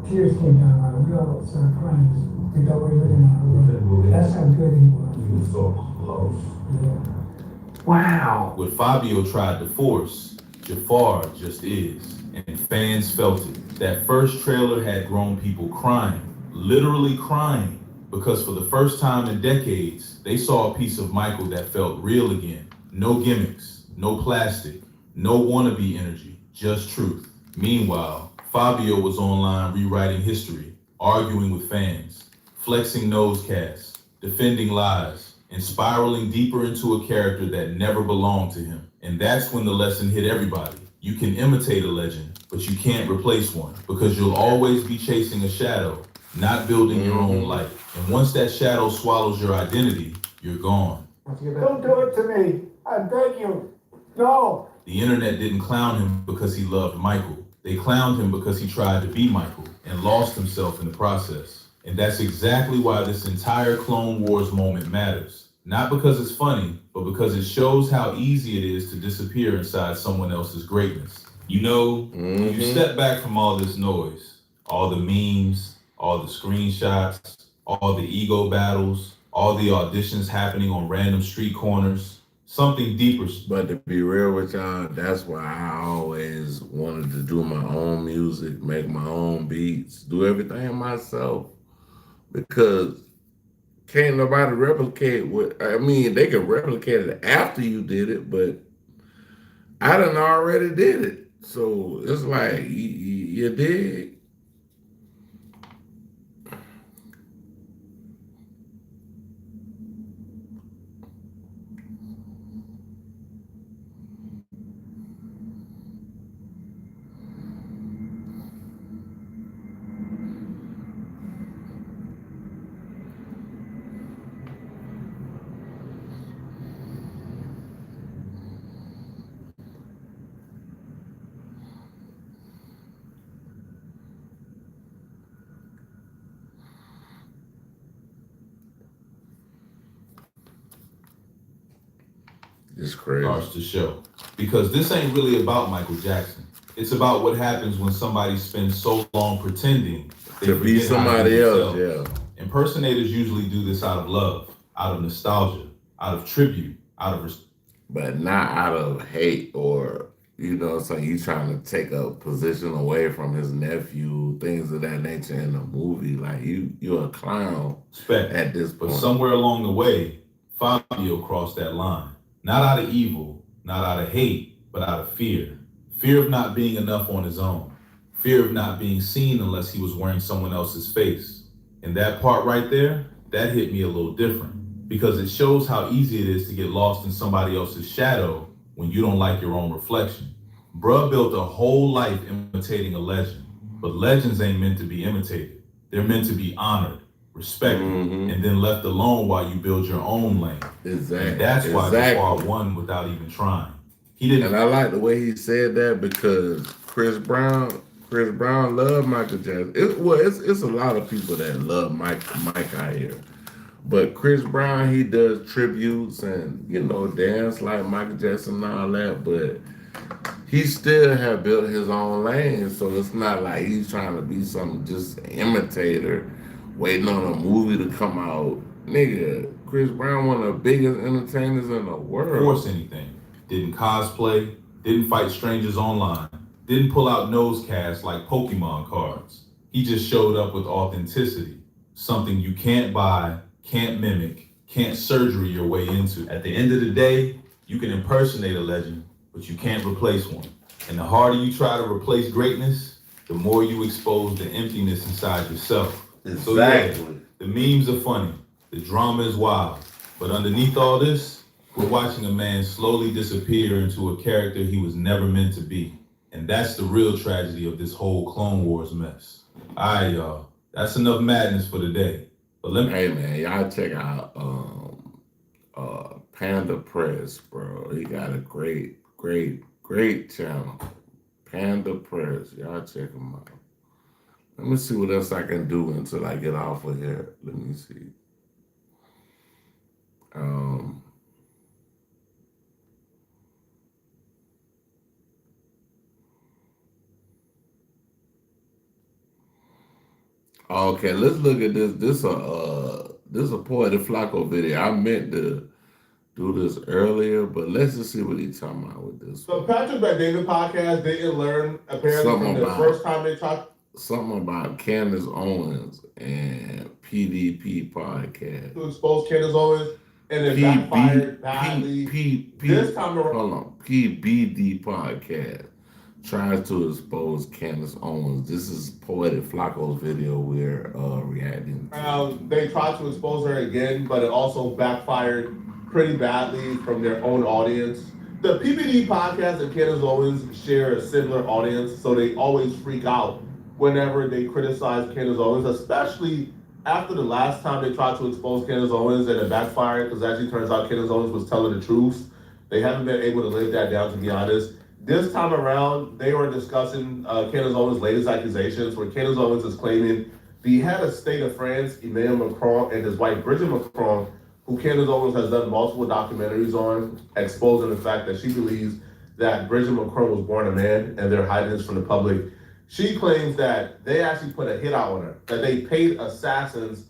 tears came down our eyes. We all started crying. We thought we were looking at our. That's how good he was. He was so close. Yeah. Wow. What Fabio tried to force, Jafar just is. And fans felt it. That first trailer had grown people crying, literally crying, because for the first time in decades, they saw a piece of Michael that felt real again. No gimmicks, no plastic, no wannabe energy, just truth. Meanwhile, Fabio was online rewriting history, arguing with fans, flexing nosecasts, defending lies, and spiraling deeper into a character that never belonged to him. And that's when the lesson hit everybody. You can imitate a legend, but you can't replace one, because you'll always be chasing a shadow, not building your own light. And once that shadow swallows your identity, you're gone. Don't do it to me. I beg you. No. The internet didn't clown him because he loved Michael. They clowned him because he tried to be Michael and lost himself in the process. And that's exactly why this entire Clone Wars moment matters. Not because it's funny, but because it shows how easy it is to disappear inside someone else's greatness. You know, when you step back from all this noise, all the memes, all the screenshots, all the ego battles, all the auditions happening on random street corners. Something deeper. But to be real with y'all, that's why I always wanted to do my own music, make my own beats, do everything myself. Because can't nobody replicate what, I mean, they can replicate it after you did it, but I done already did it. So it's like, you dig? It's crazy. Starts to show. Because this ain't really about Michael Jackson. It's about what happens when somebody spends so long pretending they To be forget how to somebody be else, themselves. Impersonators usually do this out of love, out of nostalgia, out of tribute, out of but not out of hate or, you know, so he's trying to take a position away from his nephew, things of that nature in the movie. Like you're a clown respect. At this point. But somewhere along the way, Fabio crossed that line. Not out of evil, not out of hate, but out of fear. Fear of not being enough on his own. Fear of not being seen unless he was wearing someone else's face. And that part right there, that hit me a little different because it shows how easy it is to get lost in somebody else's shadow when you don't like your own reflection. Bruh built a whole life imitating a legend, but legends ain't meant to be imitated. They're meant to be honored, respected, and then left alone while you build your own lane. Exactly. And that's why Jafar won without even trying. He didn't. And I like the way he said that because Chris Brown loved Michael Jackson. It's a lot of people that love Mike out here. But Chris Brown, he does tributes and, you know, dance like Michael Jackson and all that, but he still have built his own lane, so it's not like he's trying to be some just imitator waiting on a movie to come out. Nigga, Chris Brown, one of the biggest entertainers in the world. Force anything. Didn't cosplay, didn't fight strangers online, didn't pull out nose casts like Pokemon cards. He just showed up with authenticity, something you can't buy, can't mimic, can't surgery your way into. At the end of the day, you can impersonate a legend, but you can't replace one. And the harder you try to replace greatness, the more you expose the emptiness inside yourself. Exactly. So yeah, the memes are funny, the drama is wild, but underneath all this, we're watching a man slowly disappear into a character he was never meant to be. And that's the real tragedy of this whole Clone Wars mess. All right, y'all. That's enough madness for today. But let me... Hey, man, y'all check out Panda Press, bro. He got a great channel. Panda Press. Y'all check him out. Let me see what else I can do until I get off of here. Let me see. Okay, let's look at this. This a Poetic Flacco video. I meant to do this earlier, but let's just see what he's talking about with this. So Patrick Bet-David podcast didn't learn apparently Something from the about- first time they talked. Something about Candace Owens and PDP podcast. To expose Candace Owens, and it backfired badly. This time around, Hold on. PBD podcast tries to expose Candace Owens. This is Poetic Flacco's video we're reacting to. they tried to expose her again, but it also backfired pretty badly from their own audience. The PBD podcast and Candace Owens share a similar audience, so they always freak out whenever they criticize Candace Owens, especially after the last time they tried to expose Candace Owens and it backfired, because actually turns out Candace Owens was telling the truth. They haven't been able to live that down, to be honest. This time around, they were discussing Candace Owens' latest accusations, where Candace Owens is claiming the head of state of France, Emmanuel Macron, and his wife, Brigitte Macron, who Candace Owens has done multiple documentaries on, exposing the fact that she believes that Brigitte Macron was born a man and they're hiding this from the public. She claims that they actually put a hit out on her, that they paid assassins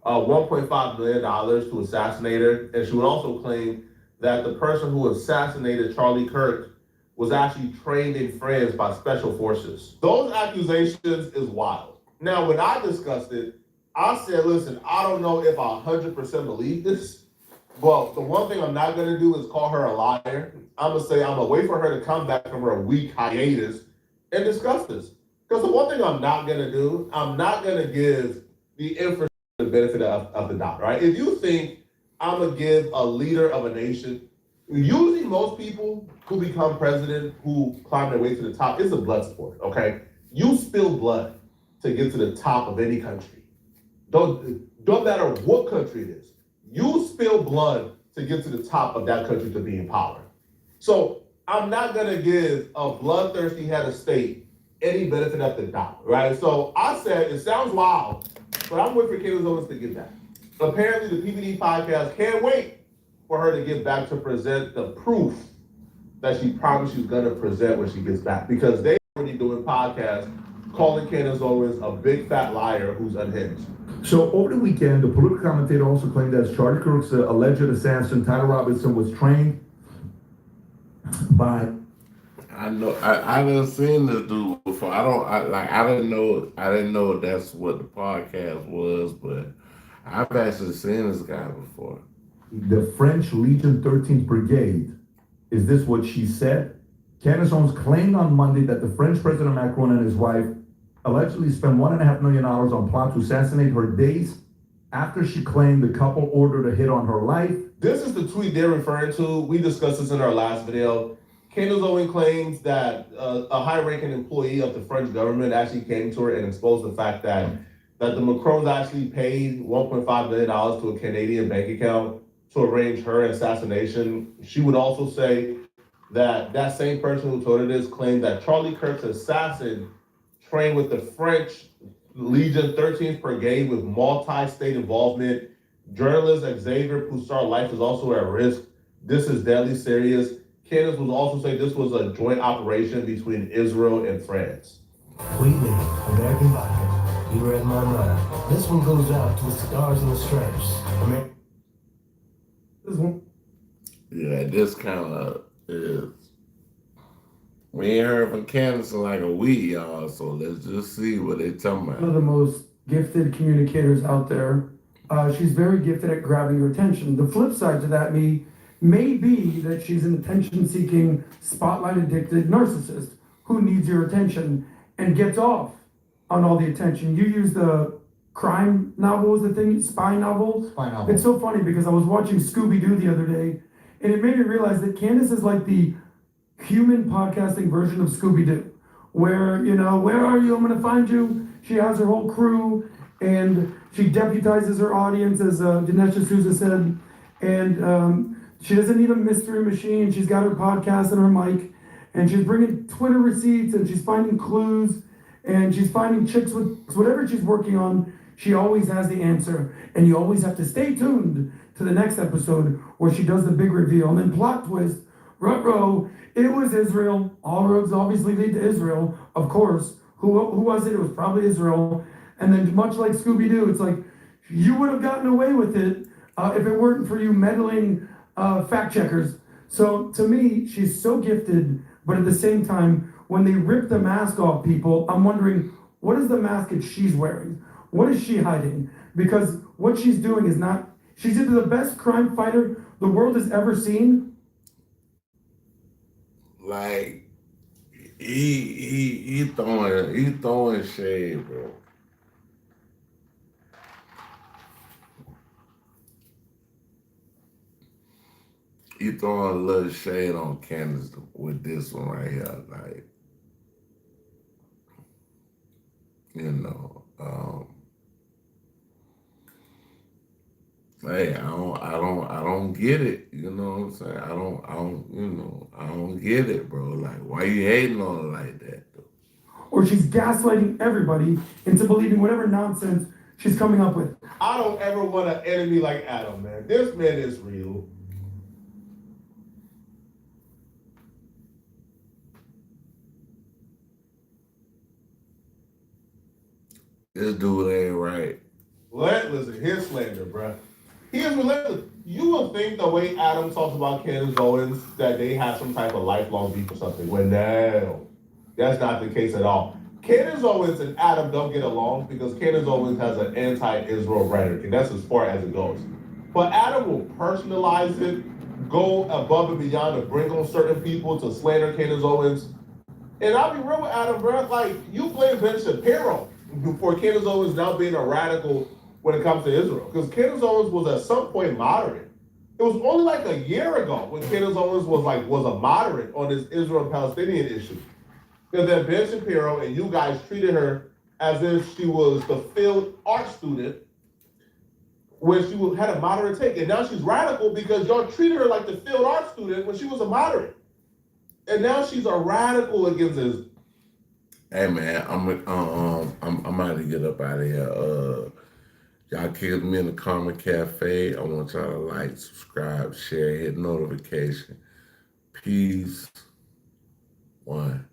$1.5 million to assassinate her. And she would also claim that the person who assassinated Charlie Kirk was actually trained in France by special forces. Those accusations is wild. Now, when I discussed it, I said, listen, I don't know if I 100% believe this. Well, the one thing I'm not going to do is call her a liar. I'm going to say I'm going to wait for her to come back from her week hiatus and discuss this. Because the one thing I'm not going to do, I'm not going to give the infrastructure the benefit of the doubt, right? If you think I'm going to give a leader of a nation, usually most people who become president, who climb their way to the top, it's a blood sport, okay? You spill blood to get to the top of any country. Don't matter what country it is. You spill blood to get to the top of that country to be in power. So I'm not gonna give a bloodthirsty head of state any benefit of the doubt, right? So I said, it sounds wild, but I'm waiting for Candace Owens to get back. Apparently the PPD podcast can't wait for her to get back to present the proof that she promised she's gonna present when she gets back, because they already doing podcasts calling Candace Owens a big fat liar who's unhinged. So over the weekend, the political commentator also claimed that Charlie Kirk's alleged assassin, Tyler Robinson, was trained by... I know. I done seen this dude before. I didn't know that's what the podcast was, but I've actually seen this guy before. The French Legion 13th Brigade. Is this what she said? Candace Owens claimed on Monday that the French President Macron and his wife allegedly spent $1.5 million on plot to assassinate her days after she claimed the couple ordered a hit on her life. This is the tweet they're referring to. We discussed this in our last video. Candace Owens claims that a high-ranking employee of the French government actually came to her and exposed the fact that the Macrons actually paid $1.5 million to a Canadian bank account to arrange her assassination. She would also say that that same person who told her this claimed that Charlie Kirk's assassin trained with the French Legion 13th Brigade with multi-state involvement. Journalist Xavier Poussard's life is also at risk. This is deadly serious. Candace would also say this was a joint operation between Israel and France. Wheatley, American Vodka. You read my mind. This one goes out to the stars and the stripes. This one. Yeah, this kind of is. We ain't heard from Candace in like a week, y'all, so let's just see what they talking about. One of the most gifted communicators out there. She's very gifted at grabbing your attention. The flip side to that may be that she's an attention-seeking, spotlight-addicted narcissist who needs your attention and gets off on all the attention. You use the crime novel as the thing, spy novel. Spy novel. It's so funny because I was watching Scooby-Doo the other day, and it made me realize that Candace is like the human podcasting version of Scooby-Doo, where, where are you? I'm gonna find you. She has her whole crew, and she deputizes her audience, as Dinesh D'Souza said, and she doesn't need a mystery machine. She's got her podcast and her mic, and she's bringing Twitter receipts, and she's finding clues, and she's finding chicks with whatever she's working on. She always has the answer, and you always have to stay tuned to the next episode where she does the big reveal. And then plot twist, ruh-roh, it was Israel. All roads obviously lead to Israel, of course. Who was it? It was probably Israel. And then much like Scooby-Doo, it's like, you would have gotten away with it if it weren't for you meddling fact checkers. So to me, she's so gifted, but at the same time, when they rip the mask off people, I'm wondering, what is the mask that she's wearing? What is she hiding? Because what she's doing is not, she's either the best crime fighter the world has ever seen. Like, he throwing shade, bro. He throwing a little shade on Candace with this one right here, like, hey, I don't get it. You know what I'm saying? I don't get it, bro. Like, why you hating on her like that, though? Or she's gaslighting everybody into believing whatever nonsense she's coming up with. I don't ever want an enemy like Adam, man. This man is real. This dude ain't right. Listen, his slander, bruh. He is relentless. You would think the way Adam talks about Candace Owens that they have some type of lifelong beef or something. Well, no, that's not the case at all. Candace Owens and Adam don't get along because Candace Owens has an anti-Israel rhetoric, and that's as far as it goes. But Adam will personalize it, go above and beyond to bring on certain people to slander Candace Owens. And I'll be real with Adam, bro. Like, you blame Ben Shapiro for Candace Owens now being a radical when it comes to Israel. Because Candace Owens was at some point moderate. It was only like a year ago when Candace Owens was a moderate on this Israel-Palestinian issue. Because then Ben Shapiro and you guys treated her as if she was the field art student when she had a moderate take. And now she's radical because y'all treated her like the field art student when she was a moderate. And now she's a radical against this. Hey man, I'm about to get up out of here. Y'all kill me in the Karma Cafe. I want y'all to like, subscribe, share, hit notification. Peace. One.